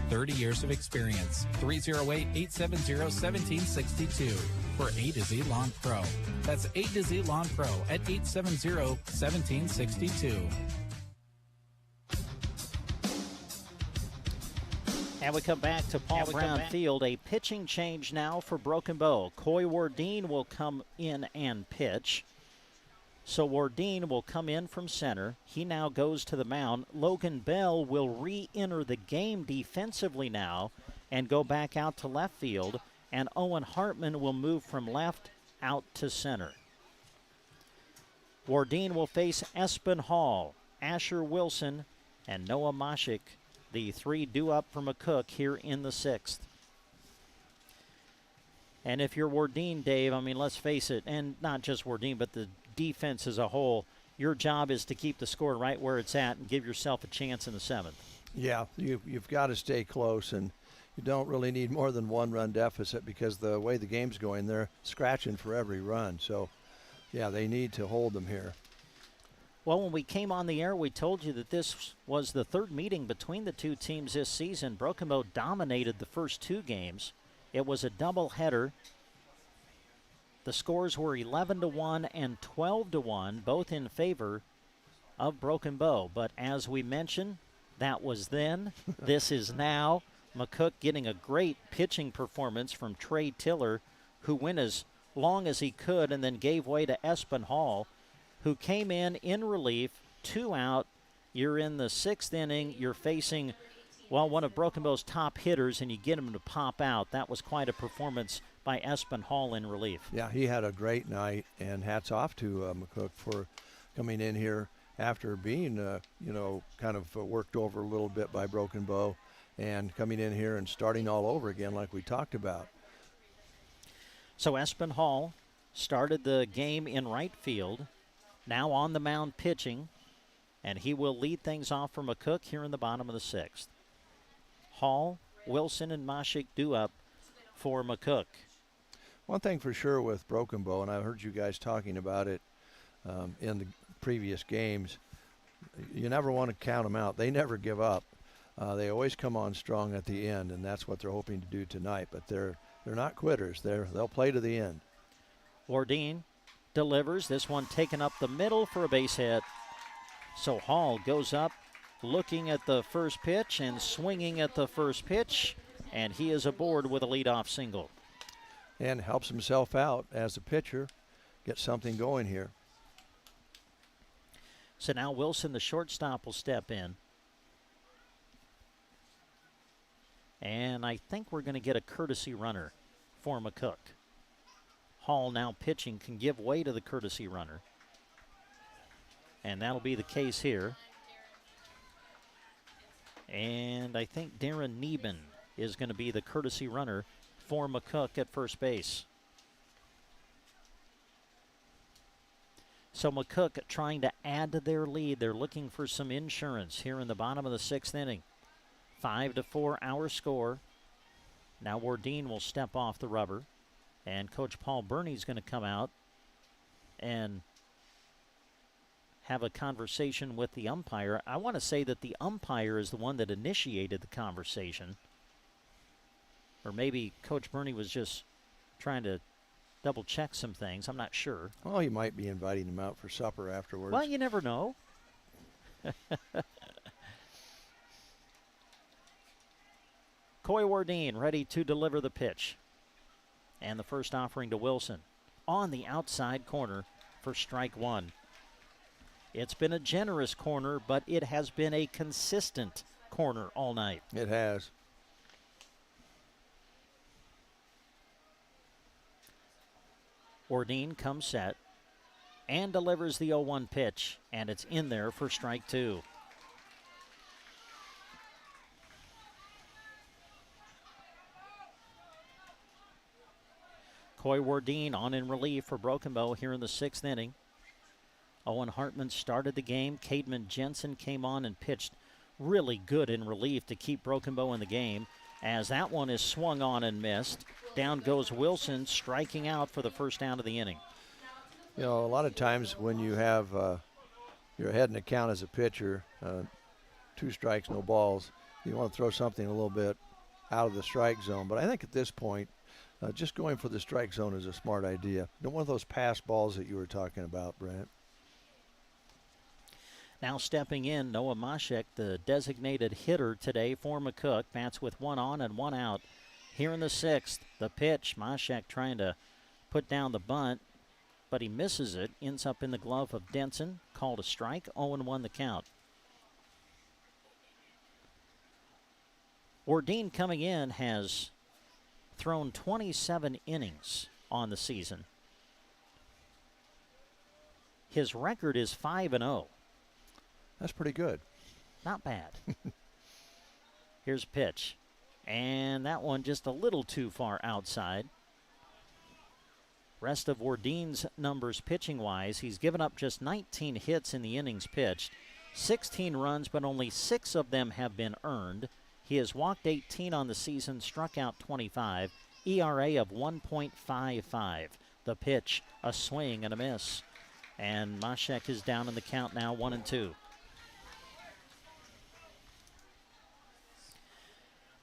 30 years of experience. 308-870-1762 for A to Z Lawn Pro. That's A to Z Lawn Pro at 870-1762. And we come back to Paul Brown Field. A pitching change now for Broken Bow. Coy Wardeen will come in and pitch. So Wardeen will come in from center. He now goes to the mound. Logan Bell will re-enter the game defensively now and go back out to left field. And Owen Hartman will move from left out to center. Wardeen will face Espen Hall, Asher Wilson, and Noah Moshik The 3 due up for McCook here in the 6th. And if you're Wardeen, Dave, I mean, let's face it, and not just Wardeen, but the defense as a whole, your job is to keep the score right where it's at and give yourself a chance in the 7th. Yeah, you've got to stay close, and you don't really need more than 1-run deficit because the way the game's going, they're scratching for every run. So, yeah, they need to hold them here. Well, when we came on the air, we told you that this was the 3rd meeting between the two teams this season. Broken Bow dominated the first 2 games. It was a doubleheader. The scores were 11-1 and 12-1, both in favor of Broken Bow. But as we mentioned, that was then. This is now. McCook getting a great pitching performance from Trey Tiller, who went as long as he could and then gave way to Espen Hall, who came in relief, 2 out. You're in the 6th inning. You're facing, well, one of Broken Bow's top hitters, and you get him to pop out. That was quite a performance by Espen Hall in relief. Yeah, he had a great night, and hats off to McCook for coming in here after being, kind of worked over a little bit by Broken Bow and coming in here and starting all over again like we talked about. So Espen Hall started the game in right field, now on the mound pitching, and he will lead things off for McCook here in the bottom of the 6th. Hall, Wilson, and Moshik due up for McCook. One thing for sure with Broken Bow, and I've heard you guys talking about it in the previous games, you never want to count them out. They never give up. They always come on strong at the end, and that's what they're hoping to do tonight. But they're not quitters. They'll play to the end. Wardeen delivers. This one taken up the middle for a base hit. So Hall goes up looking at the first pitch and swinging at the first pitch, and he is aboard with a leadoff single. And helps himself out as a pitcher, get something going here. So now Wilson, the shortstop, will step in. And I think we're going to get a courtesy runner for McCook. Hall now pitching can give way to the courtesy runner. And that'll be the case here. And I think Darren Neben is going to be the courtesy runner for McCook at first base. So McCook trying to add to their lead. They're looking for some insurance here in the bottom of the 6th inning. 5-4 our score. Now Wardeen will step off the rubber. And Coach Paul Burney's going to come out and have a conversation with the umpire. I want to say that the umpire is the one that initiated the conversation. Or maybe Coach Burney was just trying to double check some things. I'm not sure. Well, he might be inviting him out for supper afterwards. Well, you never know. Coy Wardeen ready to deliver the pitch. And the first offering to Wilson on the outside corner for strike 1. It's been a generous corner, but it has been a consistent corner all night. It has. Wardeen comes set and delivers the 0-1 pitch, and it's in there for strike 2. Coy Wardeen on in relief for Broken Bow here in the 6th inning. Owen Hartman started the game. Cademan Jensen came on and pitched really good in relief to keep Broken Bow in the game. As that one is swung on and missed, down goes Wilson, striking out for the first out of the inning. You know, a lot of times when you have you're ahead in the count as a pitcher, 2 strikes, no balls, you want to throw something a little bit out of the strike zone. But I think at this point, just going for the strike zone is a smart idea. One of those pass balls that you were talking about, Brent. Now stepping in, Noah Moshik, the designated hitter today for McCook. Bats with 1 on and 1 out. Here in the 6th, the pitch. Moshik trying to put down the bunt, but he misses it. Ends up in the glove of Denson. Called a strike. 0-1 the count. Wardeen coming in has thrown 27 innings on the season. His record is 5-0. That's pretty good. Not bad. Here's pitch. And that one just a little too far outside. Rest of Wardeen's numbers pitching-wise, he's given up just 19 hits in the innings pitched. 16 runs, but only 6 of them have been earned. He has walked 18 on the season, struck out 25, ERA of 1.55. The pitch, a swing and a miss. And Mashek is down in the count now, 1-2.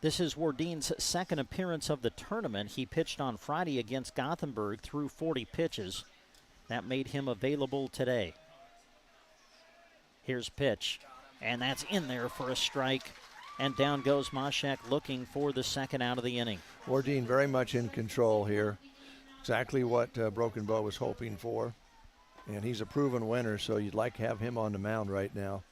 This is Wardeen's second appearance of the tournament. He pitched on Friday against Gothenburg through 40 pitches. That made him available today. Here's pitch, and that's in there for a strike. And down goes Mashek looking for the second out of the inning. Wardeen very much in control here. Exactly what Broken Bow was hoping for. And he's a proven winner, so you'd like to have him on the mound right now.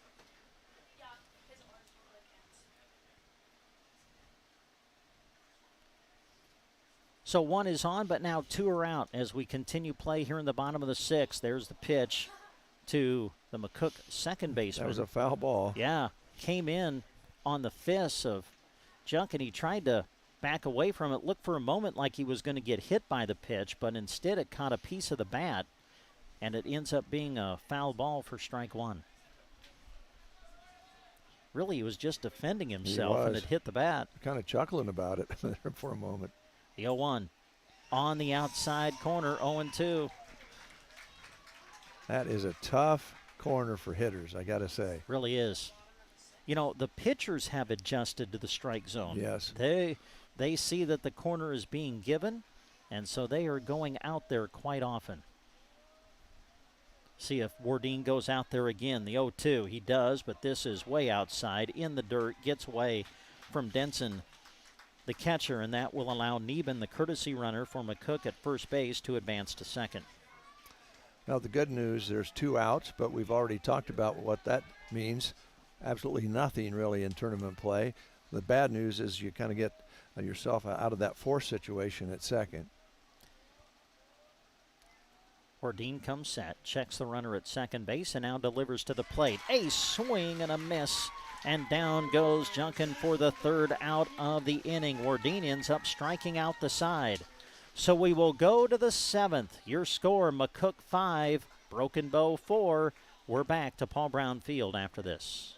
So one is on, but now 2 are out as we continue play here in the bottom of the 6th. There's the pitch to the McCook second baseman. That was a foul ball. Yeah, came in on the fists of Junk, and he tried to back away from it. Looked for a moment like he was going to get hit by the pitch, but instead it caught a piece of the bat, and it ends up being a foul ball for strike one. Really, he was just defending himself, and it hit the bat. Kind of chuckling about it for a moment. The 0-1 on the outside corner, 0-2. That is a tough corner for hitters, I got to say. Really is. You know, the pitchers have adjusted to the strike zone. Yes. They see that the corner is being given, and so they are going out there quite often. See if Wardeen goes out there again. The 0-2, he does, but this is way outside in the dirt, gets away from Denson, the catcher, and that will allow Neben, the courtesy runner for McCook at first base, to advance to second. Now the good news, there's 2 outs, but we've already talked about what that means. Absolutely nothing really in tournament play. The bad news is you kind of get yourself out of that force situation at second. Wardeen comes set, checks the runner at second base, and now delivers to the plate. A swing and a miss. And down goes Junkin for the 3rd out of the inning. Wardeen ends up striking out the side. So we will go to the 7th. Your score, McCook 5, Broken Bow 4. We're back to Paul Brown Field after this.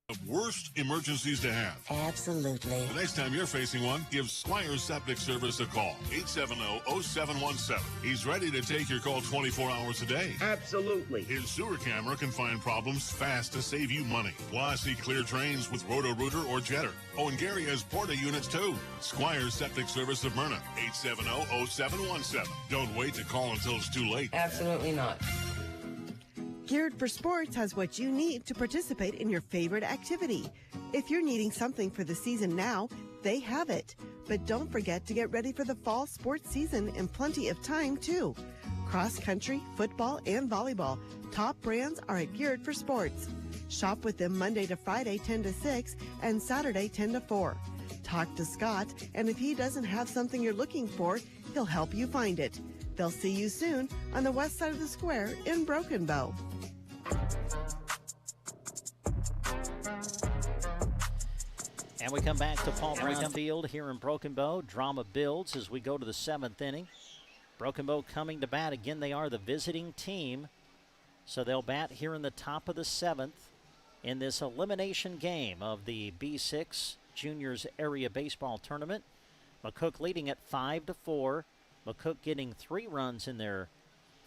The worst emergencies to have. Absolutely. The next time you're facing one, give Squire Septic Service a call. 870-0717. He's ready to take your call 24 hours a day. Absolutely. His sewer camera can find problems fast to save you money. Plus, he clears drains with Roto-Rooter or Jetter. Oh, and Gary has Porta units too. Squire Septic Service of Myrna. 870-0717. Don't wait to call until it's too late. Absolutely not. Geared for Sports has what you need to participate in your favorite activity. If you're needing something for the season now, they have it. But don't forget to get ready for the fall sports season in plenty of time, too. Cross country, football, and volleyball. Top brands are at Geared for Sports. Shop with them Monday to Friday 10 to 6 and Saturday 10 to 4. Talk to Scott, and if he doesn't have something you're looking for, he'll help you find it. They'll see you soon on the west side of the square in Broken Bow. And we come back to Paul Brown Field here in Broken Bow. Drama builds as we go to the 7th inning. Broken Bow coming to bat. Again, they are the visiting team. So they'll bat here in the top of the 7th in this elimination game of the B6 Juniors Area Baseball Tournament. McCook leading at 5-4. McCook getting 3 runs in their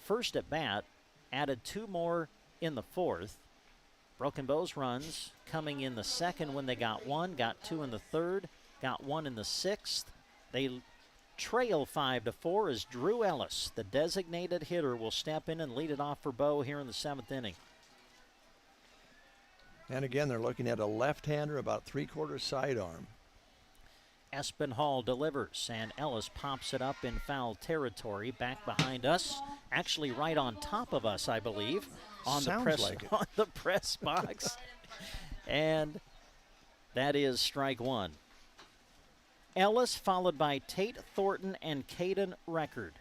first at bat, added 2 more in the 4th. Broken Bow's runs coming in the 2nd when they got 1, got 2 in the 3rd, got 1 in the 6th. They trail 5-4 as Drew Ellis, the designated hitter, will step in and lead it off for Bow here in the 7th inning. And again, they're looking at a left-hander, about 3/4 sidearm. Espinhall delivers, and Ellis pops it up in foul territory back behind us, actually right on top of us, I believe, on Sounds the press like it. on the press box. And that is strike 1. Ellis followed by Tate Thornton and Caden Record.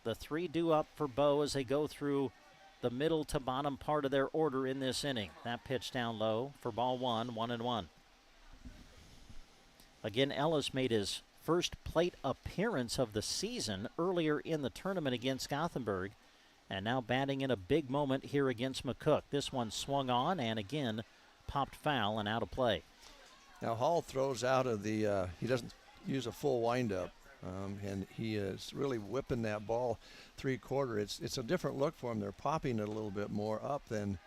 The 3 due up for Bow as they go through the middle to bottom part of their order in this inning. That pitch down low for ball 1-1. Again, Ellis made his first plate appearance of the season earlier in the tournament against Gothenburg, and now batting in a big moment here against McCook. This one swung on and again popped foul and out of play. Now Hall throws out of the, he doesn't use a full windup, and he is really whipping that ball 3/4. It's a different look for him. They're popping it a little bit more up than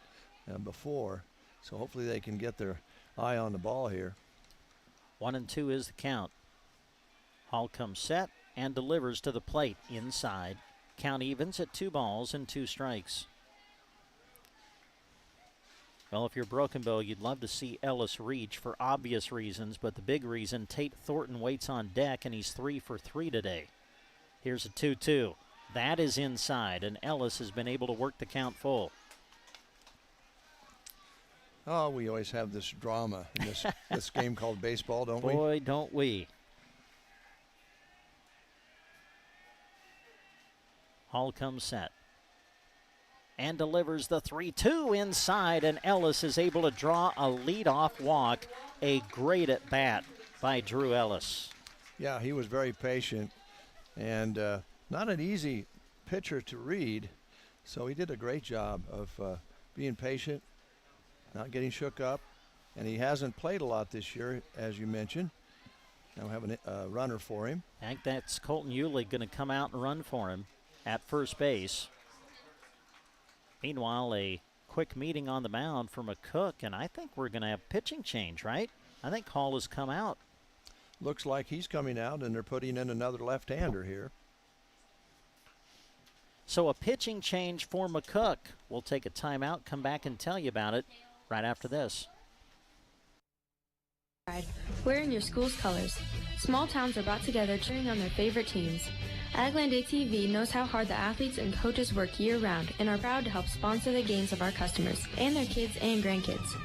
before, so hopefully they can get their eye on the ball here. 1-2 is the count. Hall comes set and delivers to the plate inside. Count evens at 2 balls and 2 strikes. Well, if you're Broken Bow, you'd love to see Ellis reach for obvious reasons, but the big reason, Tate Thornton waits on deck, and he's 3 for 3 today. Here's a 2-2. That is inside, and Ellis has been able to work the count full. Oh, we always have this drama in this game called baseball, don't we? Boy, don't we. Hall comes set and delivers the 3-2 inside, and Ellis is able to draw a leadoff walk. A great at bat by Drew Ellis. Yeah, he was very patient, and not an easy pitcher to read, so he did a great job of being patient, not getting shook up, and he hasn't played a lot this year, as you mentioned. Now having a runner for him. I think that's Colton Eulig going to come out and run for him at first base. Meanwhile, a quick meeting on the mound for McCook, and I think we're going to have pitching change, right? I think Hall has come out. Looks like he's coming out, and they're putting in another left-hander here. So a pitching change for McCook. We'll take a timeout, come back and tell you about it right after this. Wearing your school's colors. Small towns are brought together cheering on their favorite teams. Agland ATV knows how hard the athletes and coaches work year-round and are proud to help sponsor the games of our customers and their kids and grandkids.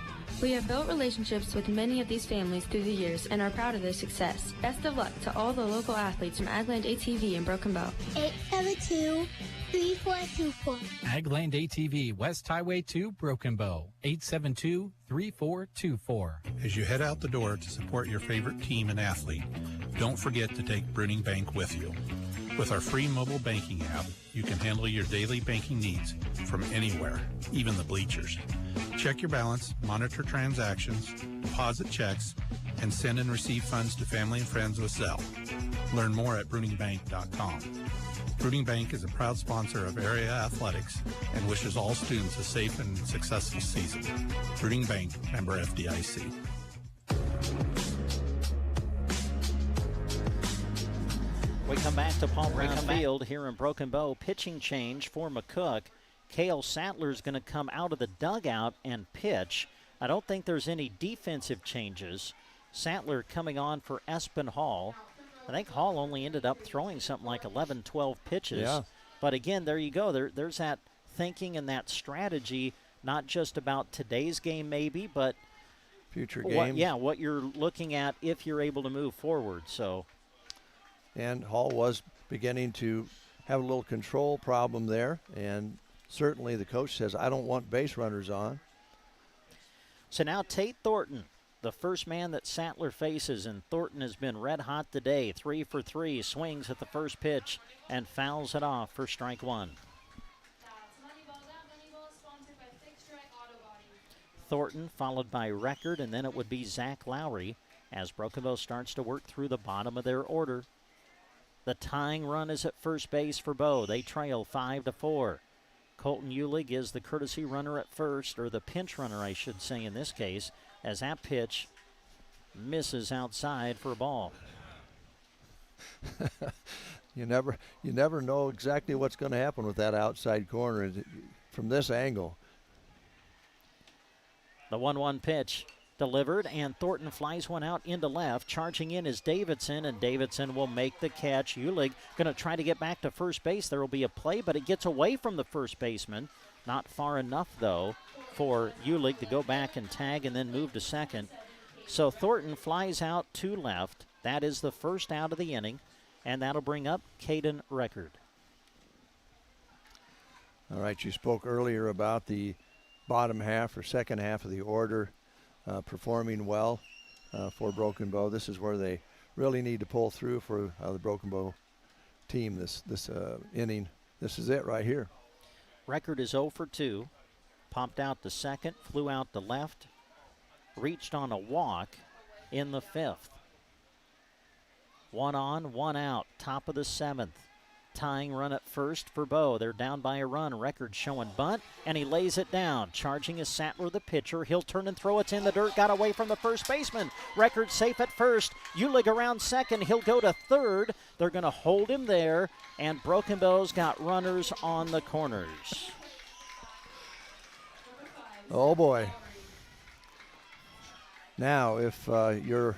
We have built relationships with many of these families through the years and are proud of their success. Best of luck to all the local athletes from Agland ATV in Broken Bow. 872-3424. Agland ATV, West Highway 2, Broken Bow, 872-3424. As you head out the door to support your favorite team and athlete, don't forget to take Bruning Bank with you. With our free mobile banking app, you can handle your daily banking needs from anywhere, even the bleachers. Check your balance, monitor transactions, deposit checks, and send and receive funds to family and friends with Zelle. Learn more at BruningBank.com. Bruning Bank is a proud sponsor of area athletics and wishes all students a safe and successful season. Bruning Bank, member FDIC. We come back to Paul Brown Field here in Broken Bow. Pitching change for McCook. Cale Sattler's going to come out of the dugout and pitch. I don't think there's any defensive changes. Sattler coming on for Espen Hall. I think Hall only ended up throwing something like 11, 12 pitches. Yeah. But again, there you go. There's that thinking and that strategy, not just about today's game maybe, but future games. What you're looking at if you're able to move forward. So. And Hall was beginning to have a little control problem there, and certainly the coach says, I don't want base runners on. So now Tate Thornton, the first man that Sattler faces, and Thornton has been red hot today. 3 for 3, swings at the first pitch and fouls it off for strike 1. Thornton followed by Record, and then it would be Zach Lowry as Broken Bow starts to work through the bottom of their order. The tying run is at first base for Bow. They trail 5-4. Colton Eulig is the courtesy runner at first, or the pinch runner, I should say in this case, as that pitch misses outside for a ball. You never know exactly what's going to happen with that outside corner from this angle. The 1-1 pitch delivered, and Thornton flies one out into left. Charging in is Davidson, and Davidson will make the catch. Eulig going to try to get back to first base. There will be a play, but it gets away from the first baseman. Not far enough, though, for Eulig to go back and tag and then move to second. So Thornton flies out to left. That is the first out of the inning, and that'll bring up Caden Record. All right, you spoke earlier about the bottom half or second half of the order performing well for Broken Bow. This is where they really need to pull through for the Broken Bow team this inning. This is it right here. Record is 0 for 2. Popped out to second, flew out to left, reached on a walk in the 5th. 1 on, 1 out, top of the 7th. Tying run at first for Bow. They're down by a run. Record showing bunt, and he lays it down. Charging is Sattler, the pitcher. He'll turn and throw it in the dirt. Got away from the first baseman. Record safe at first. Ulig around second. He'll go to third. They're going to hold him there, and Broken Bow's got runners on the corners. Oh, boy. Now, if you're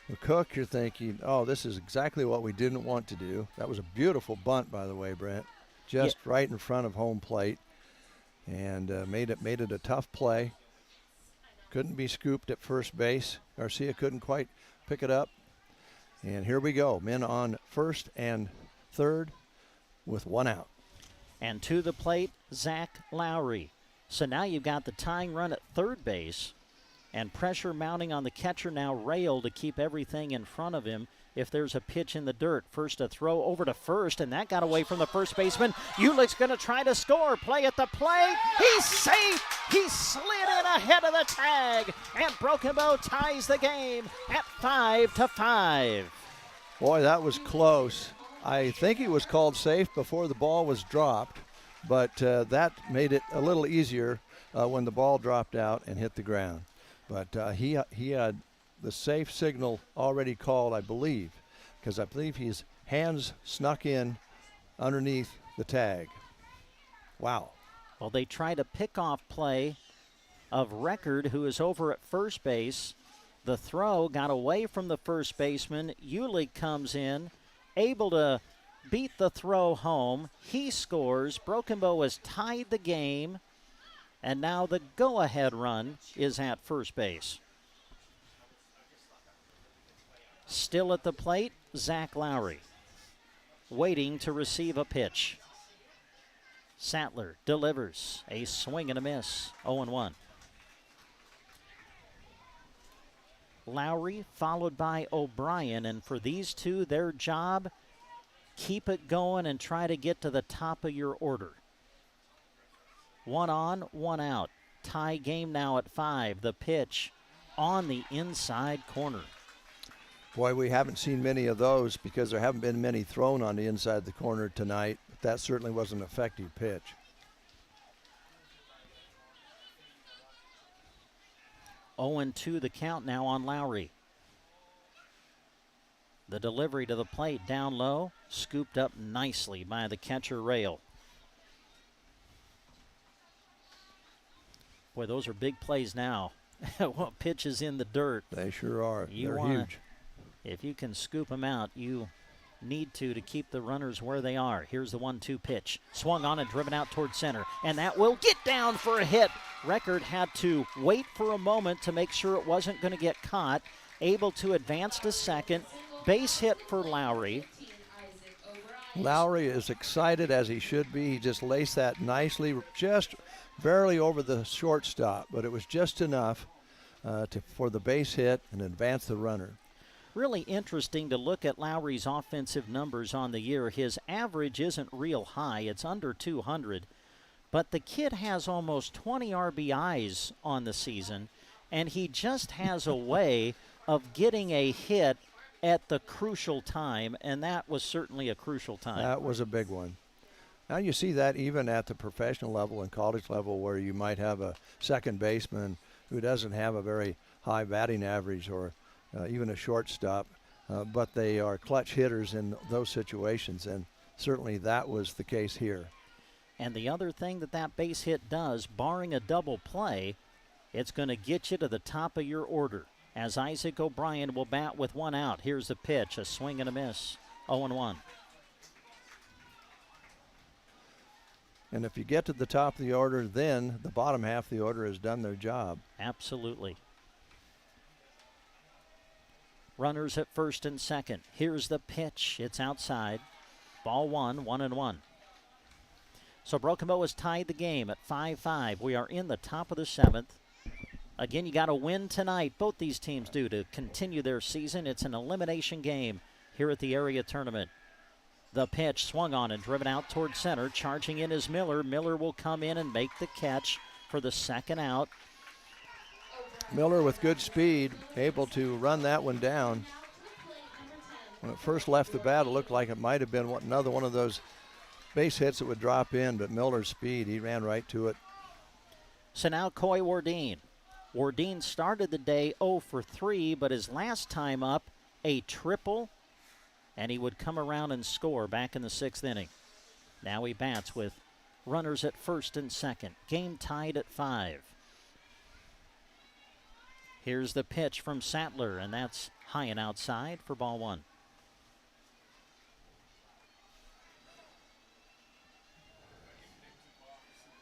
McCook, you're thinking, oh, this is exactly what we didn't want to do. That was a beautiful bunt, by the way, Brent. Just right in front of home plate, and made it a tough play. Couldn't be scooped at first base. Garcia couldn't quite pick it up. And here we go. Men on first and third with 1 out. And to the plate, Zach Lowry. So now you've got the tying run at third base, and pressure mounting on the catcher now, Rail, to keep everything in front of him if there's a pitch in the dirt. First a throw over to first, and that got away from the first baseman. Ulick's going to try to score. Play at the plate. He's safe. He slid in ahead of the tag, and Broken Bow ties the game at 5-5. Boy, that was close. I think he was called safe before the ball was dropped, but that made it a little easier when the ball dropped out and hit the ground. But he had the safe signal already called, I believe, because I believe his hands snuck in underneath the tag. Wow. Well, they tried a pickoff play of Record, who is over at first base. The throw got away from the first baseman. Ulig comes in, able to beat the throw home. He scores. Broken Bow has tied the game. And now the go-ahead run is at first base. Still at the plate, Zach Lowry, waiting to receive a pitch. Sattler delivers a swing and a miss, 0-1. Lowry followed by O'Brien, and for these two, their job, keep it going and try to get to the top of your order. 1 on, 1 out. Tie game now at 5. The pitch on the inside corner. Boy, we haven't seen many of those because there haven't been many thrown on the inside the corner tonight. But that certainly was an effective pitch. Oh, 0-2 the count now on Lowry. The delivery to the plate down low, scooped up nicely by the catcher Rail. Boy, those are big plays now. What pitches in the dirt? They sure are. They're huge. If you can scoop them out, you need to keep the runners where they are. Here's the 1-2 pitch. Swung on and driven out toward center. And that will get down for a hit. Record had to wait for a moment to make sure it wasn't going to get caught. Able to advance to second. Base hit for Lowry. Lowry is excited as he should be. He just laced that nicely, just barely over the shortstop, but it was just enough for the base hit and advance the runner. Really interesting to look at Lowry's offensive numbers on the year. His average isn't real high. It's under 200. But the kid has almost 20 RBIs on the season, and he just has a way of getting a hit at the crucial time, and that was certainly a crucial time. That was a big one. Now you see that even at the professional level and college level, where you might have a second baseman who doesn't have a very high batting average or even a shortstop, but they are clutch hitters in those situations, and certainly that was the case here. And the other thing that base hit does, barring a double play, it's going to get you to the top of your order. As Isaac O'Brien will bat with 1 out. Here's the pitch, a swing and a miss, 0-1. And if you get to the top of the order, then the bottom half of the order has done their job. Absolutely. Runners at first and second. Here's the pitch. It's outside. Ball 1, 1-1. So Broken Bow has tied the game at 5-5. We are in the top of the 7th. Again, you got to win tonight. Both these teams do to continue their season. It's an elimination game here at the area tournament. The pitch swung on and driven out toward center. Charging in is Miller. Miller will come in and make the catch for the second out. Miller with good speed, able to run that one down. When it first left the bat, it looked like it might have been another one of those base hits that would drop in, but Miller's speed, he ran right to it. So now Coy Wardeen. Wardeen started the day 0 for 3, but his last time up, a triple, and he would come around and score back in the 6th inning. Now he bats with runners at first and second. Game tied at 5. Here's the pitch from Sattler, and that's high and outside for ball 1.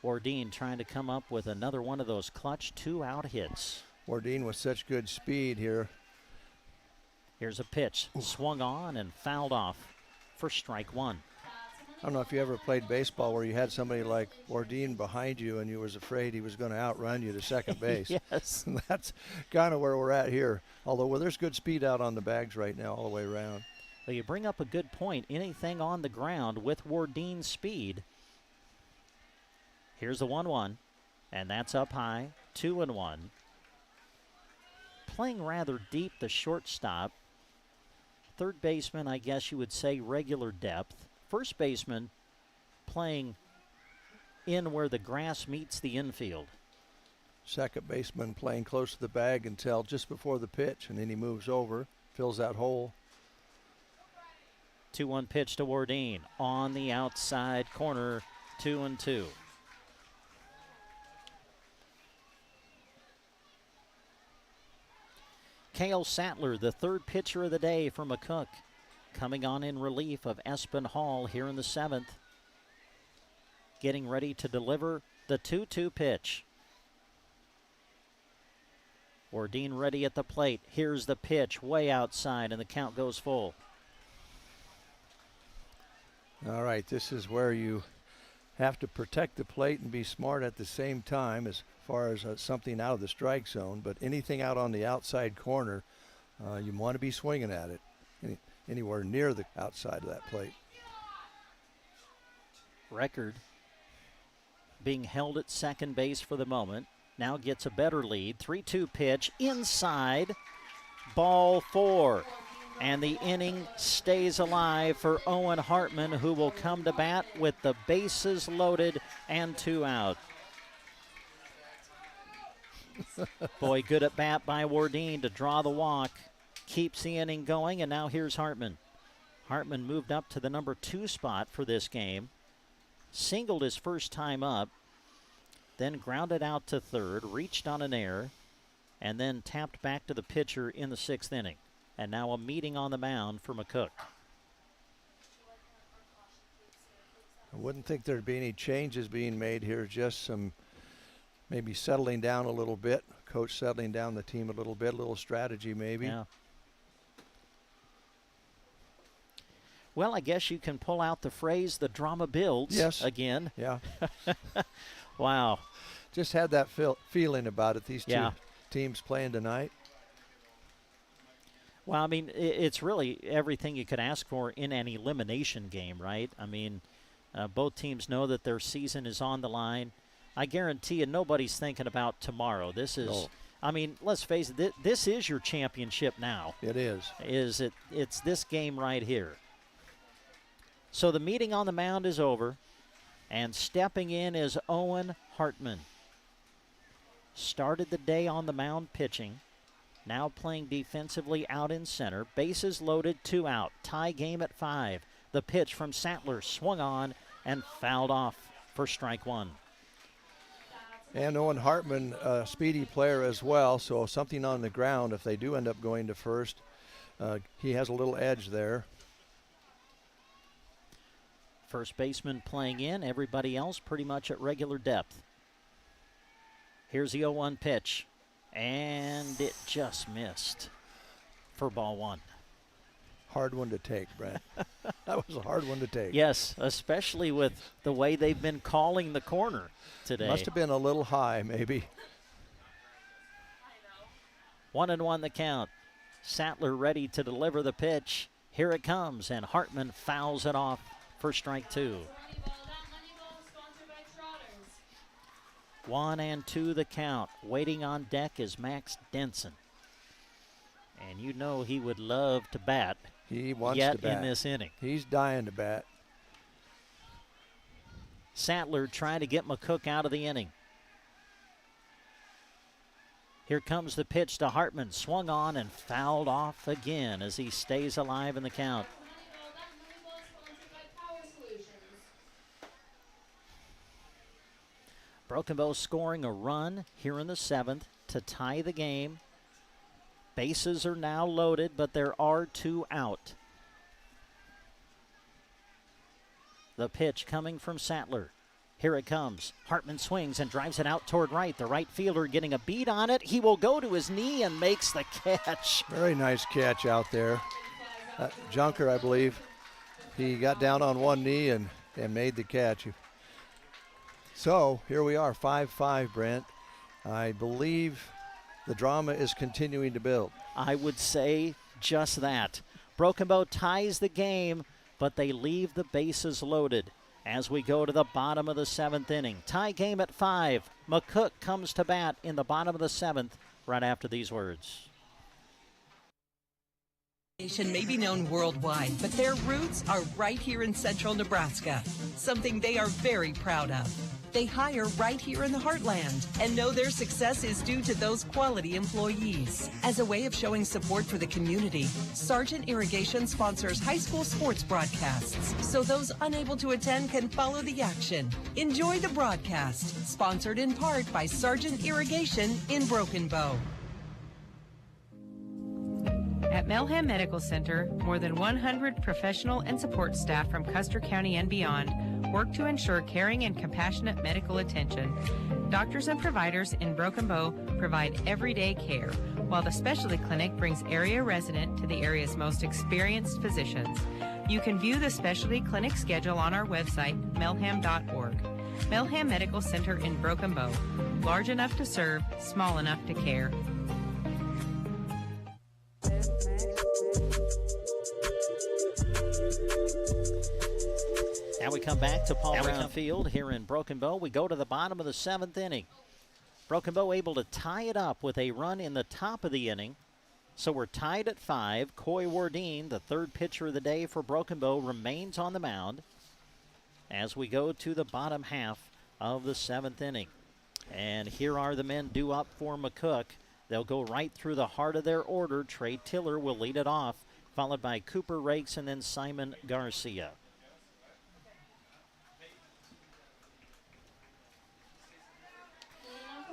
Wardeen trying to come up with another one of those clutch 2-out hits. Wardeen with such good speed here. Here's a pitch, swung on and fouled off for strike 1. I don't know if you ever played baseball where you had somebody like Wardeen behind you and you was afraid he was going to outrun you to second base. Yes. That's kind of where we're at here. Although there's good speed out on the bags right now all the way around. Well, you bring up a good point. Anything on the ground with Wardeen's speed. Here's the 1-1, and that's up high, 2-1. Playing rather deep, the shortstop. Third baseman, I guess you would say regular depth. First baseman playing in where the grass meets the infield. Second baseman playing close to the bag until just before the pitch, and then he moves over, fills that hole. 2-1 pitch to Wardeen on the outside corner, 2-2. Cale Sattler, the third pitcher of the day for McCook, coming on in relief of Espen Hall here in the 7th. Getting ready to deliver the 2-2 pitch. Wardeen ready at the plate. Here's the pitch way outside, and the count goes full. All right, this is where you have to protect the plate and be smart at the same time as far as something out of the strike zone, but anything out on the outside corner, you want to be swinging at it anywhere near the outside of that plate. Record being held at second base for the moment. Now gets a better lead. 3-2 pitch inside, ball 4. And the inning stays alive for Owen Hartman, who will come to bat with the bases loaded and 2 out. Boy, good at bat by Wardeen to draw the walk. Keeps the inning going, and now here's Hartman. Hartman moved up to the number 2 spot for this game. Singled his first time up, then grounded out to third, reached on an error, and then tapped back to the pitcher in the 6th inning. And now a meeting on the mound for McCook. I wouldn't think there'd be any changes being made here, just some maybe settling down a little bit. Coach settling down the team a little bit, a little strategy maybe. Yeah. Well, I guess you can pull out the phrase, the drama builds, yes. Again. Yeah. Wow. Just had that feeling about it, these two teams playing tonight. Well, I mean, it's really everything you could ask for in an elimination game, right? I mean, both teams know that their season is on the line. I guarantee you nobody's thinking about tomorrow. This is, I mean, let's face it, this is your championship now. It is. It's this game right here. So the meeting on the mound is over, and stepping in is Owen Hartman. Started the day on the mound pitching. Now playing defensively out in center. Bases loaded, 2 out. Tie game at 5. The pitch from Sattler swung on and fouled off for strike 1. And Owen Hartman, a speedy player as well, so something on the ground, if they do end up going to first, he has a little edge there. First baseman playing in, everybody else pretty much at regular depth. Here's the 0-1 pitch. And it just missed for ball 1. hard one to take, Brent. That was a hard one to take. Yes, especially with the way they've been calling the corner today. Must have been a little high, maybe. 1-1 the count. Sattler ready to deliver the pitch. Here it comes, and Hartman fouls it off for strike 2. 1-2 the count. Waiting on deck is Max Denson. And you know he would love to bat. He wants yet to bat in this inning. He's dying to bat. Sattler trying to get McCook out of the inning. Here comes the pitch to Hartman. Swung on and fouled off again as he stays alive in the count. Broken Bow scoring a run here in the 7th to tie the game. Bases are now loaded, but there are 2 out. The pitch coming from Sattler. Here it comes. Hartman swings and drives it out toward right. The right fielder getting a beat on it. He will go to his knee and makes the catch. Very nice catch out there. Junker, I believe, he got down on one knee and made the catch. So here we are, 5-5, Brent. I believe the drama is continuing to build. I would say just that. Broken Bow ties the game, but they leave the bases loaded as we go to the bottom of the 7th inning. Tie game at 5. McCook comes to bat in the bottom of the 7th right after these words. May be known worldwide, but their roots are right here in central Nebraska, something they are very proud of. They hire right here in the heartland and know their success is due to those quality employees. As a way of showing support for the community, Sargent Irrigation sponsors high school sports broadcasts so those unable to attend can follow the action. Enjoy the broadcast, sponsored in part by Sargent Irrigation in Broken Bow. At Melham Medical Center, more than 100 professional and support staff from Custer County and beyond work to ensure caring and compassionate medical attention. Doctors and providers in Broken Bow provide everyday care, while the specialty clinic brings area resident to the area's most experienced physicians. You can view the specialty clinic schedule on our website, melham.org. Melham Medical Center in Broken Bow, large enough to serve, small enough to care. Now we come back to Paul Brown Field here in Broken Bow. We go to the bottom of the 7th inning. Broken Bow able to tie it up with a run in the top of the inning. So we're tied at 5. Coy Wardeen, the 3rd pitcher of the day for Broken Bow, remains on the mound as we go to the bottom half of the 7th inning. And here are the men due up for McCook. They'll go right through the heart of their order. Trey Tiller will lead it off, followed by Cooper Rakes and then Simon Garcia.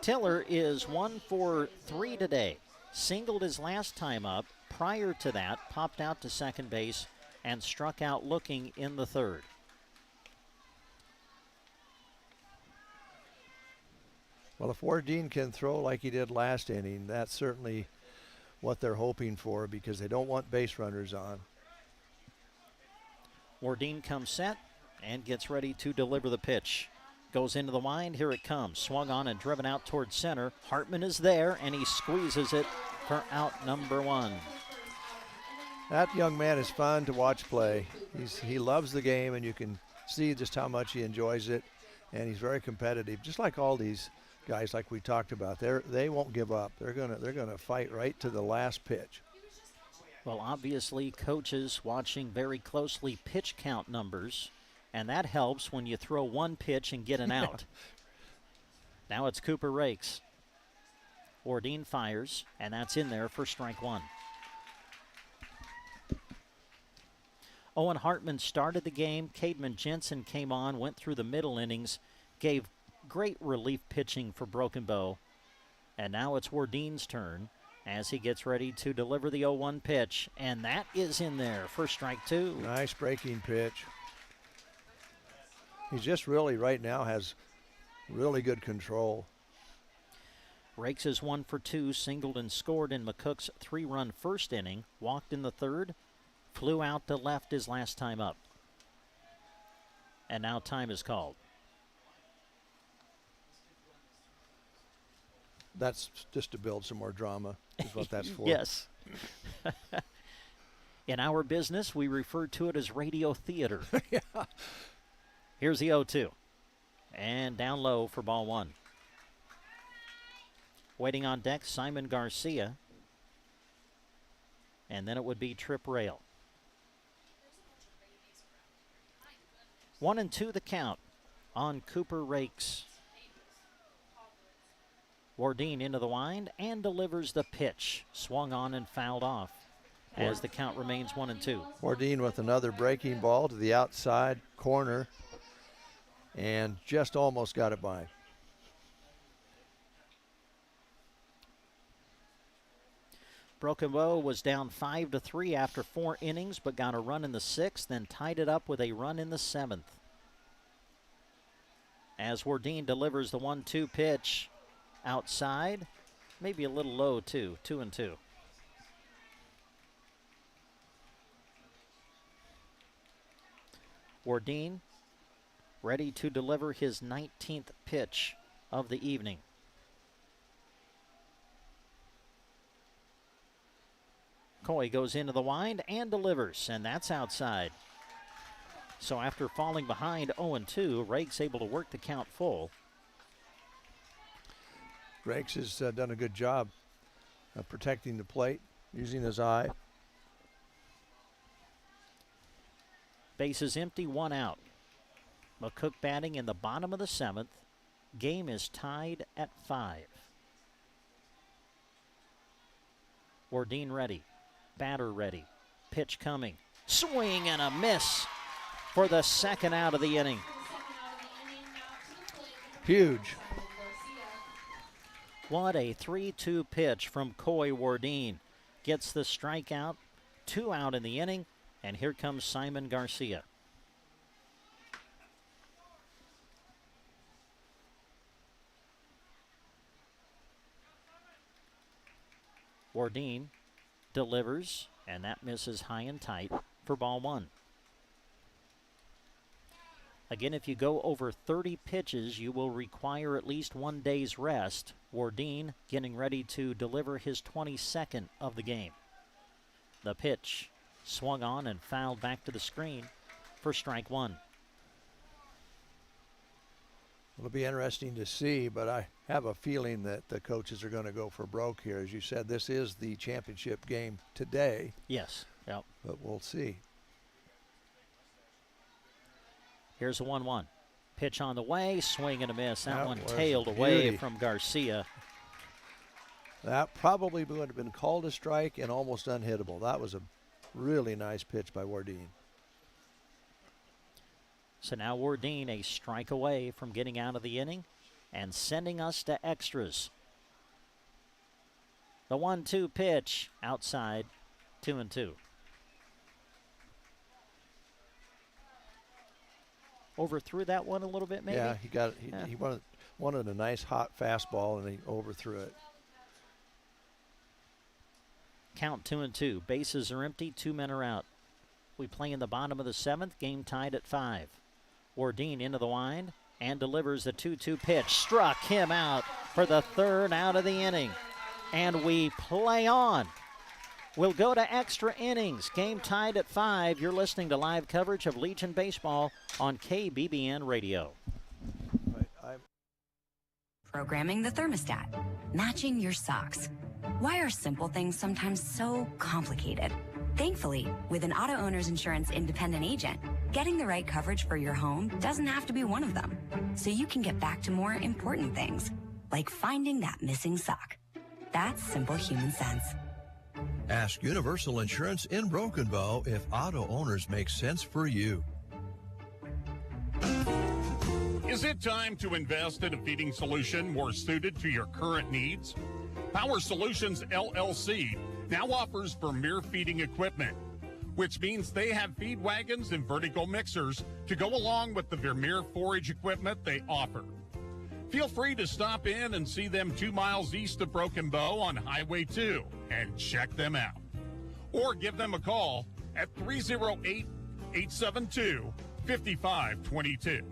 Tiller is 1 for 3 today. Singled his last time up. Prior to that, popped out to second base and struck out looking in the 3rd. Well, if Wardeen can throw like he did last inning, that's certainly what they're hoping for because they don't want base runners on. Wardeen comes set and gets ready to deliver the pitch. Goes into the wind. Here it comes. Swung on and driven out towards center. Hartman is there, and he squeezes it for out number 1. That young man is fun to watch play. He loves the game, and you can see just how much he enjoys it, and he's very competitive, just like all these guys like we talked about. They won't give up. They're gonna fight right to the last pitch. Well, obviously, coaches watching very closely pitch count numbers, and that helps when you throw one pitch and get an out. Now it's Cooper Rakes. Wardeen fires, and that's in there for strike 1. Owen Hartman started the game. Cademan Jensen came on, went through the middle innings, gave great relief pitching for Broken Bow. And now it's Wardeen's turn as he gets ready to deliver the 0-1 pitch, and that is in there for strike 2. Nice breaking pitch. He just really right now has really good control. Rakes is 1 for 2, singled and scored in McCook's 3-run first inning, walked in the 3rd, Flew out to left his last time up. And now time is called. That's just to build some more drama, is what that's for. Yes. In our business, we refer to it as radio theater. Yeah. Here's the 0-2. And down low for ball one. Waiting on deck, Simon Garcia. And then it would be Trip Rail. 1-2 the count on Cooper Rakes. Wardeen into the wind and delivers the pitch. Swung on and fouled off as the count remains 1-2. Wardeen with another breaking ball to the outside corner and just almost got it by. Broken Bow was down 5-3 after 4 innings, but got a run in the 6th, then tied it up with a run in the 7th. As Wardeen delivers the 1-2 pitch outside, maybe a little low too, 2-2. Wardeen ready to deliver his 19th pitch of the evening. Coy goes into the wind and delivers, and that's outside. So after falling behind 0-2, Rakes able to work the count full. Rakes has done a good job of protecting the plate, using his eye. Bases empty, 1 out. McCook batting in the bottom of the 7th. Game is tied at 5. Wardeen ready. Batter ready. Pitch coming. Swing and a miss for the 2nd out of the inning. Huge. What a 3-2 pitch from Coy Wardeen. Gets the strikeout. 2 out in the inning. And here comes Simon Garcia. Wardeen delivers, and that misses high and tight for ball one. Again, if you go over 30 pitches, you will require at least 1 day's rest. Wardeen getting ready to deliver his 22nd of the game. The pitch swung on and fouled back to the screen for strike one. It'll be interesting to see, but I have a feeling that the coaches are going to go for broke here. As you said, this is the championship game today. Yes. Yep. But we'll see. Here's a 1-1. Pitch on the way, swing and a miss. That one tailed beauty away from Garcia. That probably would have been called a strike and almost unhittable. That was a really nice pitch by Wardeen. So now Wardeen a strike away from getting out of the inning and sending us to extras. The 1-2 pitch outside, 2-2. Overthrew that one a little bit, maybe? Yeah, he wanted a nice hot fastball, and he overthrew it. Count 2-2. Bases are empty. 2 men are out. We play in the bottom of the 7th. Game tied at 5. Wardeen into the wind and delivers the 2-2 pitch. Struck him out for the 3rd out of the inning. And we play on. We'll go to extra innings. Game tied at 5. You're listening to live coverage of Legion Baseball on KBBN Radio. Programming the thermostat. Matching your socks. Why are simple things sometimes so complicated? Thankfully, with an auto owner's insurance independent agent, getting the right coverage for your home doesn't have to be one of them. So you can get back to more important things, like finding that missing sock. That's simple human sense. Ask Universal Insurance in Broken Bow if auto owners make sense for you. Is it time to invest in a feeding solution more suited to your current needs? Power Solutions LLC now offers Vermeer feeding equipment, which means they have feed wagons and vertical mixers to go along with the Vermeer forage equipment they offer. Feel free to stop in and see them 2 miles east of Broken Bow on Highway 2 and check them out. Or give them a call at 308-872-5522.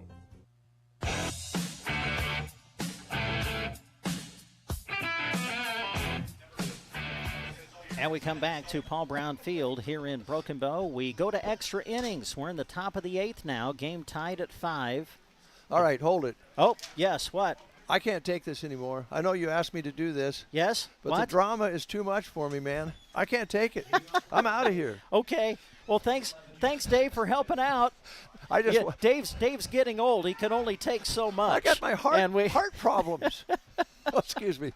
And we come back to Paul Brown Field here in Broken Bow. We go to extra innings. We're in the top of the 8th now. Game tied at 5. All right, hold it. Oh, yes, what? I can't take this anymore. I know you asked me to do this. Yes? But what? the drama is too much for me, man. I can't take it. I'm out of here. Okay. Well, thanks, Dave, for helping out. Dave's getting old. He can only take so much. I got my heart problems. Oh, excuse me.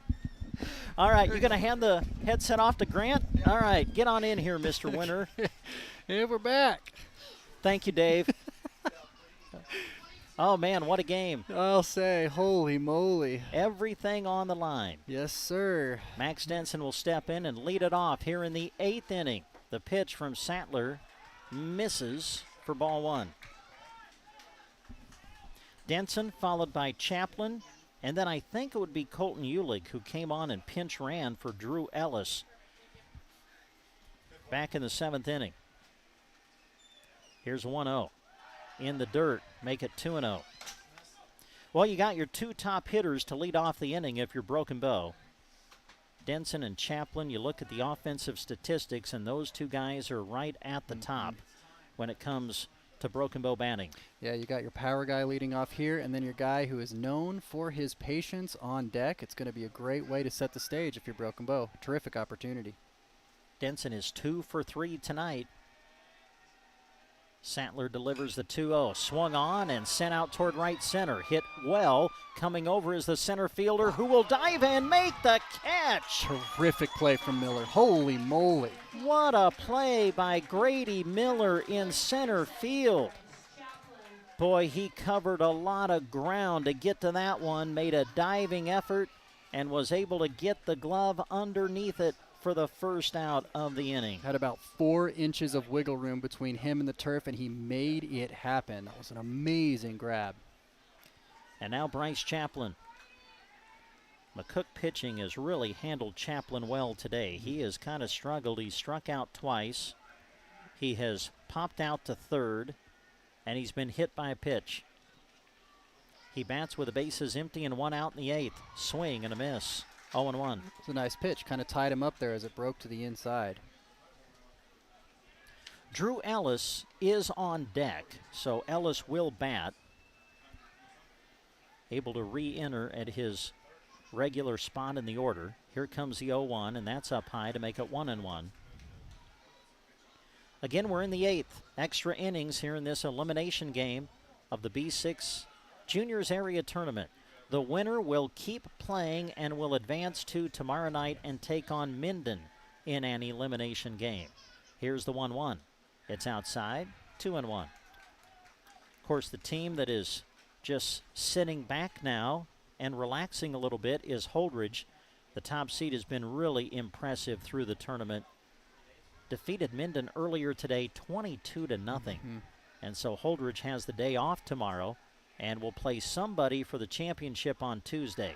All right, you're going to hand the headset off to Grant? All right, get on in here, Mr. Winter. Yeah, we're back. Thank you, Dave. Oh, man, what a game. I'll say, holy moly. Everything on the line. Yes, sir. Max Denson will step in and lead it off here in the 8th inning. The pitch from Sattler misses for ball 1. Denson followed by Chaplin. And then I think it would be Colton Uhlig who came on and pinch ran for Drew Ellis back in the 7th inning. Here's 1-0. In the dirt, make it 2-0. Well, you got your 2 top hitters to lead off the inning if you're Broken Bow. Denson and Chaplin, you look at the offensive statistics, and those 2 guys are right at the top when it comes to Broken Bow batting. Yeah, you got your power guy leading off here, and then your guy who is known for his patience on deck. It's going to be a great way to set the stage if you're Broken Bow. Terrific opportunity. Denson is 2 for 3 tonight. Sattler delivers the 2-0. Swung on and sent out toward right center. Hit well. Coming over is the center fielder who will dive and make the catch. Terrific play from Miller. Holy moly. What a play by Grady Miller in center field. Boy, he covered a lot of ground to get to that one. Made a diving effort and was able to get the glove underneath it for the first out of the inning. Had about 4 inches of wiggle room between him and the turf, and he made it happen. That was an amazing grab. And now Bryce Chaplin. McCook pitching has really handled Chaplin well today. He has kind of struggled. He struck out twice. He has popped out to third, and he's been hit by a pitch. He bats with the bases empty and 1 out in the 8th. Swing and a miss. 0-1. It's a nice pitch. Kind of tied him up there as it broke to the inside. Drew Ellis is on deck, so Ellis will bat. Able to re-enter at his regular spot in the order. Here comes the 0-1, and that's up high to make it 1-1. Again, we're in the 8th. Extra innings here in this elimination game of the B6 Juniors Area Tournament. The winner will keep playing and will advance to tomorrow night and take on Minden in an elimination game. Here's the 1-1. It's outside, 2-1. Of course, the team that is just sitting back now and relaxing a little bit is Holdridge. The top seed has been really impressive through the tournament. Defeated Minden earlier today, 22-0. And so Holdridge has the day off tomorrow and will play somebody for the championship on Tuesday.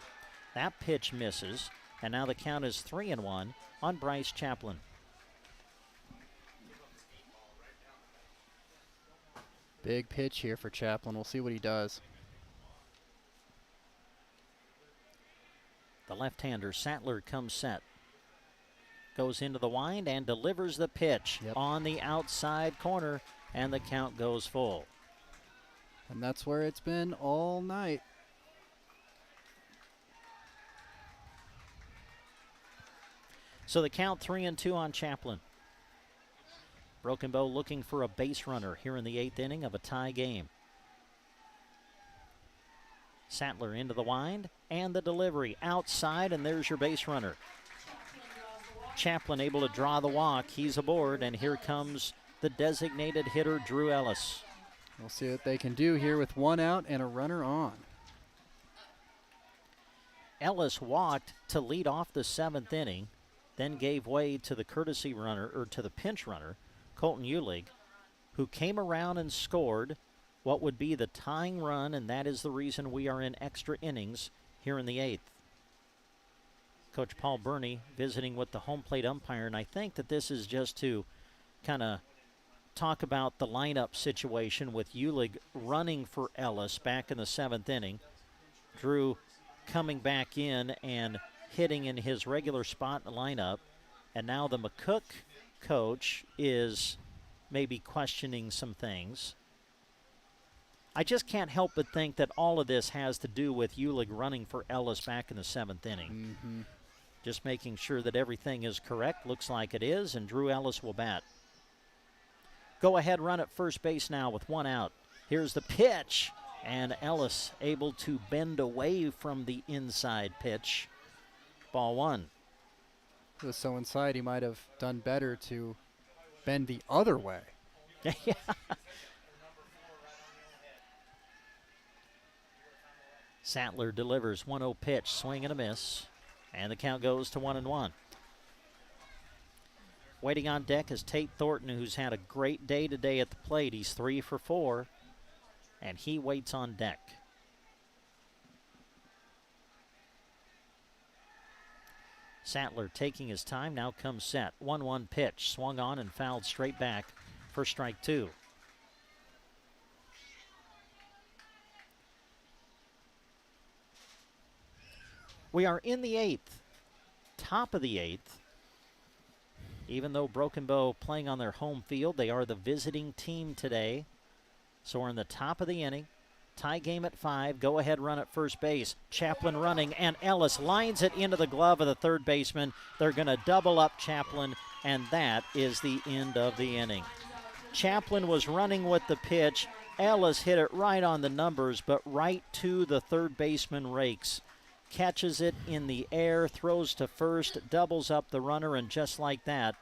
That pitch misses, and now the count is 3-1 on Bryce Chaplin. Big pitch here for Chaplin. We'll see what he does. The left-hander, Sattler, comes set. Goes into the wind and delivers the pitch on the outside corner, and the count goes full. And that's where it's been all night. So the count 3-2 on Chaplin. Broken Bow looking for a base runner here in the 8th inning of a tie game. Sattler into the wind and the delivery outside, and there's your base runner. Chaplin able to draw the walk. He's aboard, and here comes the designated hitter, Drew Ellis. We'll see what they can do here with 1 out and a runner on. Ellis walked to lead off the 7th inning, then gave way to the courtesy runner, or to the pinch runner, Colton Uhlig, who came around and scored what would be the tying run, and that is the reason we are in extra innings here in the 8th. Coach Paul Burney visiting with the home plate umpire, and I think that this is just to kind of talk about the lineup situation with Uhlig running for Ellis back in the 7th inning. Drew coming back in and hitting in his regular spot in the lineup. And now the McCook coach is maybe questioning some things. I just can't help but think that all of this has to do with Uhlig running for Ellis back in the 7th inning. Mm-hmm. Just making sure that everything is correct. Looks like it is, and Drew Ellis will bat. Go ahead run at first base now with 1 out. Here's the pitch, and Ellis able to bend away from the inside pitch. Ball 1. If it was so inside, he might have done better to bend the other way. Yeah. Sattler delivers 1-0 pitch, swing and a miss, and the count goes to 1-1. Waiting on deck is Tate Thornton, who's had a great day today at the plate. He's 3 for 4, and he waits on deck. Sattler taking his time, now comes set. 1-1 pitch, swung on and fouled straight back for strike 2. We are in the 8th, top of the 8th. Even though Broken Bow playing on their home field, they are the visiting team today. So we're in the top of the inning. Tie game at 5. Go ahead run at first base. Chaplin running, and Ellis lines it into the glove of the third baseman. They're going to double up Chaplin, and that is the end of the inning. Chaplin was running with the pitch. Ellis hit it right on the numbers, but right to the third baseman rakes. Catches it in the air, throws to first, doubles up the runner, and just like that,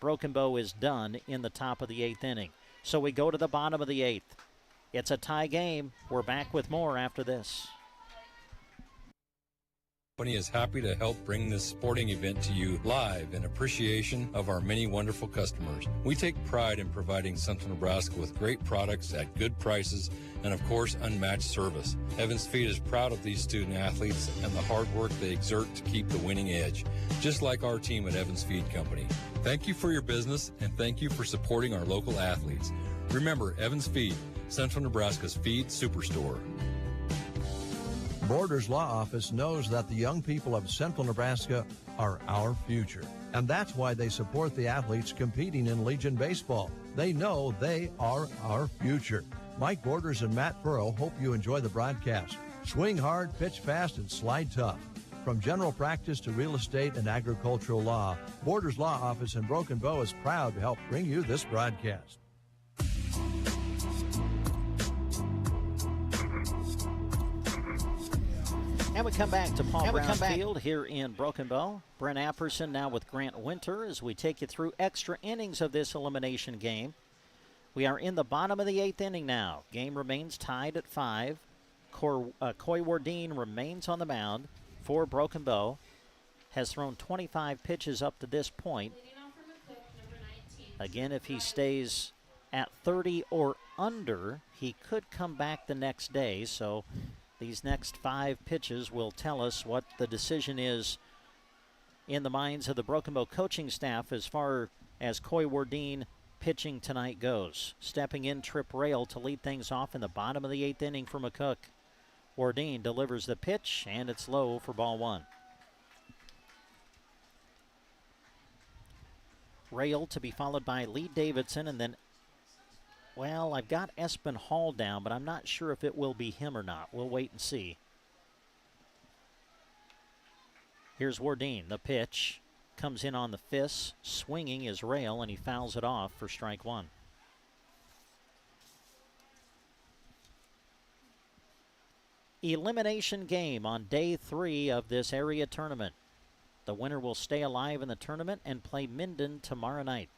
Broken Bow is done in the top of the 8th inning. So we go to the bottom of the 8th. It's a tie game. We're back with more after this. Company is happy to help bring this sporting event to you live in appreciation of our many wonderful customers. We take pride in providing Central Nebraska with great products at good prices and, of course, unmatched service. Evans Feed is proud of these student athletes and the hard work they exert to keep the winning edge, just like our team at Evans Feed Company. Thank you for your business, and thank you for supporting our local athletes. Remember, Evans Feed, Central Nebraska's feed superstore. Borders Law Office knows that the young people of Central Nebraska are our future. And that's why they support the athletes competing in Legion Baseball. They know they are our future. Mike Borders and Matt Furrow hope you enjoy the broadcast. Swing hard, pitch fast, and slide tough. From general practice to real estate and agricultural law, Borders Law Office in Broken Bow is proud to help bring you this broadcast. And we come back to Paul Brown Field here in Broken Bow. Brent Apperson now with Grant Winter as we take you through extra innings of this elimination game. We are in the bottom of the 8th inning now. Game remains tied at 5. Coy Wardeen remains on the mound for Broken Bow. Has thrown 25 pitches up to this point. Again, if he stays at 30 or under, he could come back the next day. So these next 5 pitches will tell us what the decision is in the minds of the Broken Bow coaching staff as far as Coy Wardeen pitching tonight goes. Stepping in, Trip Rail to lead things off in the bottom of the 8th inning for McCook. Wardeen delivers the pitch, and it's low for ball 1. Rail to be followed by Lee Davidson, and then, well, I've got Espen Hall down, but I'm not sure if it will be him or not. We'll wait and see. Here's Wardeen, the pitch. Comes in on the fist, swinging is Rail, and he fouls it off for strike 1. Elimination game on day 3 of this area tournament. The winner will stay alive in the tournament and play Minden tomorrow night.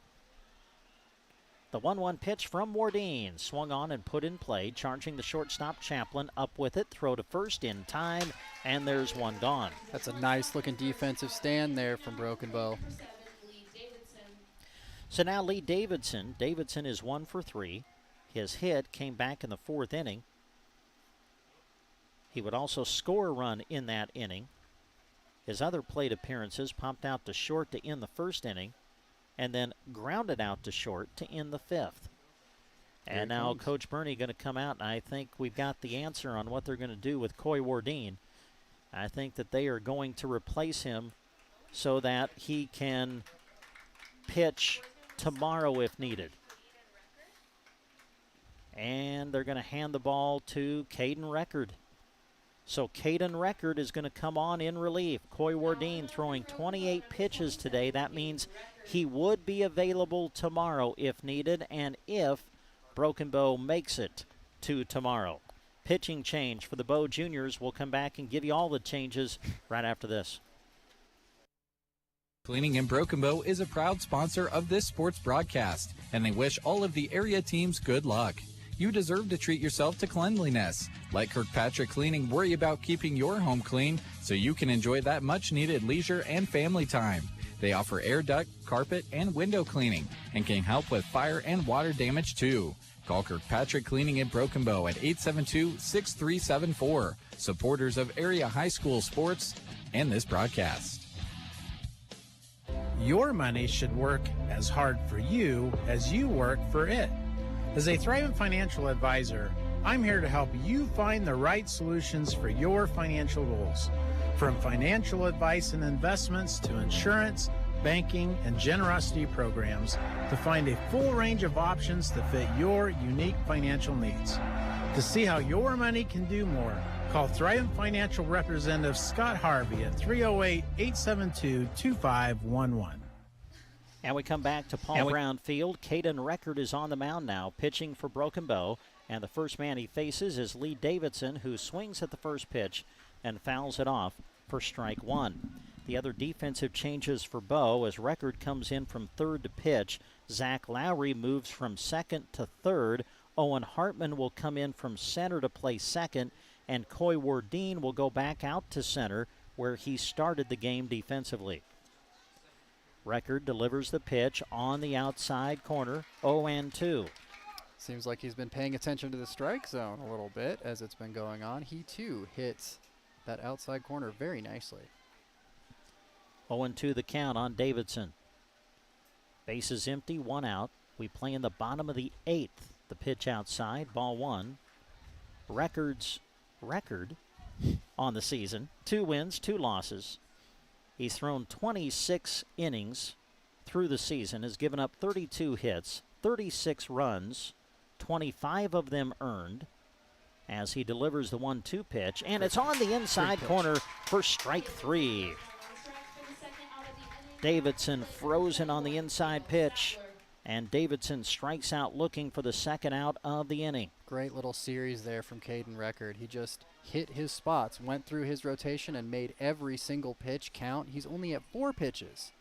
The 1-1 pitch from Wardeen, swung on and put in play, charging the shortstop Chaplin, up with it, throw to first in time, and there's one gone. That's a nice looking defensive stand there from Broken Bow. So now Lee Davidson is 1 for 3. His hit came back in the 4th inning. He would also score a run in that inning. His other plate appearances popped out to short to end the 1st inning, and then grounded out to short to end the 5th. And now Coach Burney going to come out, and I think we've got the answer on what they're going to do with Coy Wardine. I think that they are going to replace him so that he can pitch tomorrow if needed. And they're going to hand the ball to Caden Record. So Caden Record is going to come on in relief. Coy Wardine throwing 28 pitches today. That means he would be available tomorrow if needed, and if Broken Bow makes it to tomorrow. Pitching change for the Bow Juniors. We'll come back and give you all the changes right after this. Cleaning in Broken Bow is a proud sponsor of this sports broadcast, and they wish all of the area teams good luck. You deserve to treat yourself to cleanliness. Let Kirkpatrick Cleaning worry about keeping your home clean so you can enjoy that much-needed leisure and family time. They offer air duct, carpet, and window cleaning and can help with fire and water damage too. Call Kirkpatrick Cleaning in Broken Bow at 872-6374. Supporters of area high school sports and this broadcast. Your money should work as hard for you as you work for it. As a Thrivent financial advisor, I'm here to help you find the right solutions for your financial goals. From financial advice and investments to insurance, banking, and generosity programs, to find a full range of options to fit your unique financial needs. To see how your money can do more, call Thrivent Financial Representative Scott Harvey at 308-872-2511. And we come back to Paul Brown Field. Caden Record is on the mound now, pitching for Broken Bow. And the first man he faces is Lee Davidson, who swings at the first pitch and fouls it off for strike one. The other defensive changes for Bow as Record comes in from third to pitch. Zach Lowry moves from second to third. Owen Hartman will come in from center to play second. And Coy Wardine will go back out to center where he started the game defensively. Record delivers the pitch on the outside corner, 0-2. Seems like he's been paying attention to the strike zone a little bit as it's been going on. He, too, hits that outside corner very nicely. 0-2 the count on Davidson. Base is empty, one out. We play in the bottom of the eighth. The pitch outside, ball one. Record on the season, 2 wins, 2 losses. He's thrown 26 innings through the season, has given up 32 hits, 36 runs, 25 of them earned, as he delivers the 1-2 pitch, and it's on the inside corner for strike three. Davidson frozen on the inside pitch, and Davidson strikes out looking for the second out of the inning. Great little series there from Caden Record. He just hit his spots, went through his rotation, and made every single pitch count. He's only at 4 pitches.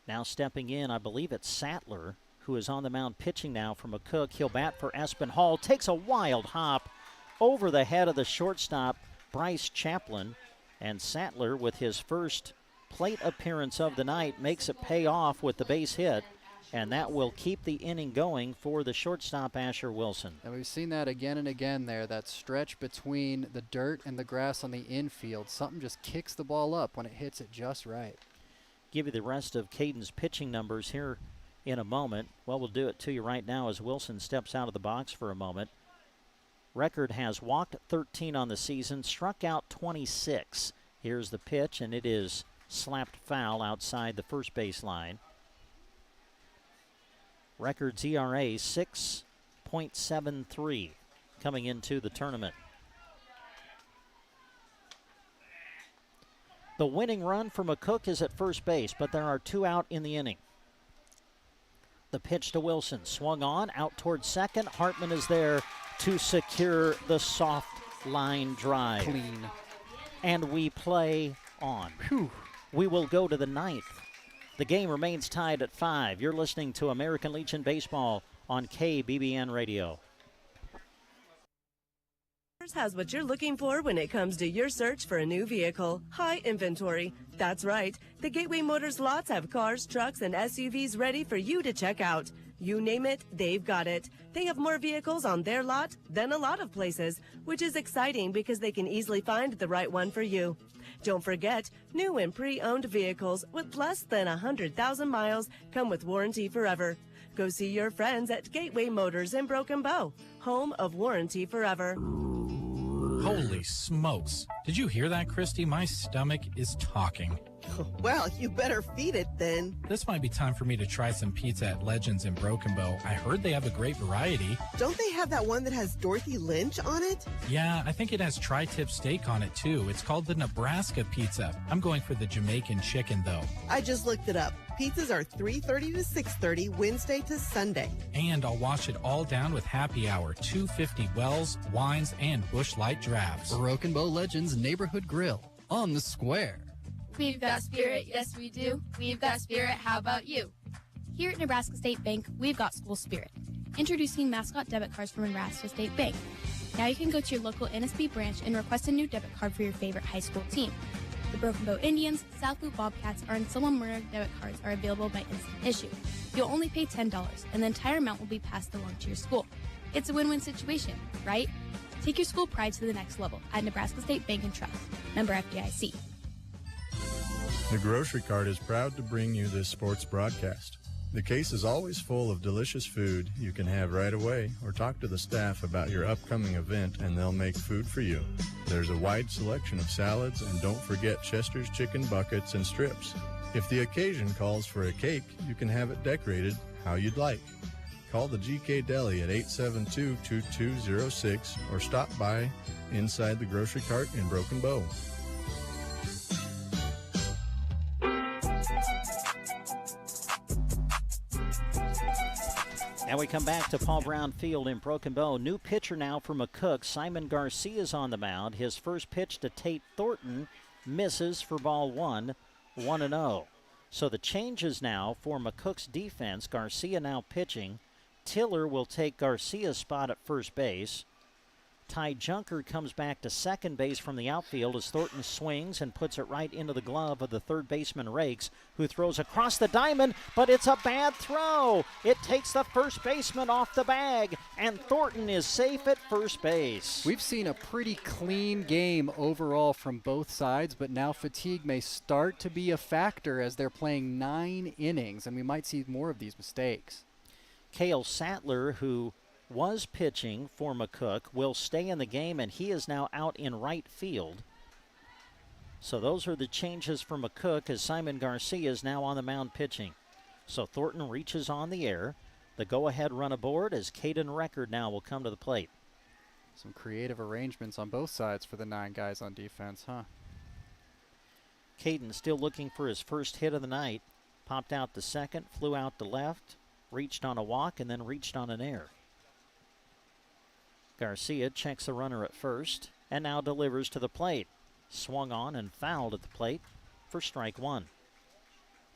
Now stepping in, I believe it's Sattler, who is on the mound pitching now for McCook. He'll bat for Espen Hall. Takes a wild hop over the head of the shortstop, Bryce Chaplin. And Sattler, with his first plate appearance of the night, makes it pay off with the base hit. And that will keep the inning going for the shortstop, Asher Wilson. And we've seen that again and again there, that stretch between the dirt and the grass on the infield. Something just kicks the ball up when it hits it just right. Give you the rest of Caden's pitching numbers here in a moment. Well, we'll do it to you right now as Wilson steps out of the box for a moment. Record has walked 13 on the season, struck out 26. Here's the pitch, and it is slapped foul outside the first base line. Record's ERA 6.73 coming into the tournament. The winning run for McCook is at first base, but there are 2 out in the inning. The pitch to Wilson, swung on, out towards second. Hartman is there to secure the soft line drive. Clean. And we play on. Whew. We will go to the 9th. The game remains tied at 5. You're listening to American Legion Baseball on KBBN Radio. Has what you're looking for when it comes to your search for a new vehicle. High inventory. That's right. The Gateway Motors lots have cars, trucks, and SUVs ready for you to check out. You name it, they've got it. They have more vehicles on their lot than a lot of places, which is exciting because they can easily find the right one for you. Don't forget, new and pre-owned vehicles with less than 100,000 miles come with warranty forever. Go see your friends at Gateway Motors in Broken Bow, home of warranty forever. Holy smokes. Did you hear that, Christy? My stomach is talking. Well, you better feed it then. This might be time for me to try some pizza at Legends in Broken Bow. I heard they have a great variety. Don't they have that one that has Dorothy Lynch on it? Yeah, I think it has tri-tip steak on it too. It's called the Nebraska pizza. I'm going for the Jamaican chicken though. I just looked it up. Pizzas are $3.30 to $6.30 Wednesday to Sunday. And I'll wash it all down with happy hour, 250 Wells, wines, and Busch Light drafts. Broken Bow Legends Neighborhood Grill on the square. We've got spirit, yes we do. We've got spirit, how about you? Here at Nebraska State Bank, we've got school spirit. Introducing mascot debit cards from Nebraska State Bank. Now you can go to your local NSB branch and request a new debit card for your favorite high school team. The Broken Bow Indians, South Loop Bobcats, and Silvermere debit cards are available by instant issue. You'll only pay $10, and the entire amount will be passed along to your school. It's a win-win situation, right? Take your school pride to the next level at Nebraska State Bank and Trust. Member FDIC. The Grocery Cart is proud to bring you this sports broadcast. The case is always full of delicious food you can have right away, or talk to the staff about your upcoming event and they'll make food for you. There's a wide selection of salads, and don't forget Chester's chicken buckets and strips. If the occasion calls for a cake, you can have it decorated how you'd like. Call the GK Deli at 872-2206 or stop by inside the Grocery Cart in Broken Bow. Now we come back to Paul Brown Field in Broken Bow. New pitcher now for McCook. Simon Garcia's on the mound. His first pitch to Tate Thornton misses for ball one, 1-0. So the changes now for McCook's defense. Garcia now pitching. Tiller will take Garcia's spot at first base. Ty Junker comes back to second base from the outfield as Thornton swings and puts it right into the glove of the third baseman Rakes, who throws across the diamond, but it's a bad throw. It takes the first baseman off the bag, and Thornton is safe at first base. We've seen a pretty clean game overall from both sides, but now fatigue may start to be a factor as they're playing 9 innings, and we might see more of these mistakes. Cale Sattler, who was pitching for McCook, will stay in the game, and he is now out in right field. So those are the changes for McCook as Simon Garcia is now on the mound pitching. So Thornton reaches on the air. The go-ahead run aboard as Caden Record now will come to the plate. Some creative arrangements on both sides for the 9 guys on defense, huh? Caden still looking for his first hit of the night. Popped out to second, flew out to left, reached on a walk, and then reached on an error. Garcia checks the runner at first and now delivers to the plate. Swung on and fouled at the plate for strike one.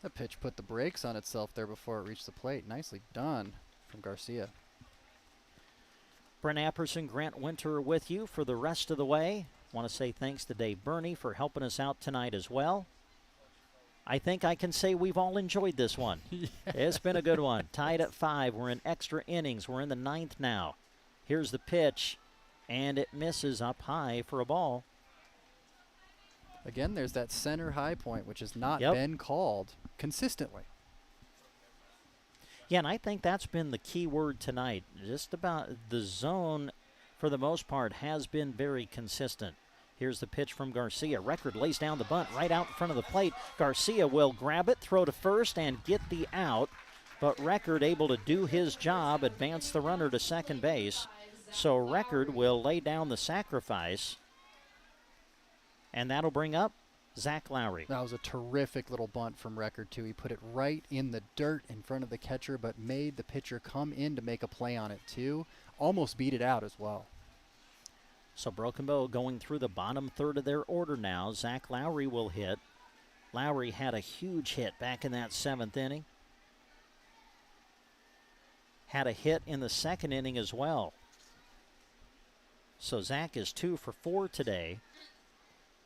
That pitch put the brakes on itself there before it reached the plate. Nicely done from Garcia. Brent Apperson, Grant Winter with you for the rest of the way. Want to say thanks to Dave Burney for helping us out tonight as well. I think I can say we've all enjoyed this one. Yes. It's been a good one. Tied at 5. We're in extra innings. We're in the 9th now. Here's the pitch, and it misses up high for a ball. Again, there's that center high point, which has not been called consistently. Yeah, and I think that's been the key word tonight. Just about the zone, for the most part, has been very consistent. Here's the pitch from Garcia. Record lays down the bunt right out in front of the plate. Garcia will grab it, throw to first, and get the out. But Record able to do his job, advance the runner to second base. So Record will lay down the sacrifice. And that'll bring up Zach Lowry. That was a terrific little bunt from Record, too. He put it right in the dirt in front of the catcher, but made the pitcher come in to make a play on it, too. Almost beat it out as well. So Broken Bow going through the bottom third of their order now. Zach Lowry will hit. Lowry had a huge hit back in that 7th inning. Had a hit in the 2nd inning as well. So Zach is 2 for 4 today.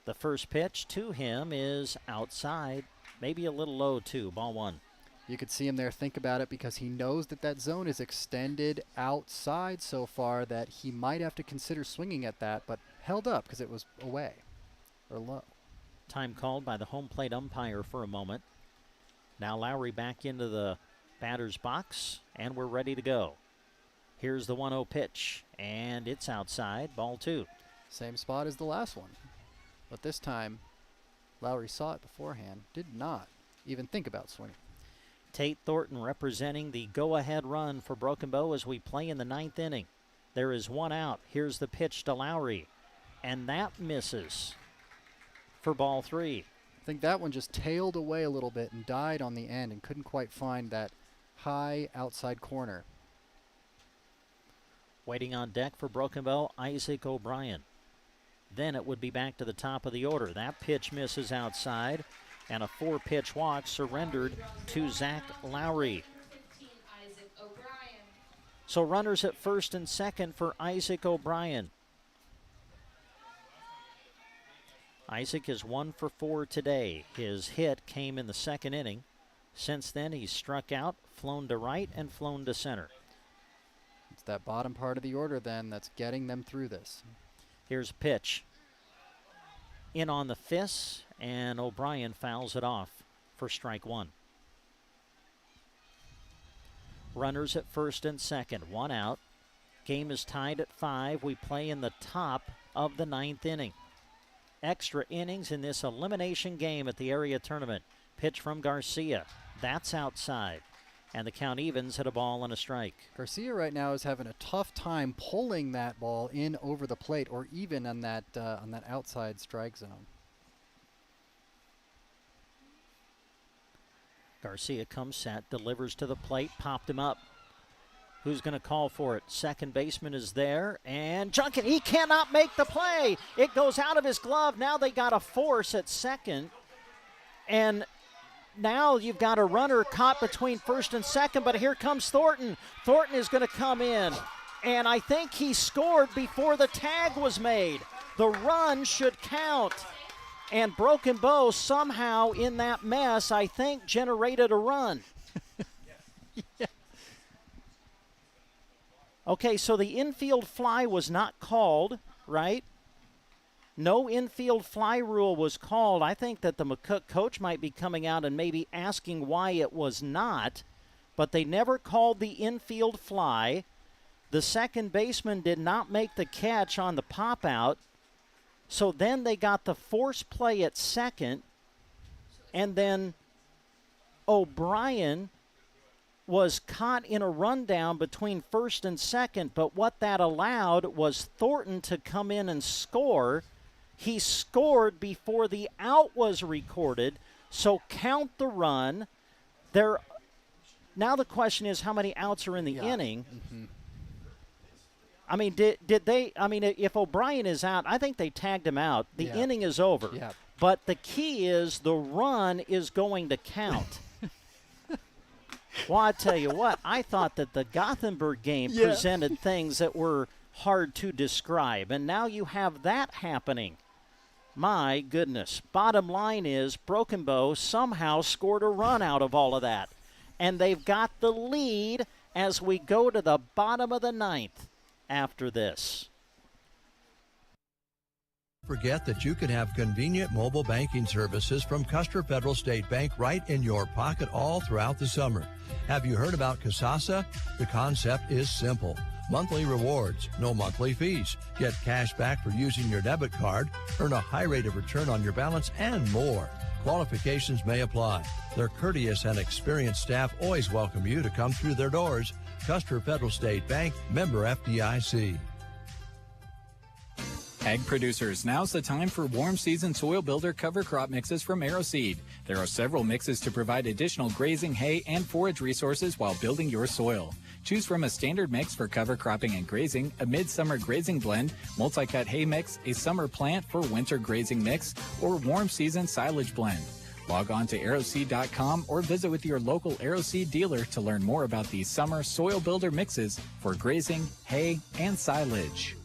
The first pitch to him is outside, maybe a little low too, ball 1. You could see him there think about it because he knows that that zone is extended outside so far that he might have to consider swinging at that, but held up because it was away or low. Time called by the home plate umpire for a moment. Now Lowry back into the batter's box, and we're ready to go. Here's the 1-0 pitch, and it's outside, ball 2. Same spot as the last one. But this time, Lowry saw it beforehand, did not even think about swinging. Tate Thornton representing the go-ahead run for Broken Bow as we play in the 9th inning. There is one out. Here's the pitch to Lowry, and that misses for ball 3. I think that one just tailed away a little bit and died on the end and couldn't quite find that high outside corner. Waiting on deck for Broken Bow, Isaac O'Brien. Then it would be back to the top of the order. That pitch misses outside, and a 4-pitch walk surrendered to Zach Lowry. So runners at first and second for Isaac O'Brien. Isaac is 1 for 4 today. His hit came in the 2nd inning. Since then, he's struck out, flown to right, and flown to center. It's that bottom part of the order then that's getting them through this. Here's a pitch. In on the fists, and O'Brien fouls it off for strike 1. Runners at first and second, 1 out. Game is tied at 5. We play in the top of the 9th inning. Extra innings in this elimination game at the area tournament. Pitch from Garcia. That's outside. And the count evens at a ball and a strike. Garcia right now is having a tough time pulling that ball in over the plate or even on that outside strike zone. Garcia comes set, delivers to the plate, popped him up. Who's going to call for it? Second baseman is there, and Junkin, he cannot make the play. It goes out of his glove. Now they got a force at second, and now you've got a runner caught between first and second, but here comes Thornton. Thornton is going to come in, and I think he scored before the tag was made. The run should count, and Broken Bow somehow in that mess, I think, generated a run. Yeah. Okay, so the infield fly was not called, right? No infield fly rule was called. I think that the McCook coach might be coming out and maybe asking why it was not, but they never called the infield fly. The second baseman did not make the catch on the pop-out, so then they got the force play at second, and then O'Brien was caught in a rundown between first and second, but what that allowed was Thornton to come in and score. He scored before the out was recorded, so count the run. Now the question is how many outs are in the inning. Mm-hmm. I mean, did they, I mean, if O'Brien is out, I think they tagged him out. The inning is over. Yeah. But the key is the run is going to count. Well, I tell you what, I thought that the Gothenburg game presented things that were hard to describe, and now you have that happening. My goodness. Bottom line is Broken Bow somehow scored a run out of all of that, and they've got the lead as we go to the bottom of the 9th after this. Forget that you can have convenient mobile banking services from Custer Federal State Bank right in your pocket all throughout the summer. Have you heard about Kasasa? The concept is simple. Monthly rewards, no monthly fees. Get cash back for using your debit card, earn a high rate of return on your balance, and more. Qualifications may apply. Their courteous and experienced staff always welcome you to come through their doors. Custer Federal State Bank, member FDIC. Ag producers, now's the time for warm season soil builder cover crop mixes from AeroSeed. There are several mixes to provide additional grazing, hay, and forage resources while building your soil. Choose from a standard mix for cover cropping and grazing, a midsummer grazing blend, multi-cut hay mix, a summer plant for winter grazing mix, or warm season silage blend. Log on to aeroseed.com or visit with your local AeroSeed dealer to learn more about these summer soil builder mixes for grazing, hay, and silage.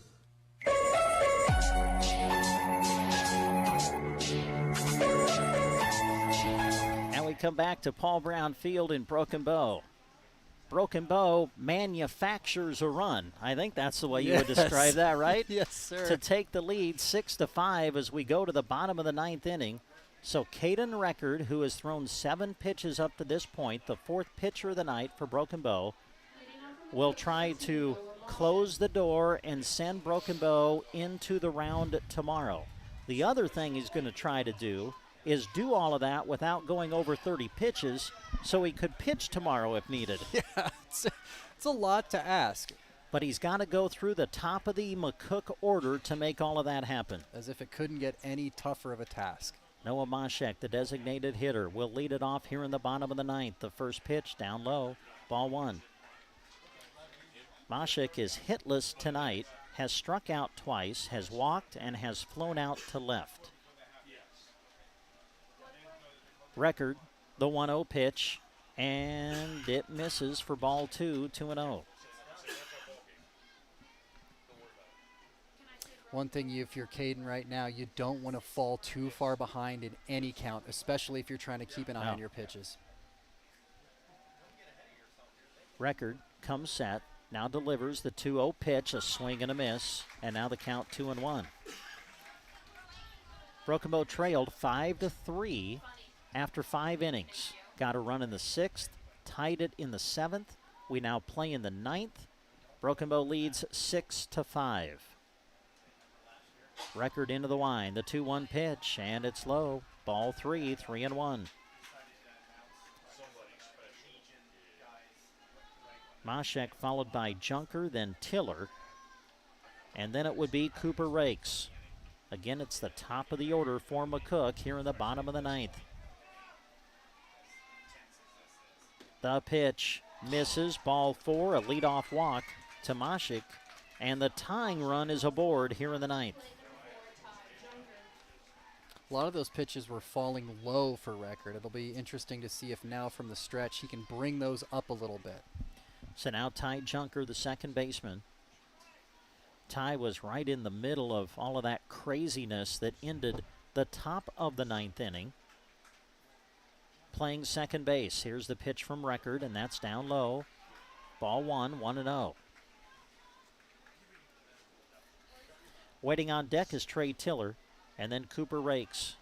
Come back to Paul Brown Field in Broken Bow. Broken Bow manufactures a run. I think that's the way you would describe that, right? Yes, sir. To take the lead 6-5 as we go to the bottom of the 9th inning. So Caden Record, who has thrown 7 pitches up to this point, the 4th pitcher of the night for Broken Bow, will try to close the door and send Broken Bow into the round tomorrow. The other thing he's going to try to do is do all of that without going over 30 pitches so he could pitch tomorrow if needed. Yeah, it's a lot to ask. But he's got to go through the top of the McCook order to make all of that happen. As if it couldn't get any tougher of a task. Noah Moshek, the designated hitter, will lead it off here in the bottom of the 9th. The first pitch down low, ball 1. Moshek is hitless tonight, has struck out twice, has walked, and has flown out to left. Record, the 1-0 pitch, and it misses for ball 2, 2-0. One thing, if you're Caden right now, you don't want to fall too far behind in any count, especially if you're trying to keep an eye on your pitches. Record comes set, now delivers the 2-0 pitch, a swing and a miss, and now the count 2-1. Broken Bow trailed 5-3 after 5 innings. Got a run in the 6th, tied it in the 7th. We now play in the 9th. Broken Bow leads 6-5. Record into the wind, the 2-1 pitch, and it's low. Ball 3, 3-1. Moshek followed by Junker, then Tiller, and then it would be Cooper Rakes. Again, it's the top of the order for McCook here in the bottom of the 9th. The pitch misses, ball 4, a leadoff walk to Moshek, and the tying run is aboard here in the 9th. A lot of those pitches were falling low for Record. It'll be interesting to see if now from the stretch he can bring those up a little bit. So now Ty Junker, the second baseman. Ty was right in the middle of all of that craziness that ended the top of the 9th inning. Playing second base. Here's the pitch from Record, and that's down low. Ball 1, 1-0. Waiting on deck is Trey Tiller, and then Cooper Rakes.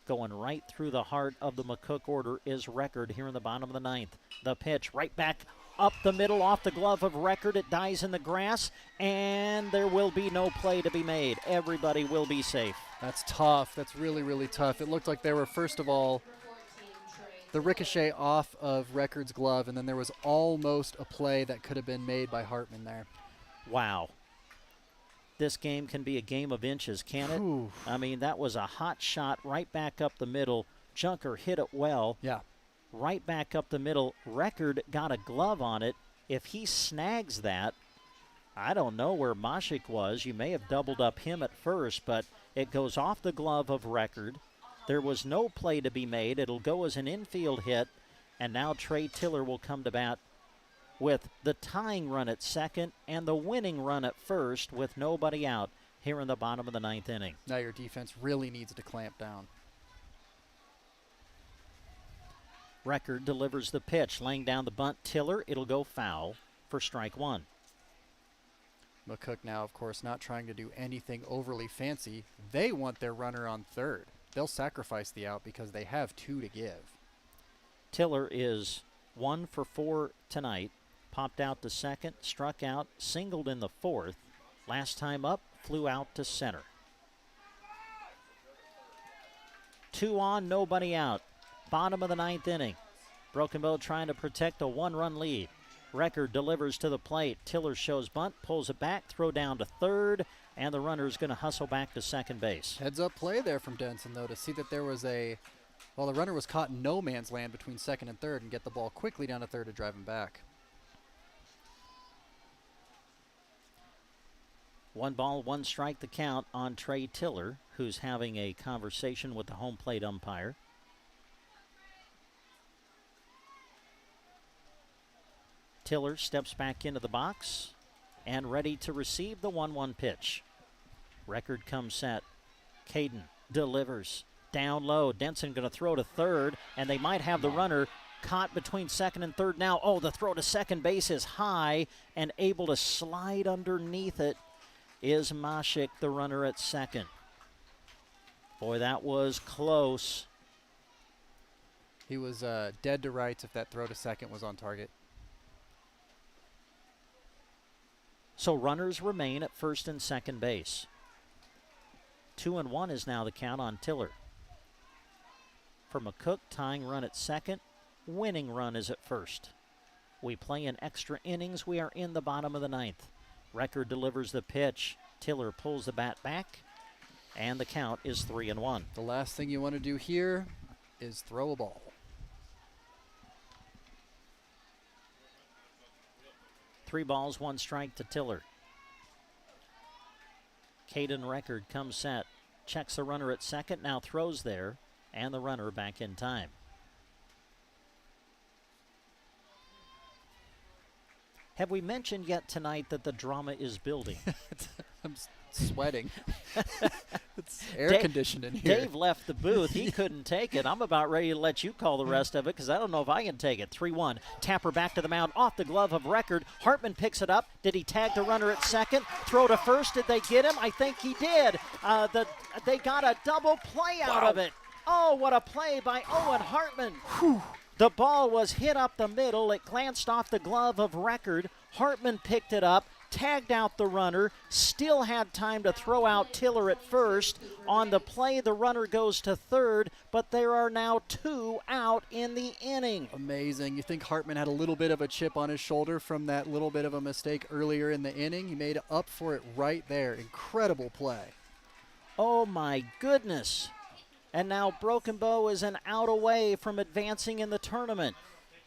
Going right through the heart of the McCook order is Record here in the bottom of the 9th. The pitch right back up the middle off the glove of Record. It dies in the grass, and there will be no play to be made. Everybody will be safe. That's tough. That's really, really tough. It looked like there were, first of all, the ricochet off of Record's glove, and then there was almost a play that could have been made by Hartman there. Wow. This game can be a game of inches, can it? Ooh. I mean, that was a hot shot right back up the middle. Junker hit it well. Yeah. Right back up the middle. Record got a glove on it. If he snags that, I don't know where Moshek was. You may have doubled up him at first, but it goes off the glove of Record. There was no play to be made. It'll go as an infield hit, and now Trey Tiller will come to bat with the tying run at second and the winning run at first with nobody out here in the bottom of the 9th inning. Now your defense really needs to clamp down. Record delivers the pitch, laying down the bunt. Tiller, it'll go foul for strike 1. McCook now, of course, not trying to do anything overly fancy. They want their runner on third. They'll sacrifice the out because they have 2 to give. Tiller is 1 for 4 tonight. Popped out to second, struck out, singled in the 4th. Last time up, flew out to center. 2 on, nobody out. Bottom of the 9th inning. Broken Bow trying to protect a 1-run lead. Record delivers to the plate. Tiller shows bunt, pulls it back, throw down to third, and the runner is going to hustle back to second base. Heads up play there from Denson, though, to see that there was the runner was caught in no man's land between second and third and get the ball quickly down to third to drive him back. 1 ball, 1 strike the count on Trey Tiller, who's having a conversation with the home plate umpire. Tiller steps back into the box and ready to receive the 1-1 pitch. Record comes set. Caden delivers. Down low. Denson going to throw to third, and they might have the runner caught between second and third now. Oh, the throw to second base is high, and able to slide underneath it is Moshek, the runner at second. Boy, that was close. He was dead to rights if that throw to second was on target. So runners remain at first and second base. 2-1 is now the count on Tiller. For McCook, tying run at second, winning run is at first. We play in extra innings. We are in the bottom of the ninth. Record delivers the pitch. Tiller pulls the bat back, and the count is 3-1. The last thing you want to do here is throw a ball. 3 balls, 1 strike to Tiller. Caden Record comes set, checks the runner at second, now throws there, and the runner back in time. Have we mentioned yet tonight that the drama is building? I'm sweating. It's air conditioned in here. Dave left the booth. He couldn't take it. I'm about ready to let you call the rest of it because I don't know if I can take it. 3-1. Tapper back to the mound off the glove of Record. Hartman picks it up. Did he tag the runner at second? Throw to first. Did they get him? I think he did. They got a double play out of it. Oh, what a play by Owen Hartman. Whew. The ball was hit up the middle. It glanced off the glove of Record. Hartman picked it up, tagged out the runner, still had time to throw out Tiller at first. On the play, the runner goes to third, but there are now 2 out in the inning. Amazing. You think Hartman had a little bit of a chip on his shoulder from that little bit of a mistake earlier in the inning? He made up for it right there. Incredible play. Oh, my goodness. And now Broken Bow is an out away from advancing in the tournament.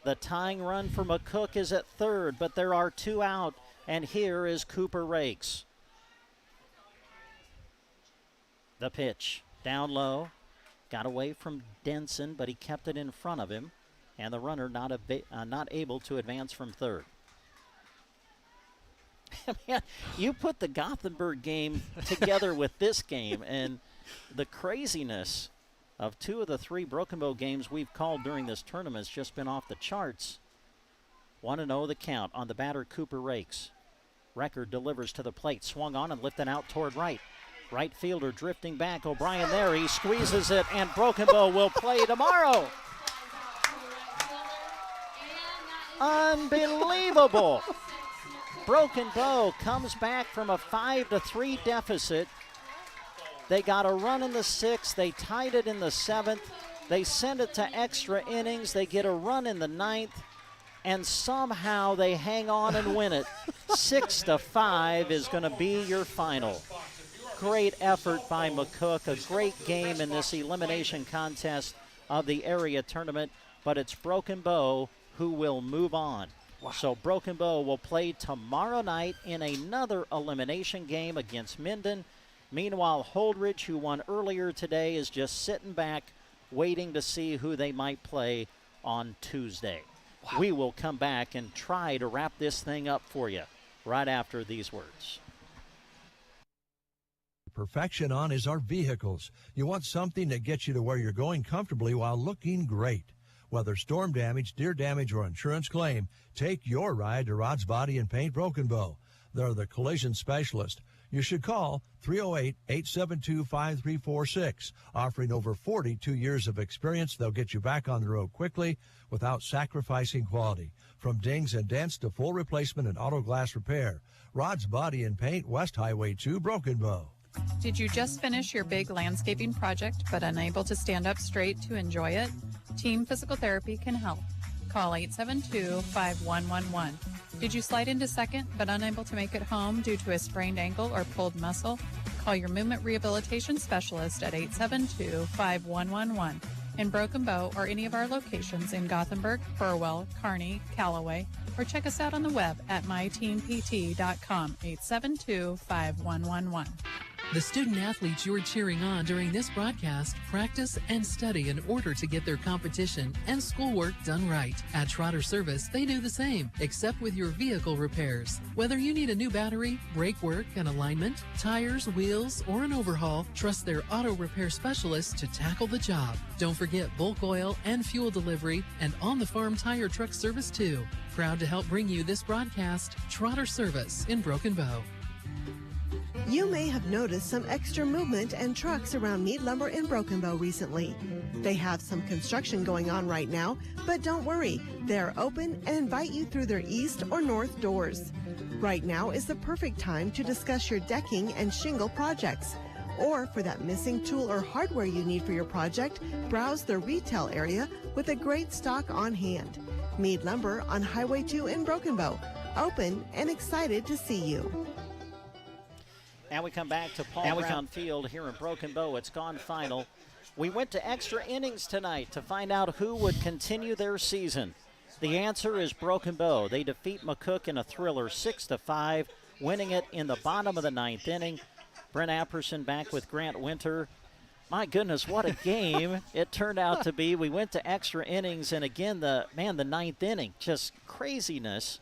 The tying run for McCook is at third, but there are 2 out, and here is Cooper Rakes. The pitch, down low, got away from Denson, but he kept it in front of him, and the runner not able to advance from third. Man, you put the Gothenburg game together with this game, and the craziness of 2 of the 3 Broken Bow games we've called during this tournament has just been off the charts. 1-0 the count on the batter, Cooper Rakes. Record delivers to the plate, swung on and lifted out toward right. Right fielder drifting back. O'Brien there, he squeezes it, and Broken Bow will play tomorrow. Unbelievable. Broken Bow comes back from a 5-3 deficit. They got a run in the 6th. They tied it in the 7th. They send it to extra innings. They get a run in the 9th. And somehow they hang on and win it. 6-5 is going to be your final. Great effort by McCook. A great game in this elimination contest of the area tournament. But it's Broken Bow who will move on. Wow. So Broken Bow will play tomorrow night in another elimination game against Minden. Meanwhile, Holdridge, who won earlier today, is just sitting back waiting to see who they might play on Tuesday. Wow. We will come back and try to wrap this thing up for you right after these words. Perfection on is our vehicles. You want something that gets you to where you're going comfortably while looking great. Whether storm damage, deer damage, or insurance claim, take your ride to Rod's Body and Paint Broken Bow. They're the collision specialist. You should call 308-872-5346. Offering over 42 years of experience, they'll get you back on the road quickly without sacrificing quality. From dings and dents to full replacement and auto glass repair. Rod's Body and Paint, West Highway 2, Broken Bow. Did you just finish your big landscaping project but unable to stand up straight to enjoy it? Team Physical Therapy can help. Call 872-5111. Did you slide into second but unable to make it home due to a sprained ankle or pulled muscle? Call your movement rehabilitation specialist at 872-5111 in Broken Bow or any of our locations in Gothenburg, Burwell, Kearney, Callaway, or check us out on the web at myteampt.com, 872-5111. The student athletes you're cheering on during this broadcast practice and study in order to get their competition and schoolwork done right. At Trotter Service, they do the same, except with your vehicle repairs. Whether you need a new battery, brake work, and alignment, tires, wheels, or an overhaul, trust their auto repair specialists to tackle the job. Don't forget bulk oil and fuel delivery and on-the-farm tire truck service too. Proud to help bring you this broadcast, Trotter Service in Broken Bow. You may have noticed some extra movement and trucks around Mead Lumber in Broken Bow recently. They have some construction going on right now, but don't worry, they're open and invite you through their east or north doors. Right now is the perfect time to discuss your decking and shingle projects. Or for that missing tool or hardware you need for your project, browse the retail area with a great stock on hand. Mead Lumber on Highway 2 in Broken Bow, open and excited to see you. Now we come back to Paul Brown Field here in Broken Bow. It's gone final. We went to extra innings tonight to find out who would continue their season. The answer is Broken Bow. They defeat McCook in a thriller 6-5, winning it in the bottom of the ninth inning. Brent Apperson back with Grant Winter. My goodness, what a game it turned out to be. We went to extra innings, and again, the ninth inning, just craziness.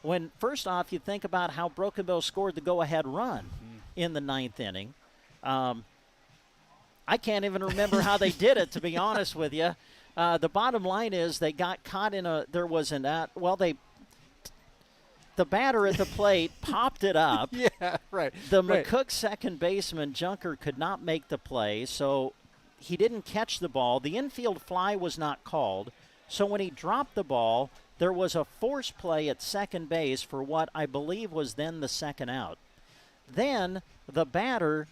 When, first off, you think about how Broken Bow scored the go-ahead run in the ninth inning. I can't even remember how they did it, to be honest with you. The bottom line is they got caught in the batter at the plate popped it up. Yeah, right. The right. McCook second baseman, Junker, could not make the play, so he didn't catch the ball. The infield fly was not called, so when he dropped the ball, there was a force play at second base for what I believe was then the second out. Then the batter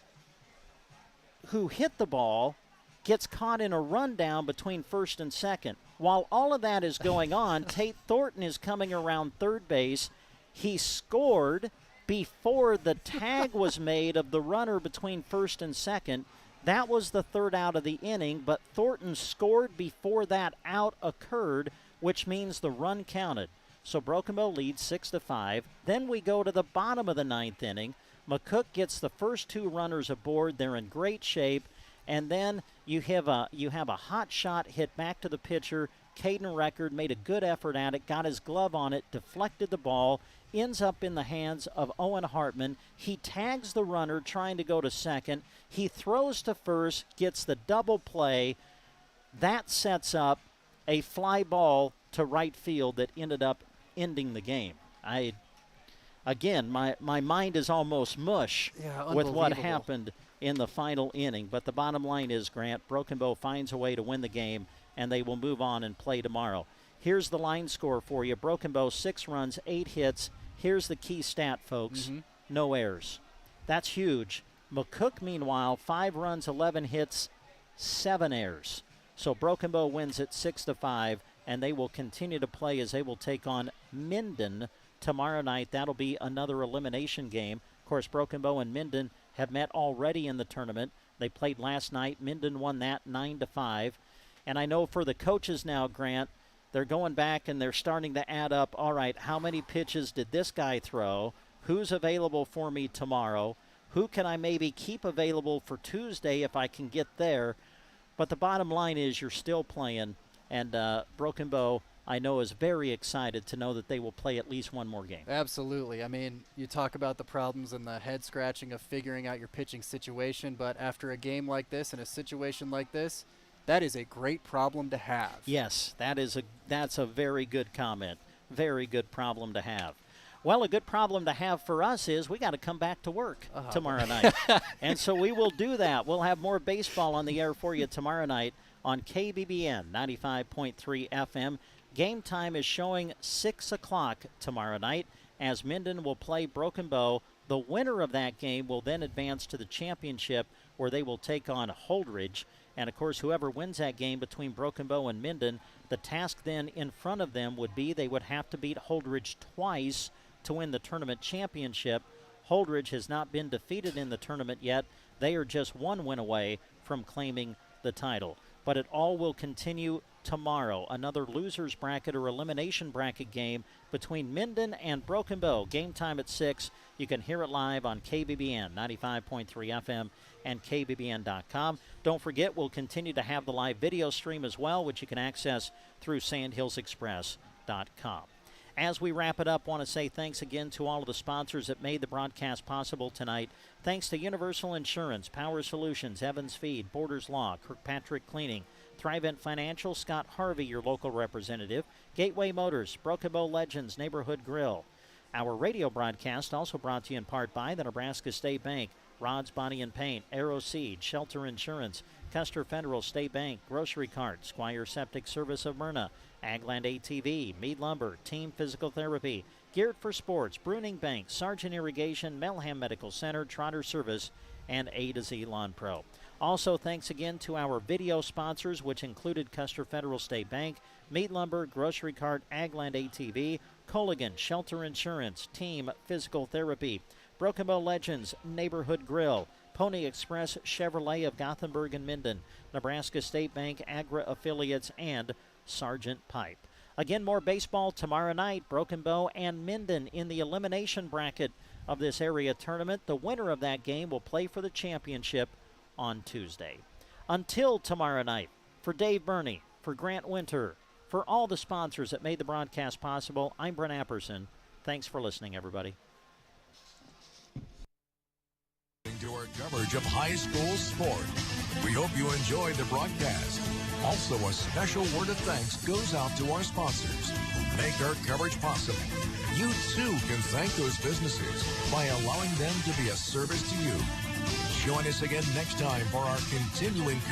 who hit the ball gets caught in a rundown between first and second. While all of that is going on, Tate Thornton is coming around third base. He scored before the tag was made of the runner between first and second. That was the third out of the inning, but Thornton scored before that out occurred, which means the run counted. So Broken Bow leads 6-5. Then we go to the bottom of the ninth inning. McCook gets the first two runners aboard. They're in great shape. And then you have a hot shot hit back to the pitcher. Caden Record made a good effort at it, got his glove on it, deflected the ball, ends up in the hands of Owen Hartman. He tags the runner trying to go to second. He throws to first, gets the double play. That sets up a fly ball to right field that ended up ending the game. My mind is almost mush with what happened in the final inning. But the bottom line is, Grant, Broken Bow finds a way to win the game, and they will move on and play tomorrow. Here's the line score for you. Broken Bow, 6 runs, 8 hits. Here's the key stat, folks. No errors. That's huge. McCook, meanwhile, 5 runs, 11 hits, 7 errors. So Broken Bow wins it 6-5, and they will continue to play as they will take on Minden tomorrow night. That'll be another elimination game. Of course, Broken Bow and Minden have met already in the tournament. They played last night. Minden won that 9-5. And I know for the coaches now, Grant, they're going back and they're starting to add up, all right, how many pitches did this guy throw? Who's available for me tomorrow? Who can I maybe keep available for Tuesday if I can get there? But the bottom line is you're still playing, and Broken Bow, I know, is very excited to know that they will play at least one more game. Absolutely. I mean, you talk about the problems and the head scratching of figuring out your pitching situation, but after a game like this and a situation like this, that is a great problem to have. Yes, that's a very good comment. Very good problem to have. Well, a good problem to have for us is we got to come back to work tomorrow night. And so we will do that. We'll have more baseball on the air for you tomorrow night on KBBN 95.3 FM. Game time is showing 6 o'clock tomorrow night as Minden will play Broken Bow. The winner of that game will then advance to the championship where they will take on Holdridge. And, of course, whoever wins that game between Broken Bow and Minden, the task then in front of them would be they would have to beat Holdridge twice to win the tournament championship. Holdridge has not been defeated in the tournament yet. They are just one win away from claiming the title. But it all will continue tomorrow. Another loser's bracket or elimination bracket game between Minden and Broken Bow. Game time at 6. You can hear it live on KBBN 95.3 FM and KBBN.com. Don't forget, we'll continue to have the live video stream as well, which you can access through SandhillsExpress.com. As we wrap it up, I want to say thanks again to all of the sponsors that made the broadcast possible tonight. Thanks to Universal Insurance, Power Solutions, Evans Feed, Borders Law, Kirkpatrick Cleaning, Thrivent Financial, Scott Harvey, your local representative, Gateway Motors, Broken Bow Legends, Neighborhood Grill, Our radio broadcast also brought to you in part by the Nebraska State Bank, Rod's Body and Paint, Arrow Seed, Shelter Insurance, Custer Federal State Bank, Grocery Cart, Squire Septic Service of Myrna, Agland ATV, Mead Lumber, Team Physical Therapy, Geared for Sports, Bruning Bank, Sargent Irrigation, Melham Medical Center, Trotter Service, and A to Z Lawn Pro. Also, thanks again to our video sponsors, which included Custer Federal State Bank, Meat Lumber, Grocery Cart, Agland ATV, Colligan, Shelter Insurance, Team Physical Therapy, Broken Bow Legends, Neighborhood Grill, Pony Express Chevrolet of Gothenburg and Minden, Nebraska State Bank Agra Affiliates, and Sargent Pipe. Again, more baseball tomorrow night. Broken Bow and Minden in the elimination bracket of this area tournament. The winner of that game will play for the championship on Tuesday. Until tomorrow night, for Dave Burney, for Grant Winter, for all the sponsors that made the broadcast possible, I'm Brent Apperson. Thanks for listening, everybody. To our coverage of high school sport. We hope you enjoyed the broadcast. Also, a special word of thanks goes out to our sponsors who make our coverage possible. You too can thank those businesses by allowing them to be a service to you. Join us again next time for our continuing